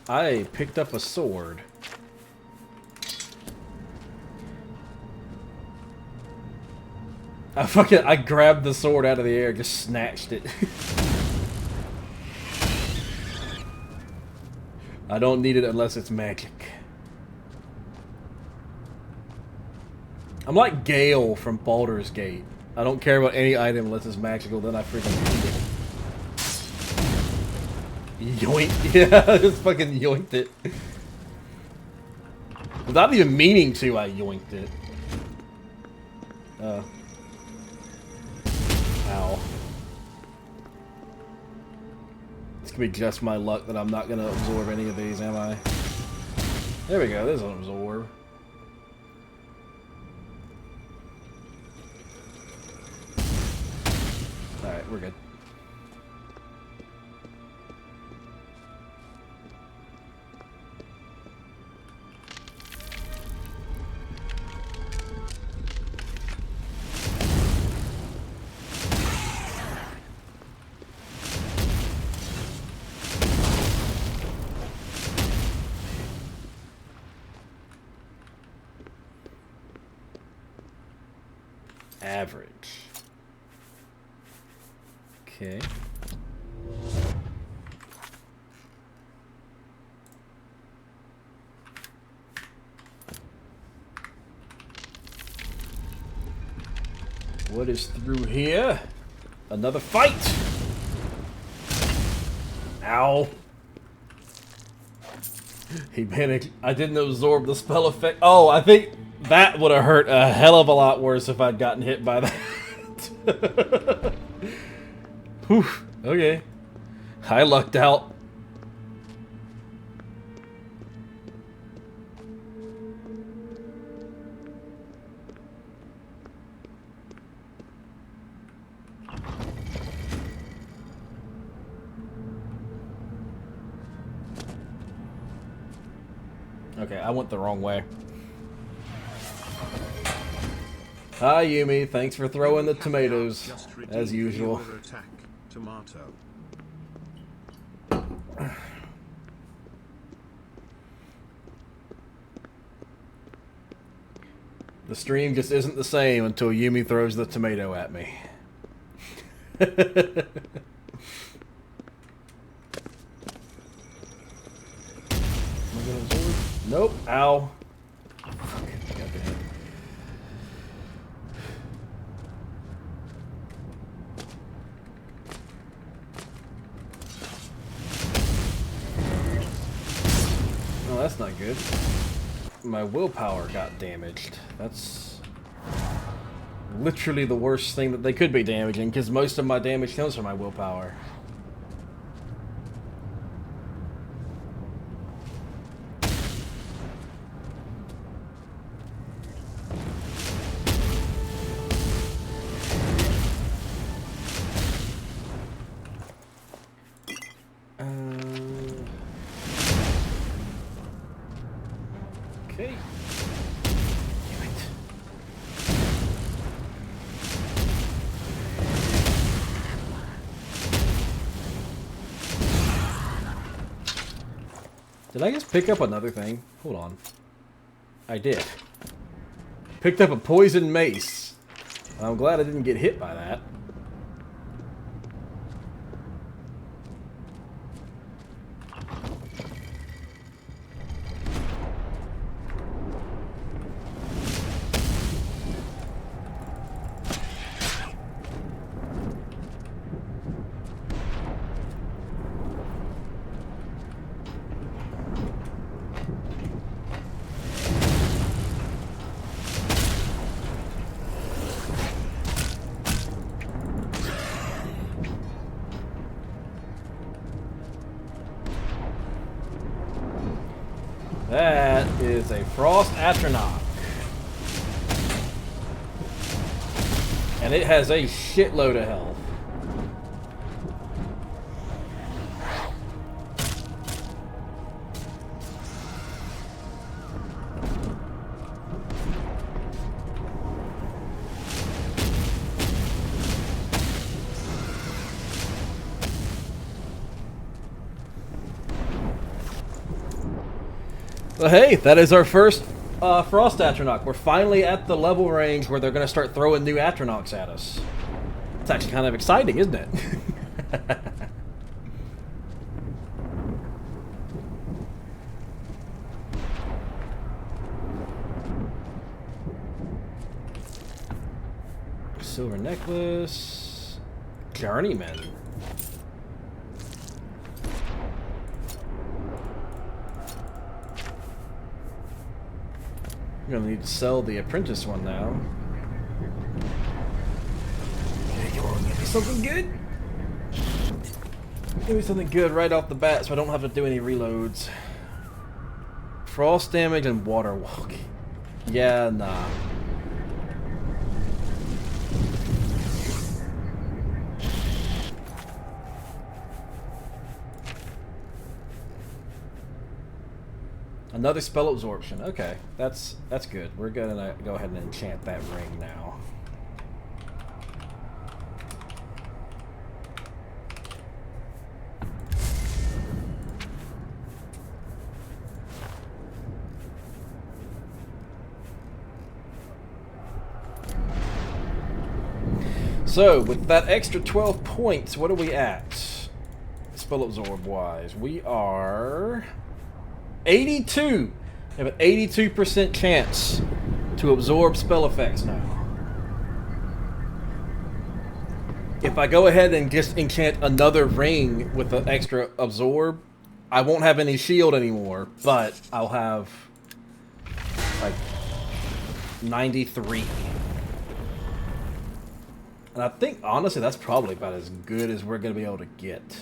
I picked up a sword. I grabbed the sword out of the air, just snatched it. I don't need it unless it's magic. I'm like Gale from Baldur's Gate. I don't care about any item unless it's magical, then I freaking need it. Yoink. Yeah, I just fucking yoinked it. Without even meaning to, I yoinked it. Ow. It's gonna be just my luck that I'm not gonna absorb any of these, am I? There we go, there's an absorb. Alright, we're good. average. Okay. What is through here? Another fight! Ow. He managed. I didn't absorb the spell effect. Oh, I think that would have hurt a hell of a lot worse if I'd gotten hit by that. Whew. Okay. I lucked out. Okay, I went the wrong way. Hi, Yumi. Thanks for throwing the tomatoes, as usual. Attack. Tomato. The stream just isn't the same until Yumi throws the tomato at me. Nope. Ow. Oh, that's not good. My willpower got damaged. That's literally the worst thing that they could be damaging, because most of my damage comes from my willpower. Okay. Damn it. Did I just pick up another thing? Hold on. I did. Picked up a poison mace. I'm glad I didn't get hit by that. That is a Frost Atronach. And it has a shitload of health. Well, hey, that is our first Frost Atronach. We're finally at the level range where they're going to start throwing new Atronachs at us. It's actually kind of exciting, isn't it? Silver necklace. Journeyman. I'm gonna need to sell the apprentice one now. Okay, come on, give me something good. Give me something good right off the bat so I don't have to do any reloads. Frost damage and water walk. Yeah, nah. Another spell absorption. Okay, that's good. We're gonna go ahead and enchant that ring now. So, with that extra 12 points, what are we at? Spell absorb wise. We are 82. We have an 82% chance to absorb spell effects now. If I go ahead and just enchant another ring with the extra absorb, I won't have any shield anymore, but I'll have like 93. And I think, honestly, that's probably about as good as we're going to be able to get.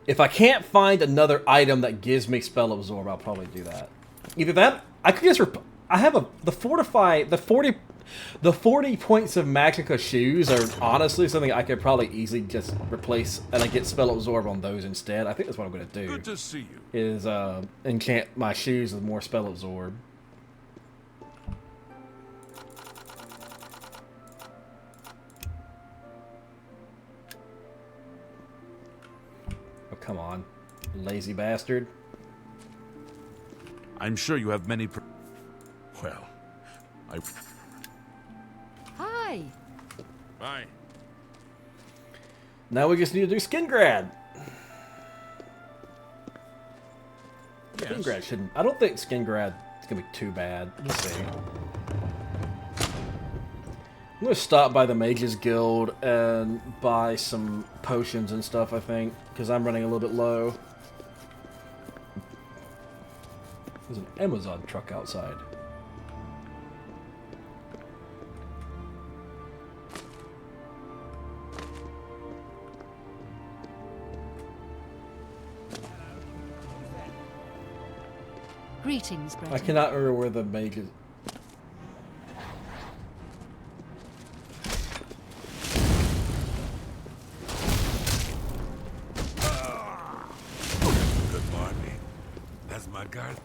If I can't find another item that gives me spell absorb, I'll probably do that. Either that, I could just I have the 40 points of Magicka shoes are honestly something I could probably easily just replace, and I get spell absorb on those instead. I think that's what I'm going to do. Good to see you. Is enchant my shoes with more spell absorb. Oh, come on, lazy bastard. I'm sure you have many. Well, Hi. Bye. Now we just need to do skin grad. Yes. Skin grad shouldn't. I don't think skin grad is gonna be too bad. Let's see. I'm gonna stop by the Mages Guild and buy some potions and stuff, I think, because I'm running a little bit low. There's an Amazon truck outside. Greetings, Breton. I cannot remember where the mage is. Good morning. That's my guard.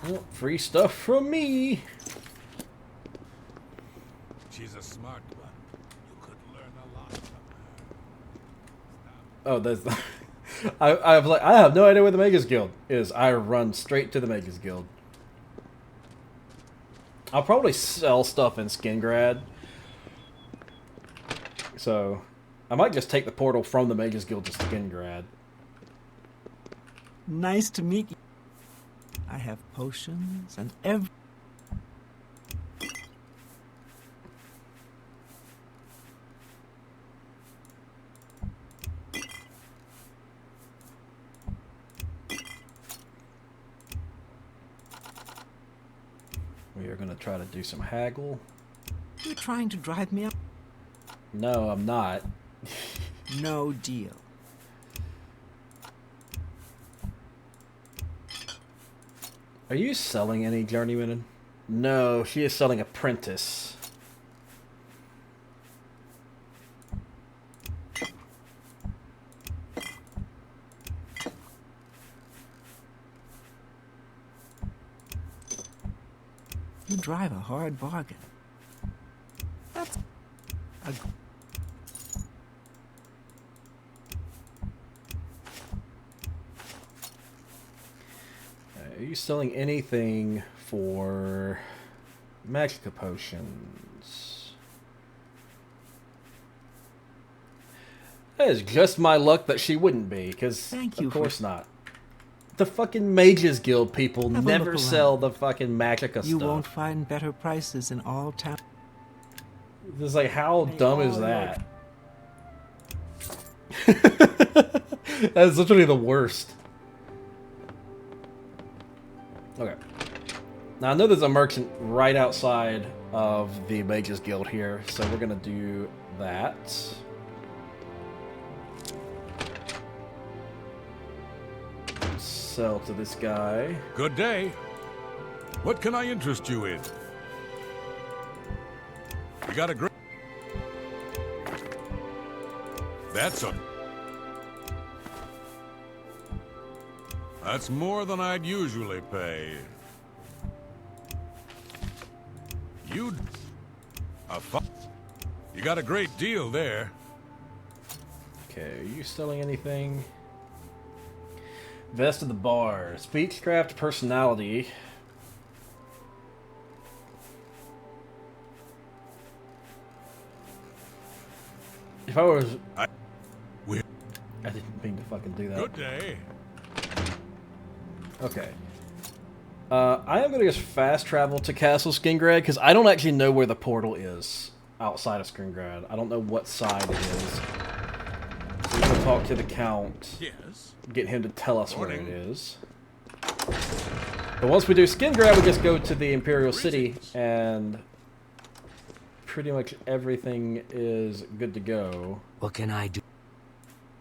Oh, free stuff from me. She's a smart one. You could learn a lot from her. Oh, there's. I have no idea where the Mages Guild is. I run straight to the Mages Guild. I'll probably sell stuff in Skingrad. So, I might just take the portal from the Mages Guild to Skingrad. Nice to meet you. I have potions and every... We are going to try to do some haggle. You're trying to drive me up? No, I'm not. No deal. Are you selling any journeyman? No, she is selling apprentice. You drive a hard bargain. That's a... Are you selling anything for Magicka potions? That is just my luck that she wouldn't be, because of course not. The fucking Mages Guild people Have a never look sell around. the fucking Magicka You stuff. won't find better prices in all town. It's like, how dumb is that? That's literally the worst. Okay. Now I know there's a merchant right outside of the Mages Guild here, so we're gonna do that. Sell to this guy. Good day. What can I interest you in? You got a great... That's more than I'd usually pay. You got a great deal there. Okay, are you selling anything? Vest of the Bar. Speechcraft personality. if I was... We're... I didn't mean to fucking do that. Good day. Okay. I am going to just fast travel to Castle Skingrad, because I don't actually know where the portal is outside of Skingrad. I don't know what side it is. So we're going to talk to the Count. Yes. Get him to tell us where it is. But once we do Skingrad, we just go to the Imperial City, and pretty much everything is good to go. What can I do?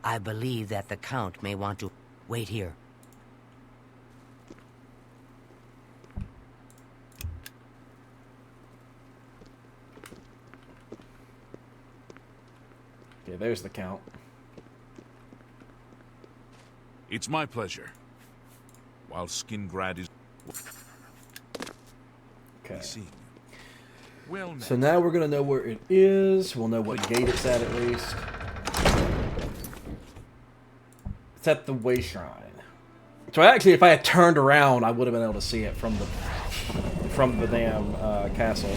I believe that the Count may want to wait here. Okay, there's the Count. It's my pleasure. While Skingrad is... Okay. Well met. So now we're going to know where it is. We'll know what gate it's at least. It's at the Way Shrine. So actually, if I had turned around, I would have been able to see it from the damn castle.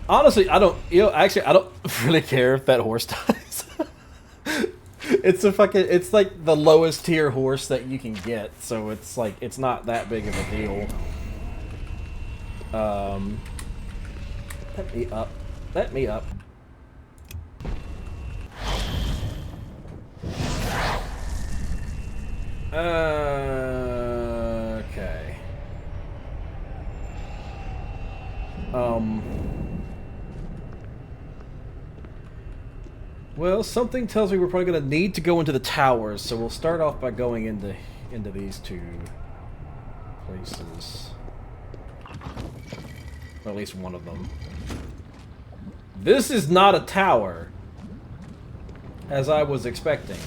Honestly, I don't really care if that horse dies. It's like the lowest tier horse that you can get, so it's like, it's not that big of a deal. Let me up. Let me up. Okay. Well, something tells me we're probably going to need to go into the towers, so we'll start off by going into these two places. Or at least one of them. This is not a tower, as I was expecting.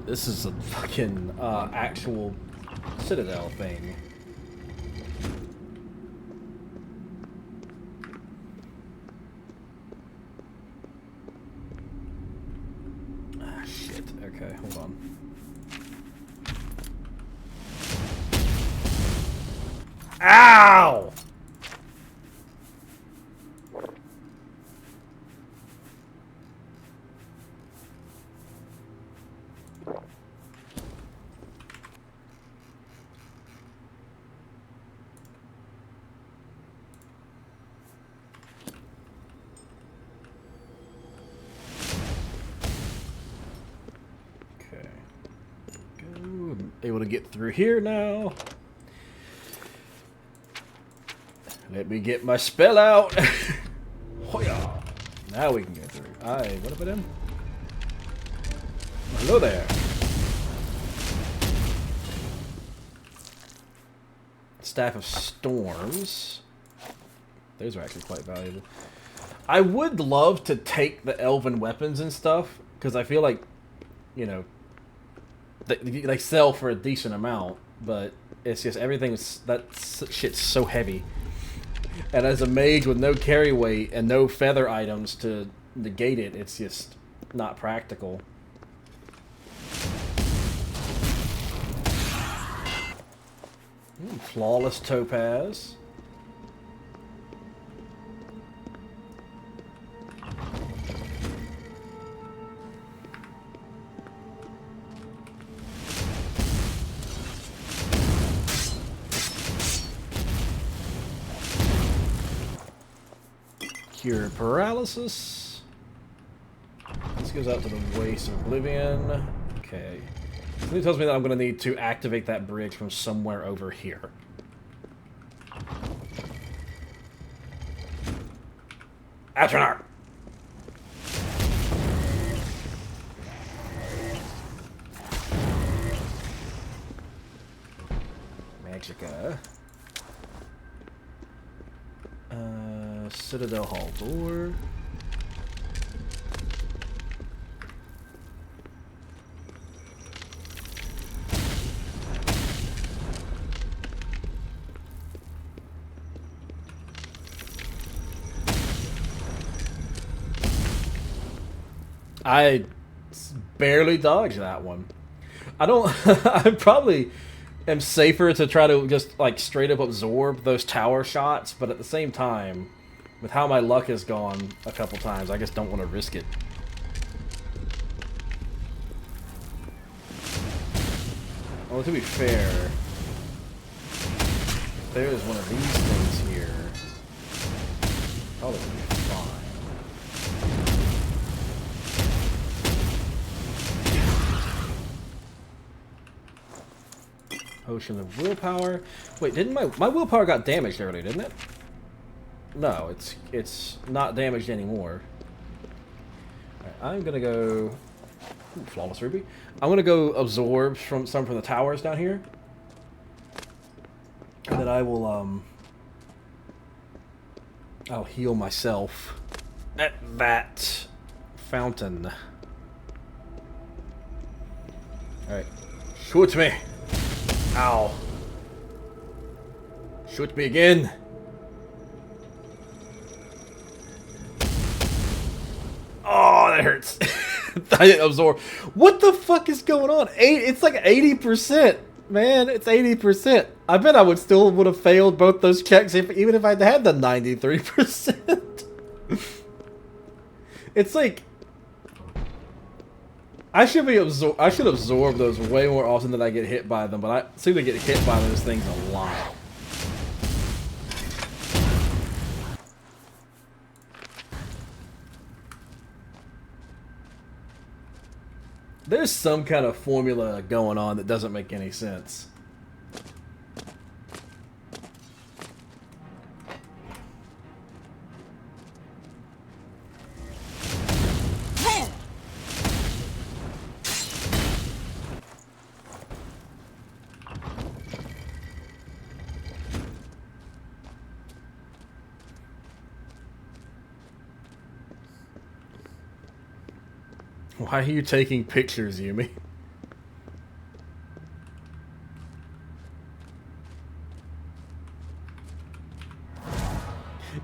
This is a fucking actual citadel thing. Ah, shit. Okay, hold on. Ow! Able to get through here now. Let me get my spell out. Hoya. Now we can get through. Aye, what about him? Hello there. Staff of Storms. Those are actually quite valuable. I would love to take the elven weapons and stuff, because I feel like, you know, they sell for a decent amount, but it's just everything's, that shit's so heavy. And as a mage with no carry weight and no feather items to negate it, it's just not practical. Flawless topaz. Cure paralysis. This goes out to the Waste of Oblivion. Okay. Something tells me that I'm going to need to activate that bridge from somewhere over here. Atronar! Magica. Citadel Hall door. I barely dodged that one. I don't. I probably am safer to try to just like straight up absorb those tower shots, but at the same time, with how my luck has gone a couple times, I just don't want to risk it. Well, to be fair, if there is one of these things here, probably would be fine. Potion of willpower. Wait, didn't my willpower got damaged earlier, didn't it? No, it's not damaged anymore. Alright, I'm gonna go. Ooh, flawless ruby. I'm gonna go absorb some from the towers down here, and then I will I'll heal myself at that fountain. All right, shoot me. Ow. Shoot me again. Oh, that hurts. I didn't absorb. What the fuck is going on? It's like 80%. Man, it's 80%. I bet I would have failed both those checks even if I'd had the 93%. It's like I should absorb those way more often than I get hit by them, but I seem to get hit by those things a lot. There's some kind of formula going on that doesn't make any sense. Why are you taking pictures, Yumi?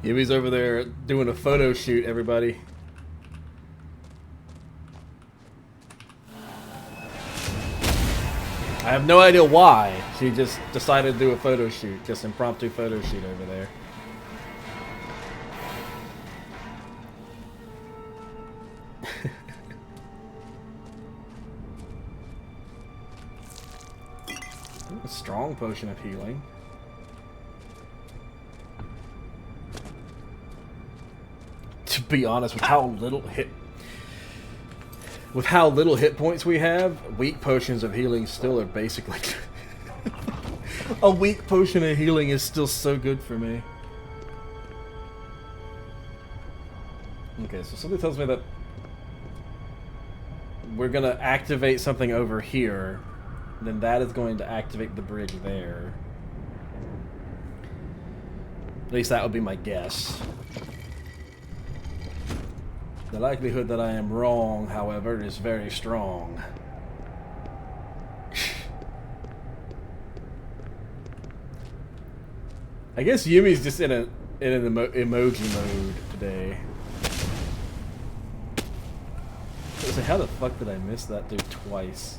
Yumi's over there doing a photo shoot, everybody. I have no idea why. She just decided to do a photo shoot, just impromptu photo shoot over there. A strong potion of healing. To be honest, with how little hit points we have, weak potions of healing still are basically a weak potion of healing is still so good for me. Okay, so something tells me that we're gonna activate something over here. Then that is going to activate the bridge there. At least that would be my guess. The likelihood that I am wrong, however, is very strong. I guess Yumi's just in an emoji mode today. So how the fuck did I miss that dude twice?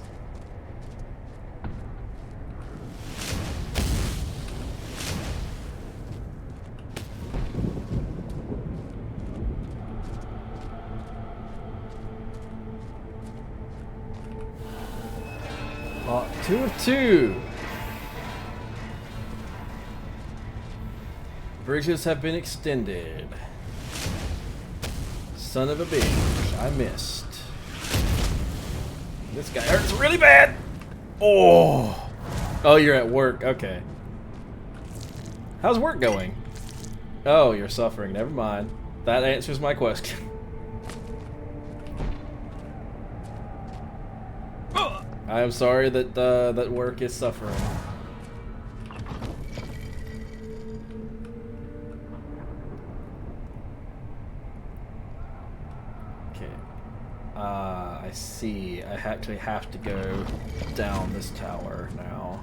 Oh, 2 of 2. Bridges have been extended. Son of a bitch, I missed. This guy hurts really bad. Oh, oh, you're at work. Okay. How's work going? Oh, you're suffering. Never mind. That answers my question. I am sorry that that work is suffering. I see. I actually have to go down this tower now.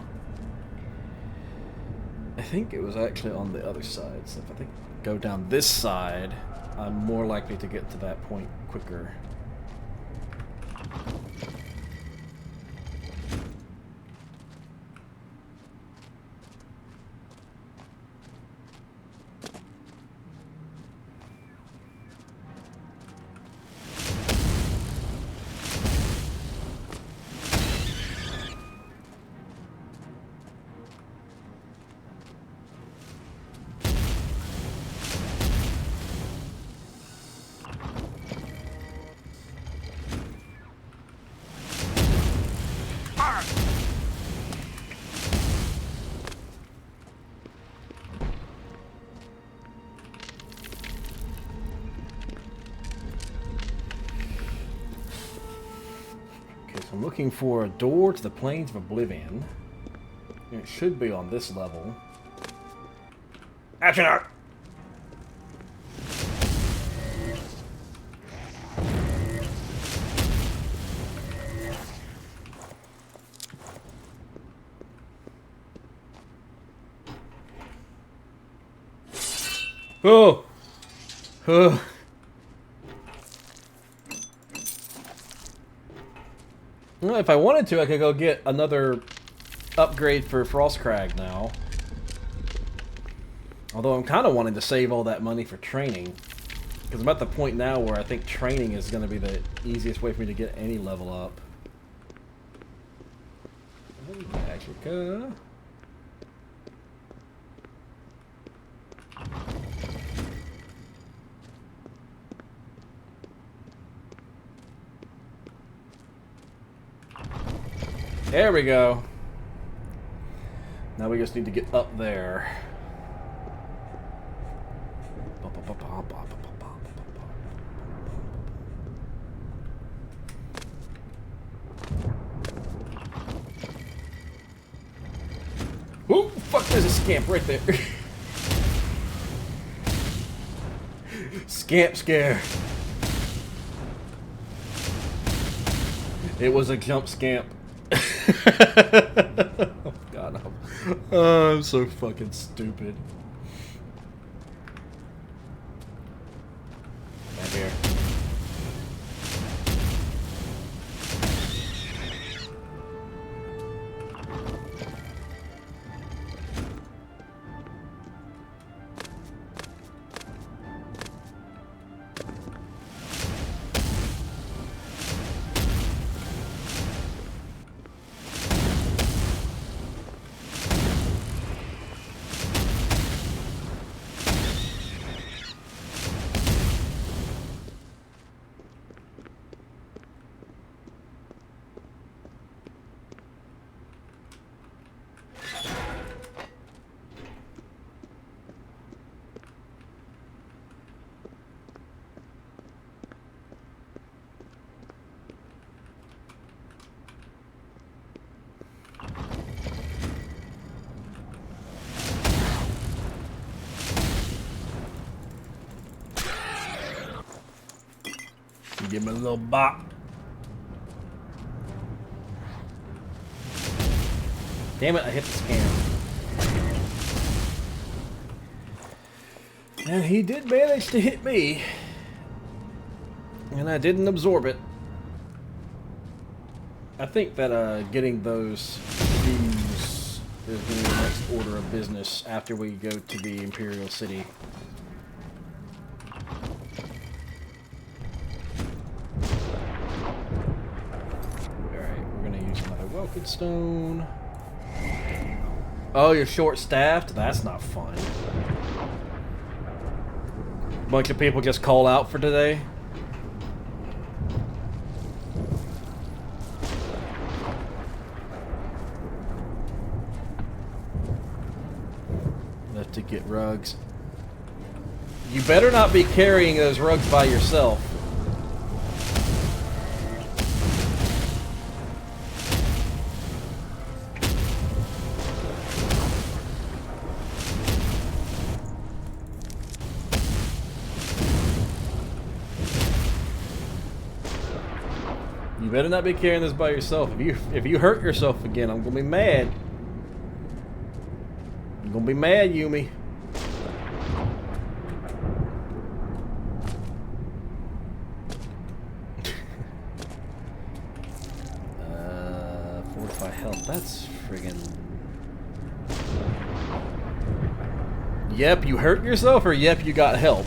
I think it was actually on the other side, so if I go down this side, I'm more likely to get to that point quicker. I'm looking for a door to the Plains of Oblivion. It should be on this level. Action art! Oh! Oh! Well, if I wanted to, I could go get another upgrade for Frostcrag now. Although I'm kind of wanting to save all that money for training. Because I'm at the point now where I think training is going to be the easiest way for me to get any level up. Magica. There we go. Now we just need to get up there. Ooh, fuck, there's a scamp right there. Scamp scare. It was a jump scamp. Oh god, I'm so fucking stupid. Back here. Give me a little bop. Damn it, I hit the scam. And he did manage to hit me. And I didn't absorb it. I think that getting those shoes is going to be the next order of business after we go to the Imperial City. Welcome stone. Oh, you're short-staffed? That's not fun. Bunch of people just call out for today. Left to get rugs. You better not be carrying those rugs by yourself. better not be carrying this by yourself. If you hurt yourself again, I'm gonna be mad. I'm gonna be mad, Yumi. Fortify health. That's friggin'. Yep, you hurt yourself, or yep, you got help.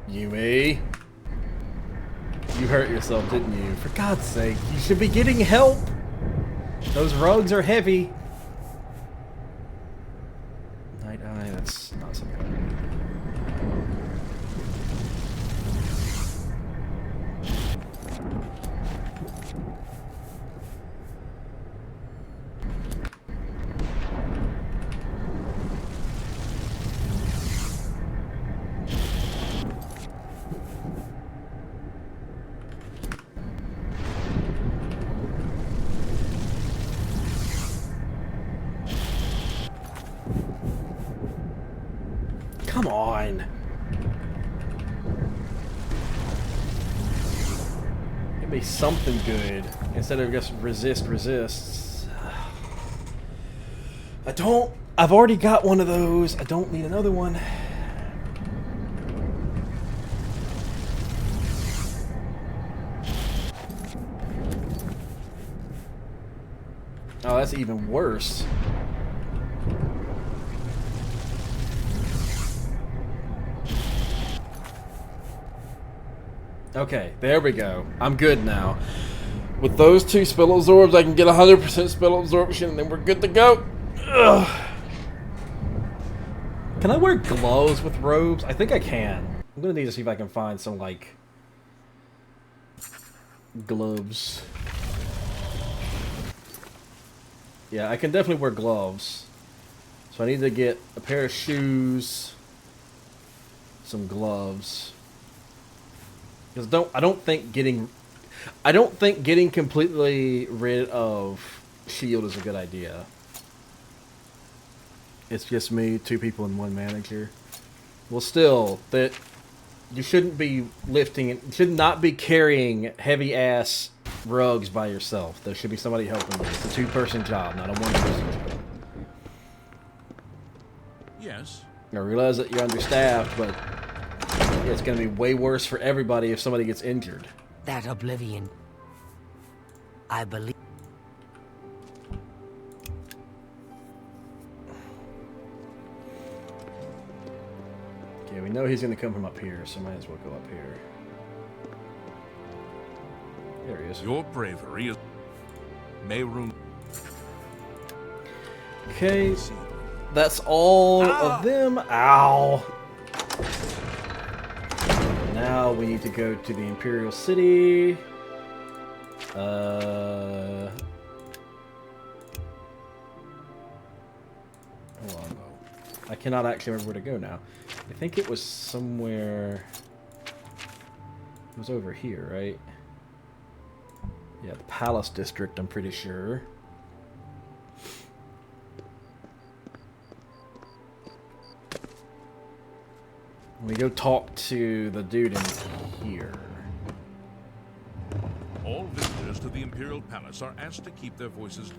Yumi. You hurt yourself, didn't you? For God's sake, you should be getting help! Those rugs are heavy. Night Eye, that's not something. Come on. Give me something good instead of just resists. I've already got one of those. I don't need another one. Oh, that's even worse. Okay, there we go. I'm good now. With those 2 spell absorbs, I can get 100% spell absorption, and then we're good to go. Ugh. Can I wear gloves with robes? I think I can. I'm gonna need to see if I can find some, like, gloves. Yeah, I can definitely wear gloves. So I need to get a pair of shoes, some gloves. Because I don't think getting completely rid of shield is a good idea. It's just me, 2 people, and 1 manager. Well, still, that you shouldn't be lifting. You should not be carrying heavy ass rugs by yourself. There should be somebody helping you. It's a 2-person job, not a 1-person job. Yes. I realize that you're understaffed, but it's going to be way worse for everybody if somebody gets injured. That Oblivion, I believe. Okay, we know he's going to come from up here, so might as well go up here. There he is. Your bravery is Mayroon. Okay, that's all of them. Ow! Now we need to go to the Imperial City. Hold on. I cannot actually remember where to go now. I think it was somewhere. It was over here, right? Yeah, the Palace District, I'm pretty sure. We go talk to the dude in here. All visitors to the Imperial Palace are asked to keep their voices.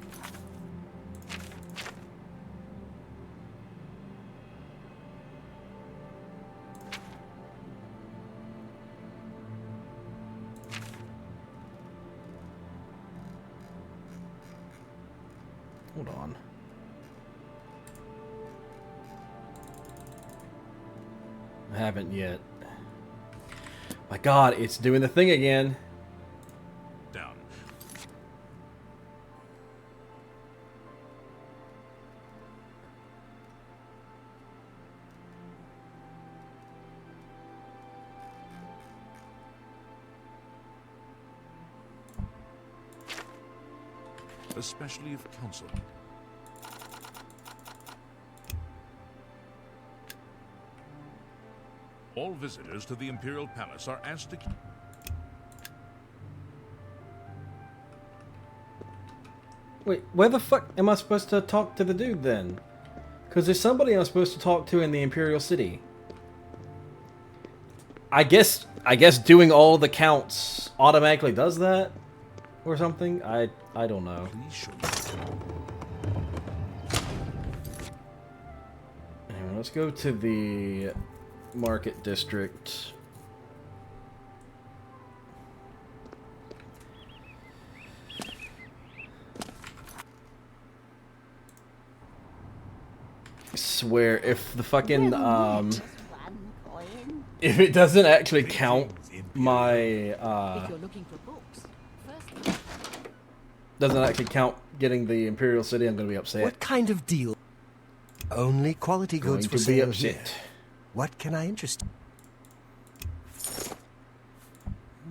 Hold on. I haven't yet. My God, it's doing the thing again. Down. Especially if counsel. All visitors to the Imperial Palace are asked to keep... Wait, where the fuck am I supposed to talk to the dude then? Because there's somebody I'm supposed to talk to in the Imperial City. I guess doing all the counts automatically does that or something. I don't know. Anyway, let's go to the market district. I swear if the fucking if it doesn't actually count my doesn't actually count getting the Imperial City, I'm gonna be upset. What kind of deal? Only quality goods for sale here. What can I interest you?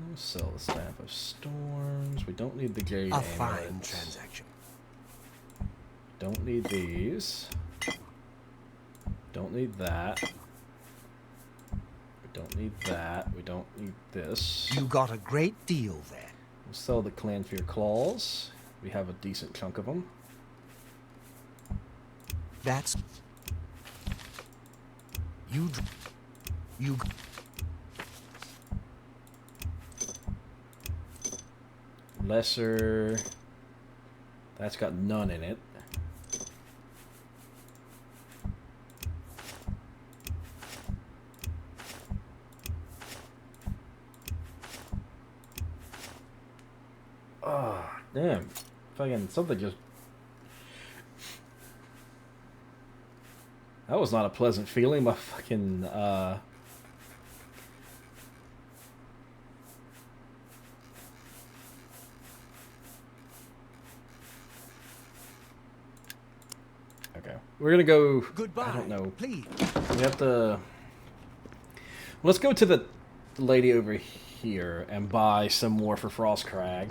We'll sell the Staff of Storms. We don't need the Jade A fine Amulets. transaction. Don't need these. Don't need that. We don't need that. We don't need this. You got a great deal there. We'll sell the Clanfear Claws. We have a decent chunk of them. That's... You... Lesser... That's got none in it. Oh, damn. Fucking something just... That was not a pleasant feeling. My fucking, Okay. We're gonna go... Goodbye. I don't know. Please. We have to... Let's go to the lady over here and buy some more for Frostcrag.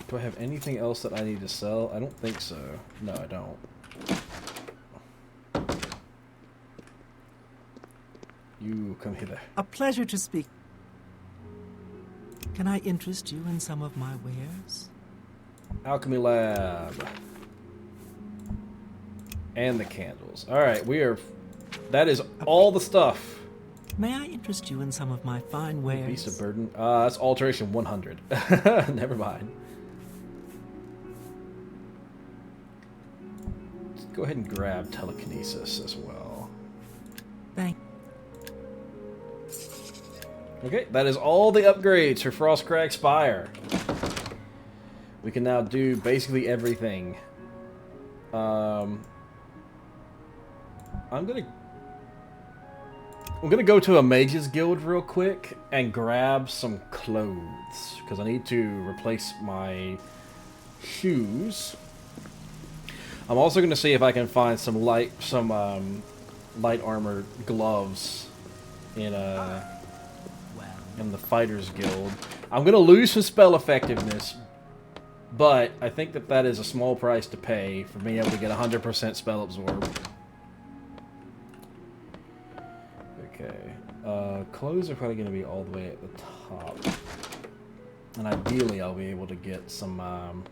Do I have anything else that I need to sell? I don't think so. No, I don't. You come hither. A pleasure to speak. Can I interest you in some of my wares? Alchemy Lab. And the candles. Alright, we are... That is all the stuff. May I interest you in some of my fine wares? Beast of Burden. That's alteration 100. Never mind. Let's go ahead and grab telekinesis as well. Thank. Okay, that is all the upgrades for Frostcrag Spire. We can now do basically everything. I'm gonna go to a mage's guild real quick and grab some clothes because I need to replace my shoes. I'm also gonna see if I can find some light armor gloves in the fighters guild. I'm gonna lose some spell effectiveness, but I think that is a small price to pay for being able to get 100% spell absorb. Okay, clothes are probably going to be all the way at the top. And ideally I'll be able to get some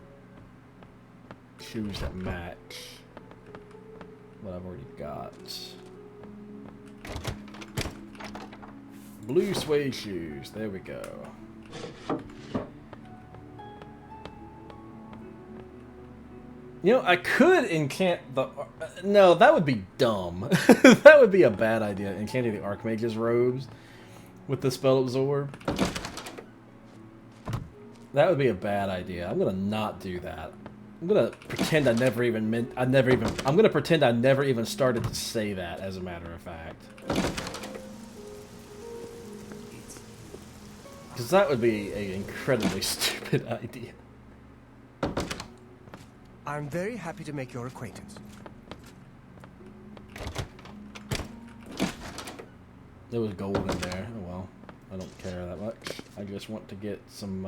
shoes that match what I've already got. Blue suede shoes, there we go. You know, I could incant the... No, that would be dumb. That would be a bad idea, encanting the Archmage's robes with the spell absorb. That would be a bad idea. I'm gonna not do that. I'm gonna pretend I'm gonna pretend I never even started to say that, as a matter of fact. Because that would be an incredibly stupid idea. I'm very happy to make your acquaintance. There was gold in there. Oh well. I don't care that much. I just want to get some,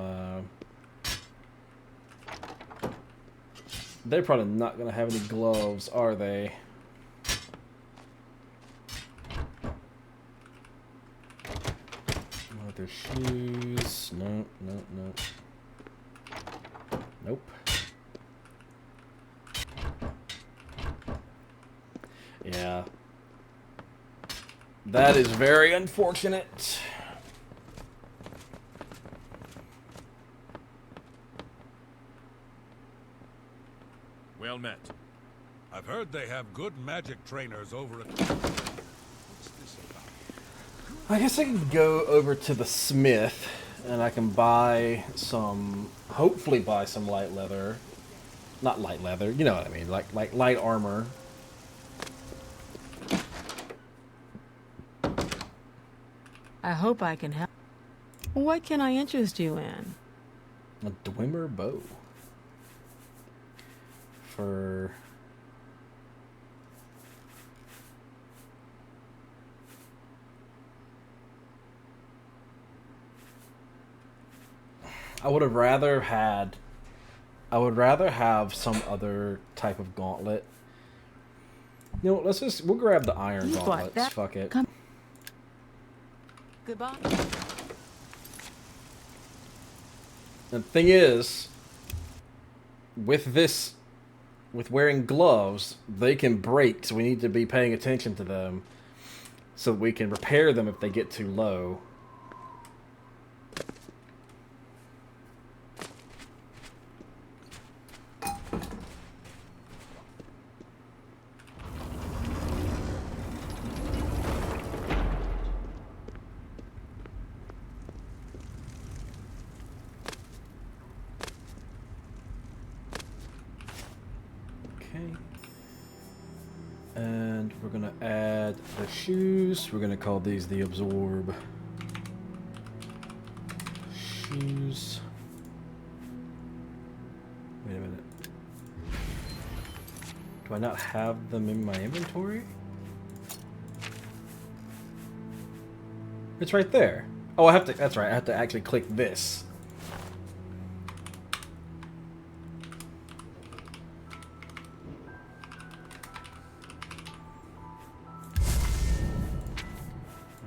They're probably not going to have any gloves, are they? Leather shoes. No, no, no. Yeah. That is very unfortunate. Well met. I've heard they have good magic trainers over at... What's this about? I guess I can go over to the smith and I can buy some, hopefully buy some light leather. Not light leather, you know what I mean, like light armor. I hope I can help. What can I interest you in? A Dwemer bow. For... I would rather have some other type of gauntlet. You know, we'll grab the iron gauntlets. Fuck it. Goodbye. And the thing is, with wearing gloves, they can break, so we need to be paying attention to them so that we can repair them if they get too low. And we're gonna add the shoes. We're gonna call these the absorb shoes. Wait a minute. Do I not have them in my inventory? It's right there. Oh, I have to, that's right, I have to actually click this.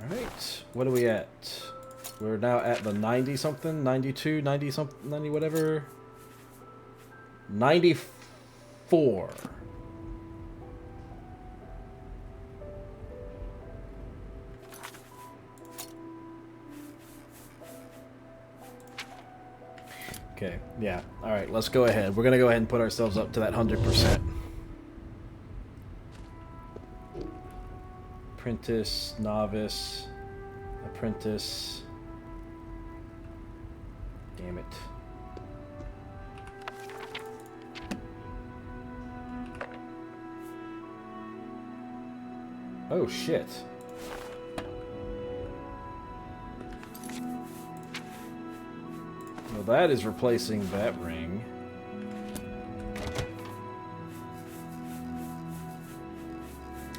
Alright, what are we at? We're now at the 90 something, 92, 90 something, 90 whatever. 94. Okay, yeah. Alright, let's go ahead. We're gonna go ahead and put ourselves up to that 100%. Apprentice, novice, apprentice. Damn it. Oh shit. Well, that is replacing that ring.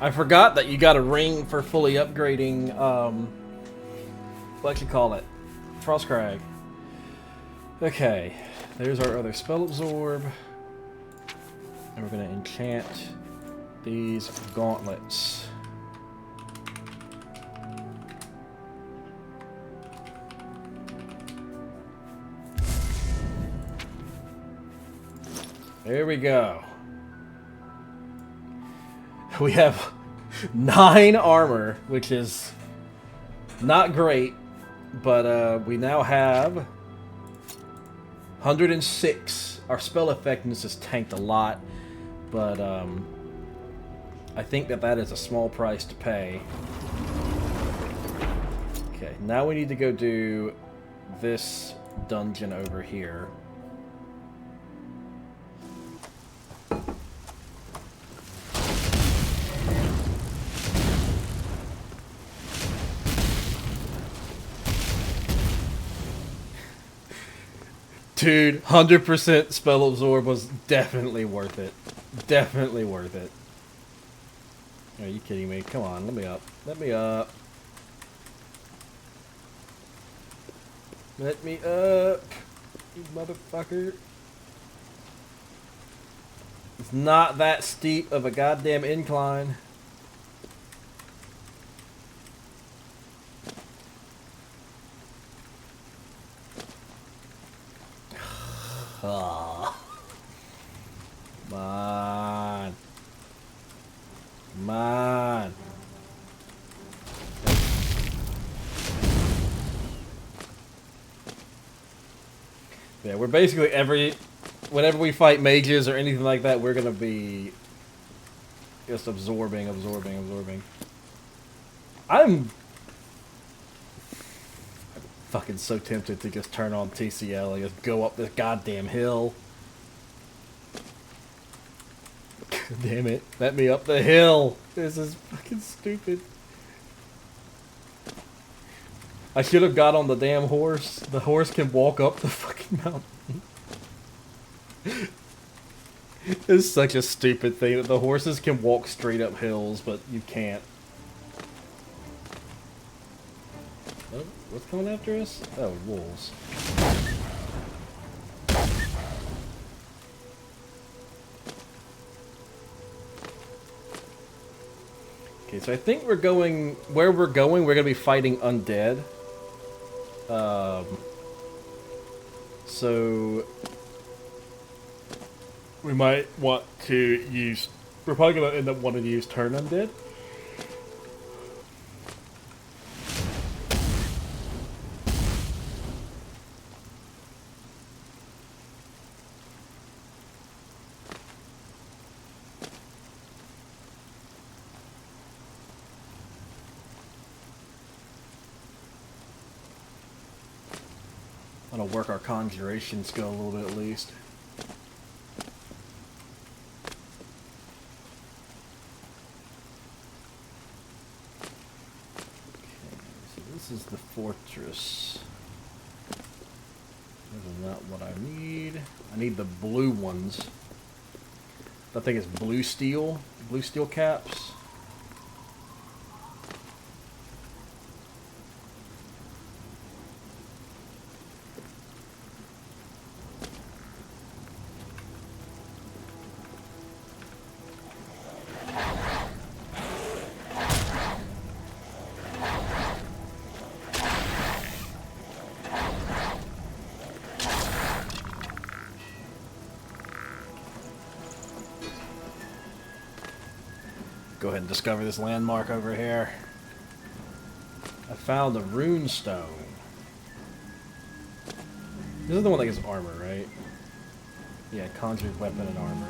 I forgot that you got a ring for fully upgrading, what you call it? Frostcrag. Okay, there's our other spell absorb. And we're gonna enchant these gauntlets. There we go. We have 9 armor, which is not great, but we now have 106. Our spell effectiveness is tanked a lot, but I think that is a small price to pay. Okay, now we need to go do this dungeon over here. Dude, 100% spell absorb was definitely worth it. Definitely worth it. Are you kidding me? Come on, let me up. Let me up. Let me up, you motherfucker. It's not that steep of a goddamn incline. Oh. Come on. Come on. Yeah, we're basically whenever we fight mages or anything like that, we're gonna be just absorbing. I'm fucking so tempted to just turn on TCL and just go up this goddamn hill. Damn it. Let me up the hill. This is fucking stupid. I should have got on the damn horse. The horse can walk up the fucking mountain. It's such a stupid thing that the horses can walk straight up hills, but you can't. Oh, what's coming after us? Oh, wolves. Okay, so I think we're going... Where we're going, we're going to be fighting undead. So... We might want to use... We're probably going to end up wanting to use turn undead. That'll work our conjuration skill a little bit at least. Okay, so this is the fortress. This is not what I need. I need the blue ones. I think it's blue steel caps. Go ahead and discover this landmark over here. I found a rune stone. This is the one that gives armor, right? Yeah, conjured weapon and armor.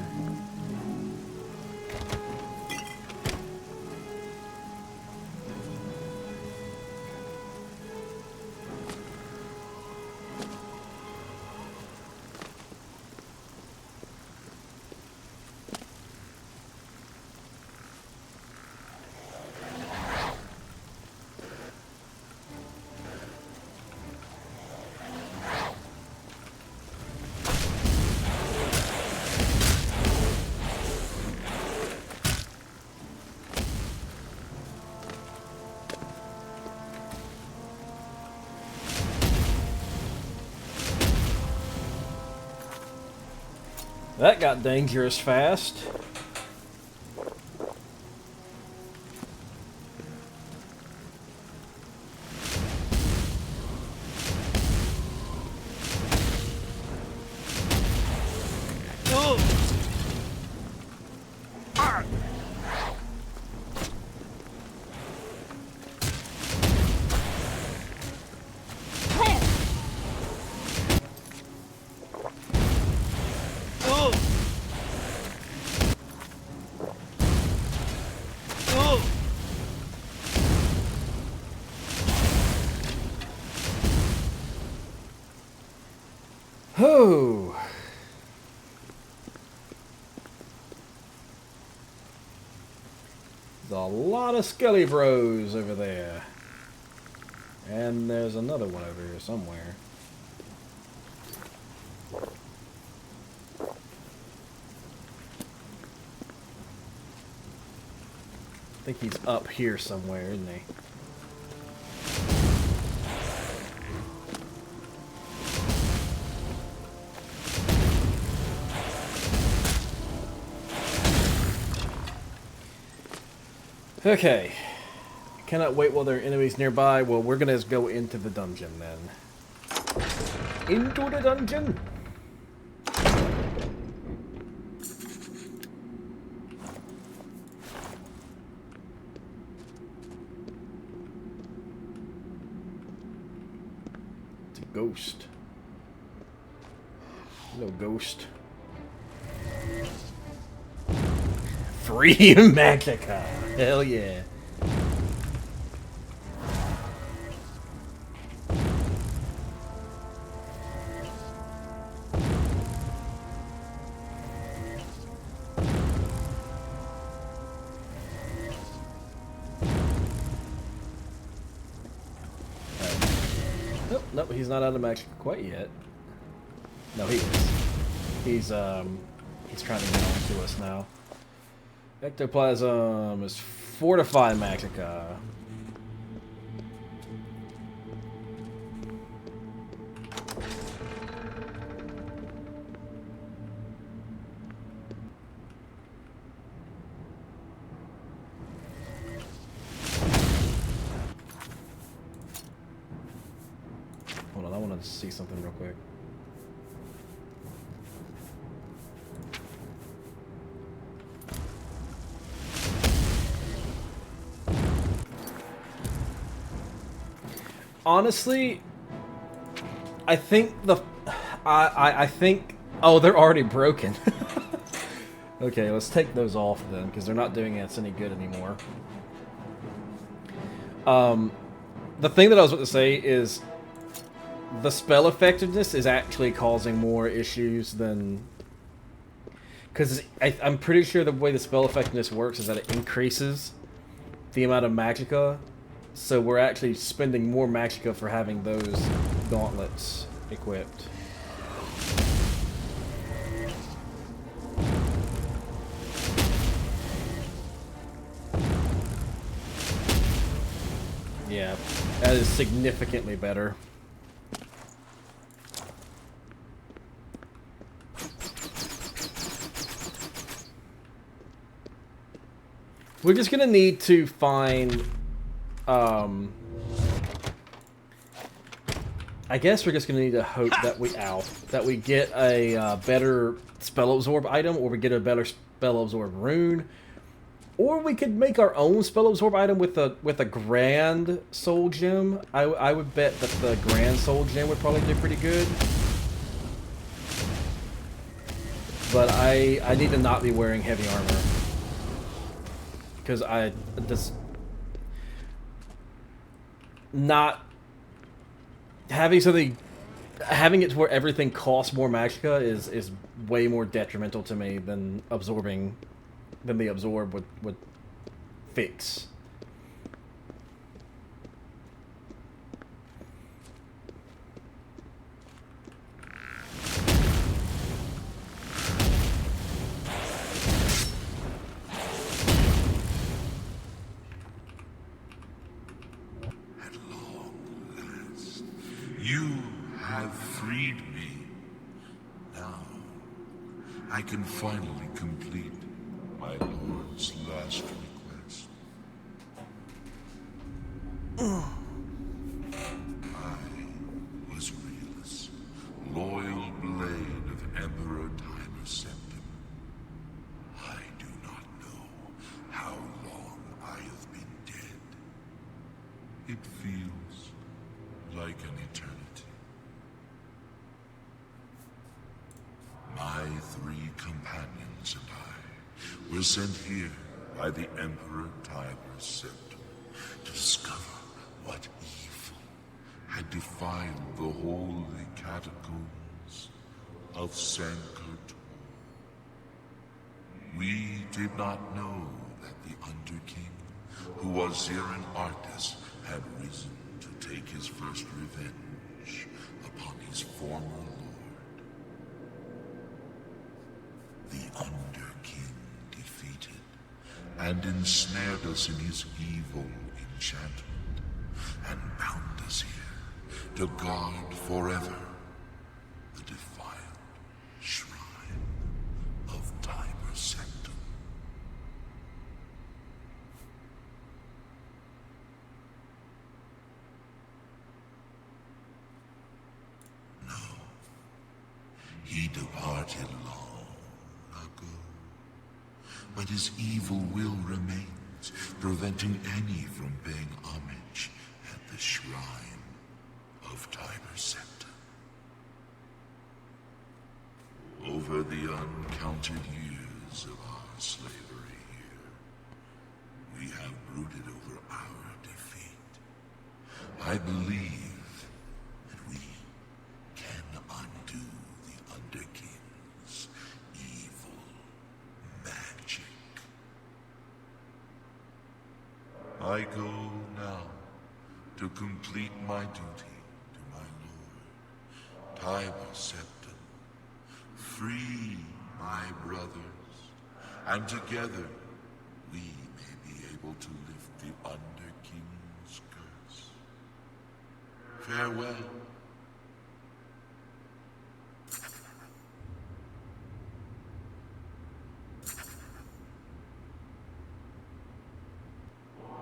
That got dangerous fast. Oh. There's a lot of Skelly Bros over there. And there's another one over here somewhere. I think he's up here somewhere, isn't he? Okay. Cannot wait while there are enemies nearby. Well, we're gonna just go into the dungeon then. Into the dungeon! It's a ghost. Little ghost. Free Magica. Hell yeah. Nope, he's not out of Magic quite yet. No, he is. He's trying to get on to us now. Ectoplasm is Fortify Magica. Hold on, I want to see something real quick. Honestly, I think I think... Oh, they're already broken. Okay, let's take those off then, because they're not doing us any good anymore. The thing that I was about to say is the spell effectiveness is actually causing more issues than... Because I'm pretty sure the way the spell effectiveness works is that it increases the amount of magicka. So we're actually spending more magicka for having those gauntlets equipped. Yeah, that is significantly better. We're just gonna need to find... I guess we're just gonna need to hope that we get a better spell absorb item, or we get a better spell absorb rune, or we could make our own spell absorb item with a grand soul gem. I would bet that the grand soul gem would probably do pretty good, but I need to not be wearing heavy armor because I just not having it to where everything costs more magicka is way more detrimental to me than the absorb would fix. You have freed me. Now, I can finally complete my lord's last request. I was Realus, loyal blade of Emperor Timer Septim. I do not know how long I have been dead. It feels like an eternity. My 3 companions and I were sent here by the Emperor Tiber Septim to discover what evil had defiled the holy catacombs of Sankert. We did not know that the Underking, who was Zirin Artis, had risen to take his first revenge upon his former lord. The Underking defeated and ensnared us in his evil enchantment and bound us here to guard forever the defiled shrine of Tiber Septim. No, he departed long ago, but his evil will remains, preventing any from paying homage at the shrine of Tiber Septim. over the uncounted years of our slavery here, we have brooded over our defeat. I believe that we can undo the Underking's evil magic. I go now to complete my duty to my lord, Tiber Septon. Free my brothers, and together we may be able to lift the Underking's curse. Farewell.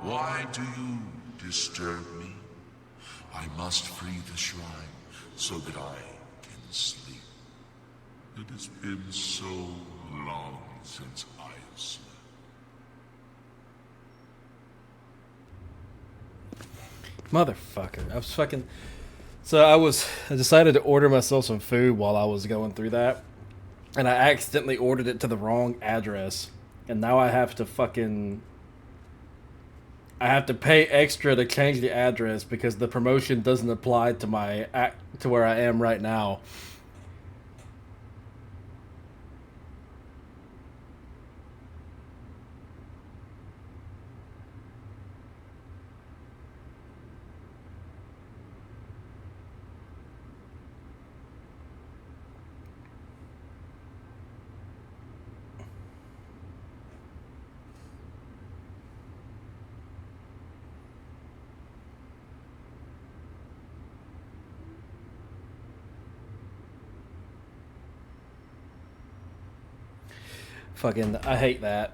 Why do you disturb me? I must free the shrine so that I can sleep. It has been so long since I have slept. Motherfucker. I was fucking... So I decided to order myself some food while I was going through that. And I accidentally ordered it to the wrong address. And now I have to fucking... I have to pay extra to change the address because the promotion doesn't apply to where I am right now. Fucking, I hate that.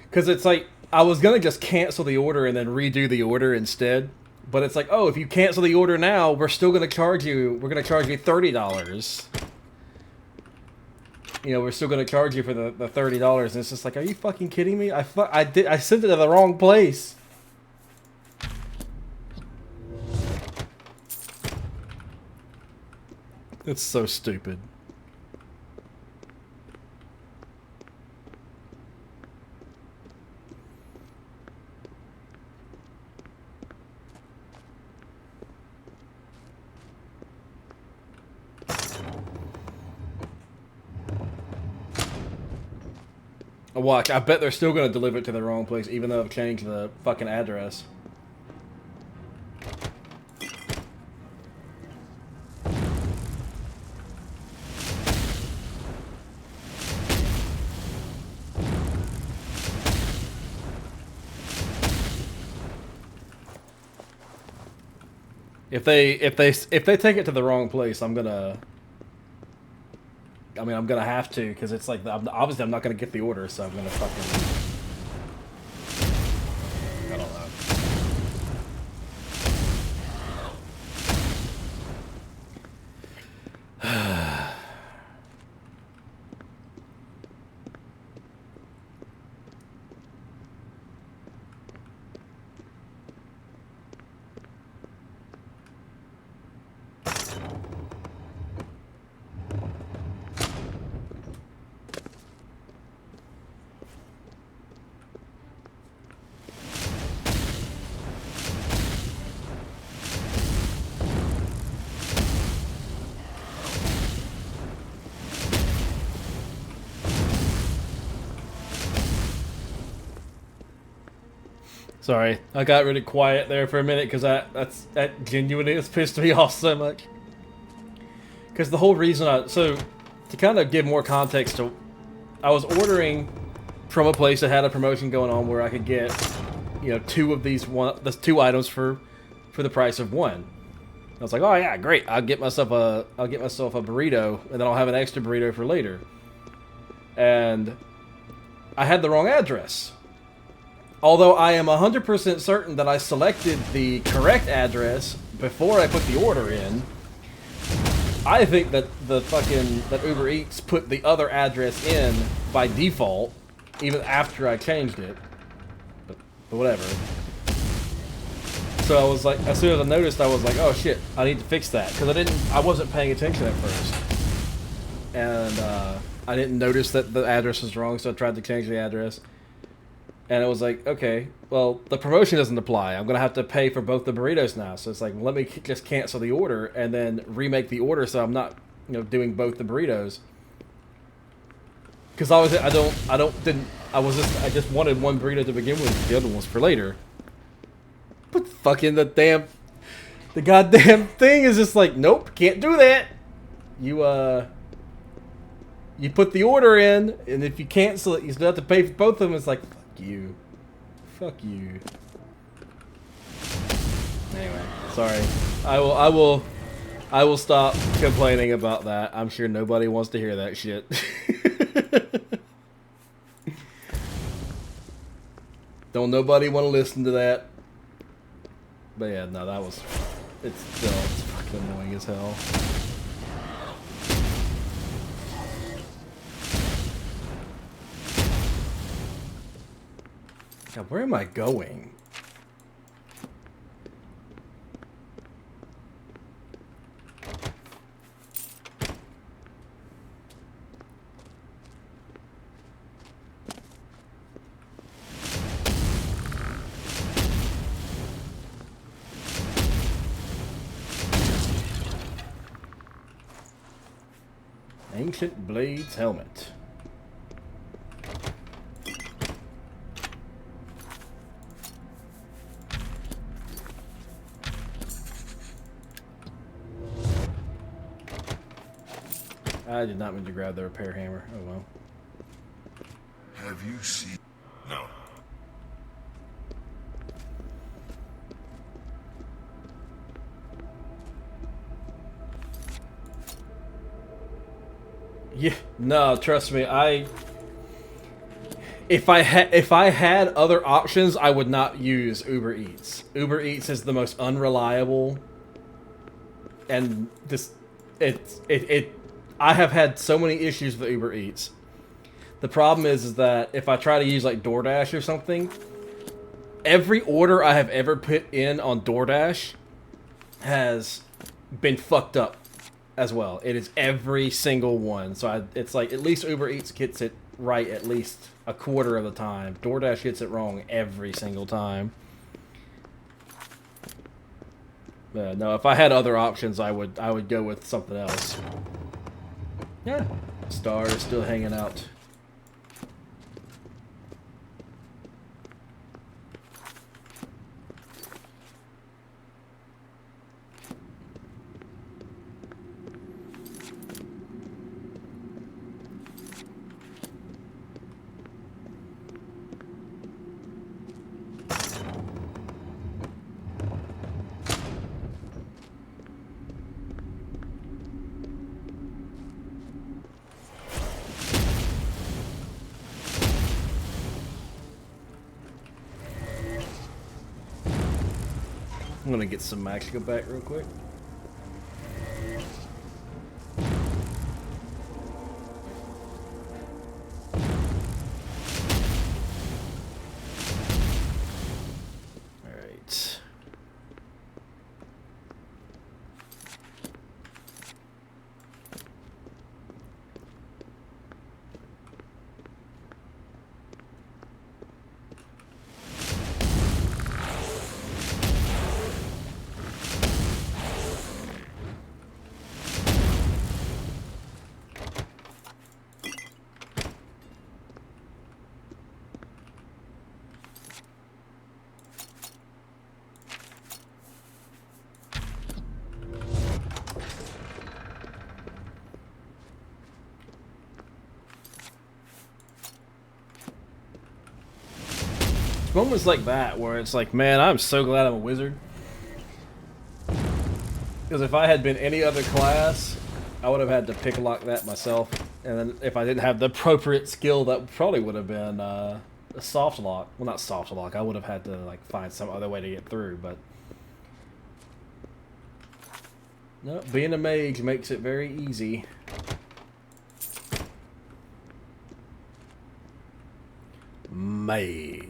Because it's like, I was going to just cancel the order and then redo the order instead. But it's like, oh, if you cancel the order now, we're still going to charge you, we're going to charge you $30. You know, we're still going to charge you for the $30. And it's just like, are you fucking kidding me? I sent it to the wrong place. It's so stupid. Watch, I bet they're still going to deliver it to the wrong place, even though I've changed the fucking address. If they take it to the wrong place, I'm gonna have to, because it's like, obviously I'm not gonna get the order, so I'm gonna fucking... I don't know. Sorry, I got really quiet there for a minute because that genuinely has pissed me off so much. Because the whole reason so to kind of give more context to, I was ordering from a place that had a promotion going on where I could get, you know, two two items for the price of one. I was like, oh yeah, great. I'll get myself a burrito, and then I'll have an extra burrito for later. And I had the wrong address. Although I am 100% certain that I selected the correct address before I put the order in, I think that that Uber Eats put the other address in by default, even after I changed it. But whatever. So I was like, as soon as I noticed, I was like, oh shit, I need to fix that, because I wasn't paying attention at first. and I didn't notice that the address was wrong, so I tried to change the address. And it was like, okay, well, the promotion doesn't apply. I'm going to have to pay for both the burritos now. So it's like, let me just cancel the order and then remake the order so I'm not, doing both the burritos. Because I just wanted one burrito to begin with, the other one's for later. But fucking the goddamn thing is just like, nope, can't do that. You put the order in, and if you cancel it, you still have to pay for both of them. It's like, fuck you. Anyway, sorry. I will stop complaining about that. I'm sure nobody wants to hear that shit. Don't nobody want to listen to that. But yeah, no, it's fucking annoying as hell. God, where am I going? Ancient Blades helmet. I did not mean to grab the repair hammer. Oh well. Have you seen? No. Yeah, no, trust me. If I had other options, I would not use Uber Eats. Uber Eats is the most unreliable, and I have had so many issues with Uber Eats. The problem is that if I try to use like DoorDash or something, every order I have ever put in on DoorDash has been fucked up as well. It is every single one. So it's like at least Uber Eats gets it right at least a quarter of the time. DoorDash gets it wrong every single time. No, if I had other options, I would go with something else. Yeah, Star is still hanging out. I'm gonna get some max go back real quick. Alright. Moments like that where it's like, man, I'm so glad I'm a wizard. Because if I had been any other class, I would have had to pick lock that myself. And then if I didn't have the appropriate skill, that probably would have been a soft lock. Well, not soft lock. I would have had to like find some other way to get through. But no, being a mage makes it very easy. Mage.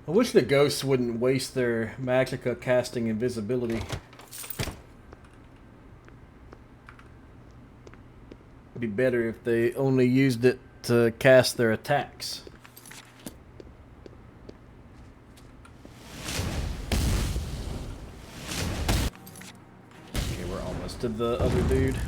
I wish the ghosts wouldn't waste their magicka casting invisibility. It'd be better if they only used it to cast their attacks. Okay, we're almost to the other dude.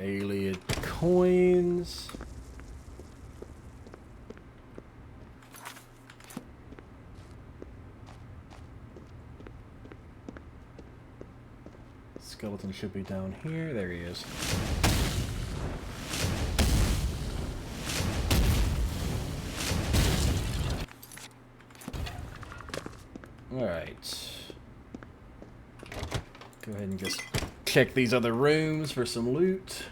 Alien coins. Skeleton should be down here. There he is. Alright. Go ahead and just check these other rooms for some loot.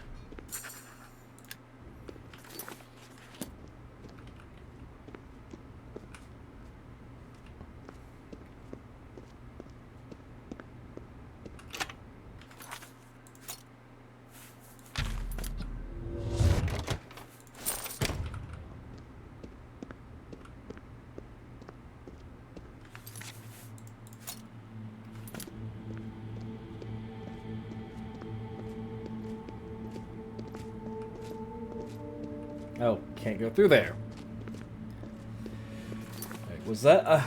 Oh, can't go through there. Right, was that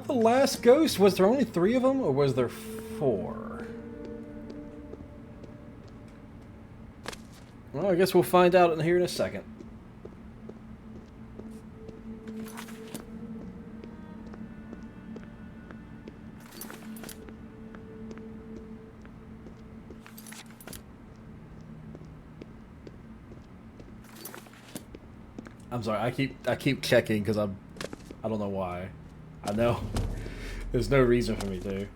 the last ghost? Was there only 3 of them, or was there 4? Well, I guess we'll find out in here in a second. I'm sorry, I keep checking because I don't know why. I know there's no reason for me to.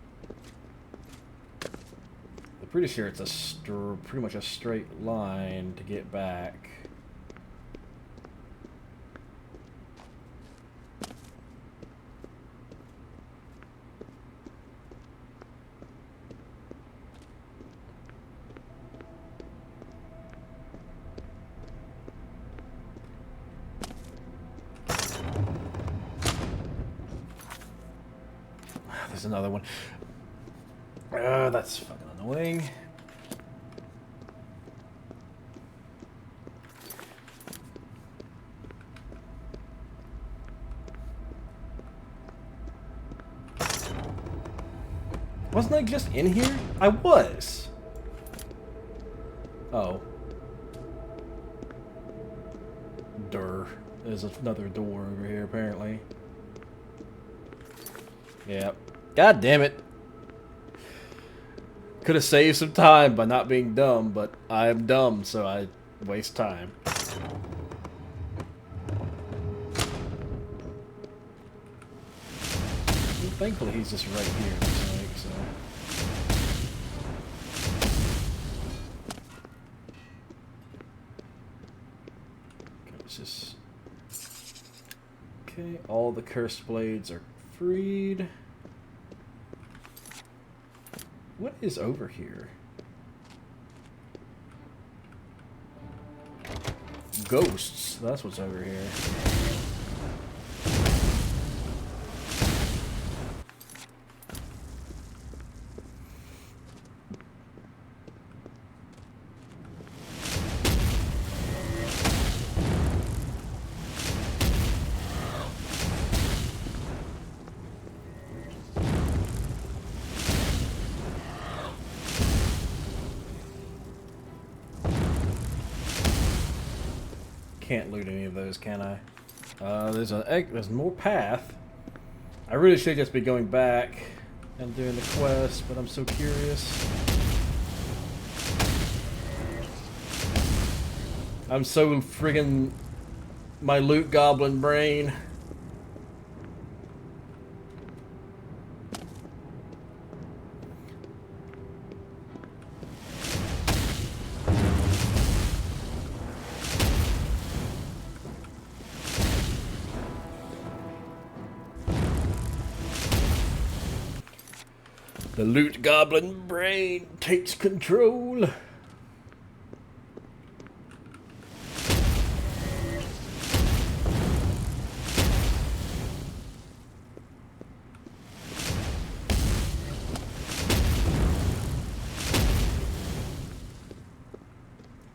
I'm pretty sure it's pretty much a straight line to get back. There's another one. That's fucking annoying. Wasn't I just in here? I was. Oh. Durr. There's another door over here, apparently. Yep. God damn it. Could have saved some time by not being dumb, but I am dumb, so I waste time. Well, thankfully, he's just right here, looks like, so. Okay, let's just. Okay, all the cursed blades are freed. What is over here? Ghosts. That's what's over here. Can't loot any of those, can I? There's more path. I really should just be going back and doing the quest, but I'm so curious. I'm so friggin' my loot goblin brain. The loot goblin brain takes control.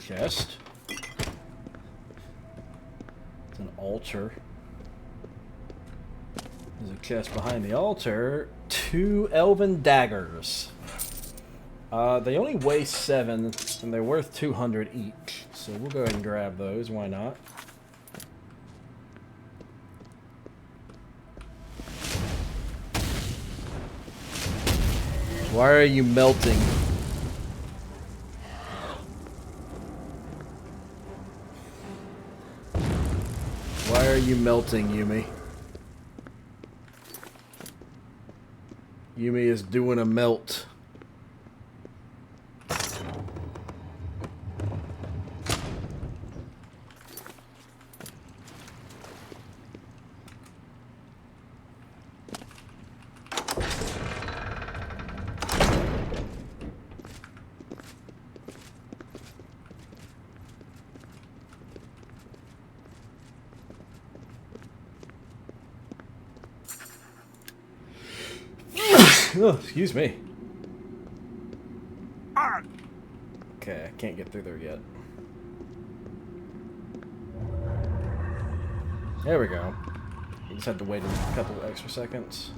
Chest. It's an altar. There's a chest behind the altar. 2 elven daggers. They only weigh 7, and they're worth 200 each. So we'll go ahead and grab those. Why not? Why are you melting? Why are you melting, Yumi? Yumi is doing a melt. Oh, excuse me. Okay, I can't get through there yet. There we go. We just had to wait a couple extra seconds.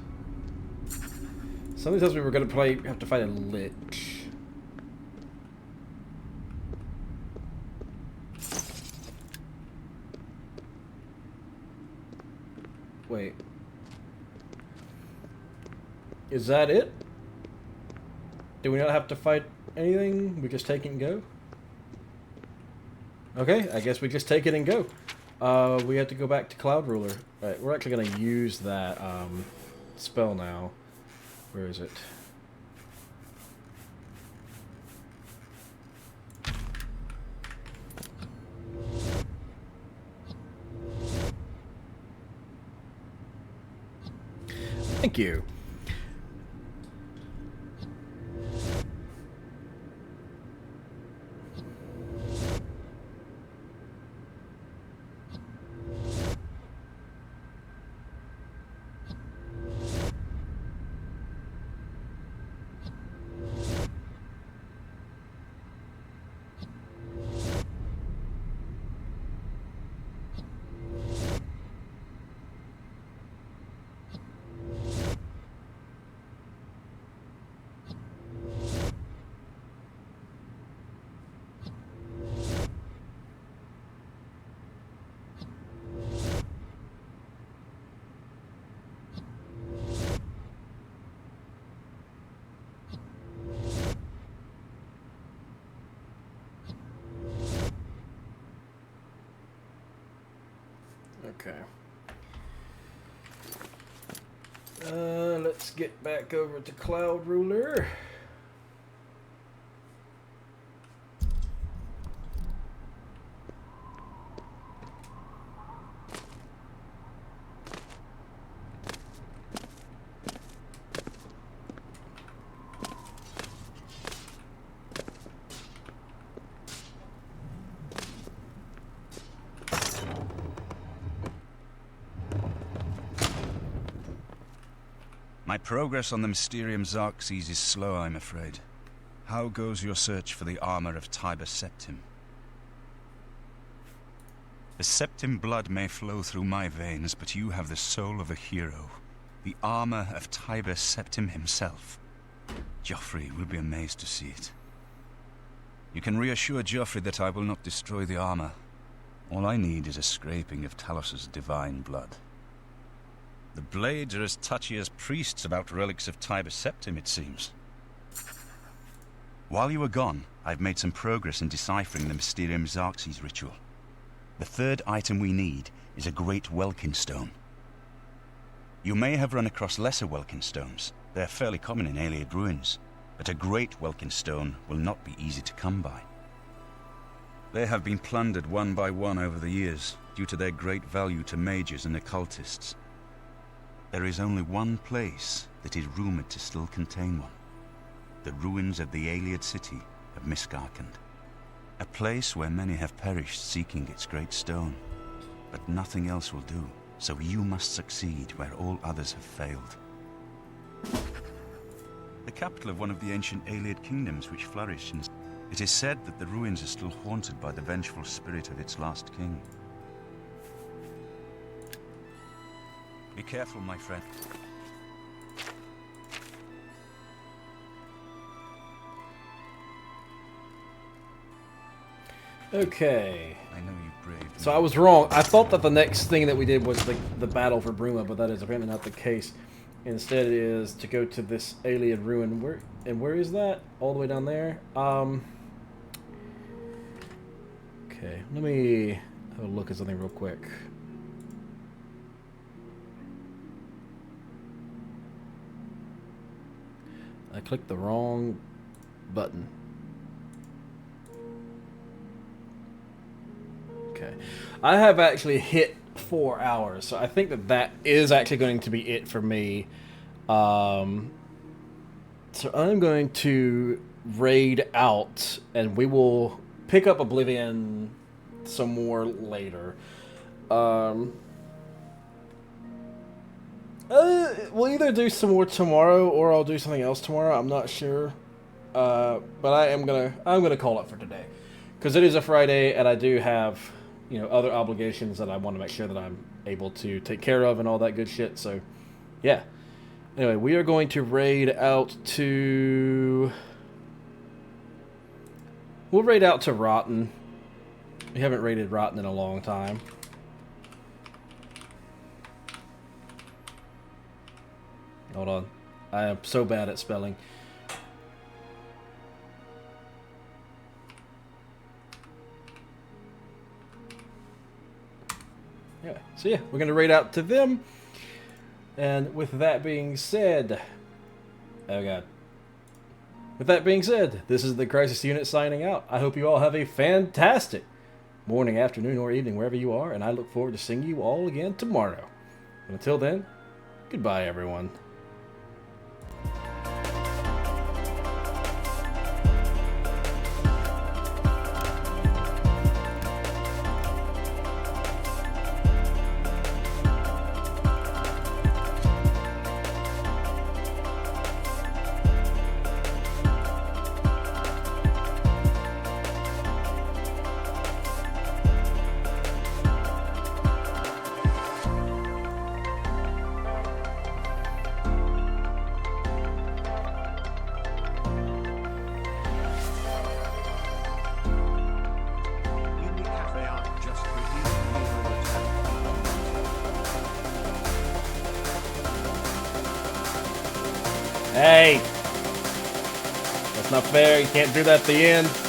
Somebody tells me we're gonna have to fight a lich. Wait. Is that it? Do we not have to fight anything? We just take it and go? Okay, I guess we just take it and go. We have to go back to Cloud Ruler. Alright, we're actually going to use that spell now. Where is it? Thank you. Okay. Let's get back over to Cloud Ruler. My progress on the Mysterium Xerxes is slow, I'm afraid. How goes your search for the armor of Tiber Septim? The Septim blood may flow through my veins, but you have the soul of a hero. The armor of Tiber Septim himself. Joffrey will be amazed to see it. You can reassure Joffrey that I will not destroy the armor. All I need is a scraping of Talos's divine blood. The Blades are as touchy as priests about relics of Tiber Septim, it seems. While you were gone, I've made some progress in deciphering the Mysterium Xerxes ritual. The third item we need is a great Welkin stone. You may have run across lesser Welkin stones. They're fairly common in Ayleid ruins, but a great Welkin stone will not be easy to come by. They have been plundered one by one over the years, due to their great value to mages and occultists. There is only one place that is rumored to still contain one. the ruins of the Ayleid city of Miskarkand. A place where many have perished seeking its great stone. But nothing else will do, so you must succeed where all others have failed. The capital of one of the ancient Ayleid kingdoms which flourished in... It is said that the ruins are still haunted by the vengeful spirit of its last king. Be careful, my friend. Okay. I know you braved. So I was wrong. I thought that the next thing that we did was the battle for Bruma, but that is apparently not the case. Instead, it is to go to this Ayleid ruin. Where is that? All the way down there. Okay, let me have a look at something real quick. I clicked the wrong button. Okay, I have actually hit 4 hours, so I think that is actually going to be it for me. So I'm going to raid out, and we will pick up Oblivion some more later. We'll either do some more tomorrow, or I'll do something else tomorrow. I'm not sure, but I'm gonna call it for today, because it is a Friday, and I do have, you know, other obligations that I want to make sure that I'm able to take care of and all that good shit. So, yeah. Anyway, we are going to raid out to... We'll raid out to Rotten. We haven't raided Rotten in a long time. Hold on. I am so bad at spelling. Yeah, so yeah, we're going to raid out to them. And with that being said... Oh god. With that being said, this is the Crisis Unit signing out. I hope you all have a fantastic morning, afternoon, or evening, wherever you are, and I look forward to seeing you all again tomorrow. And until then, goodbye everyone. Hey! That's not fair. You can't do that at the end.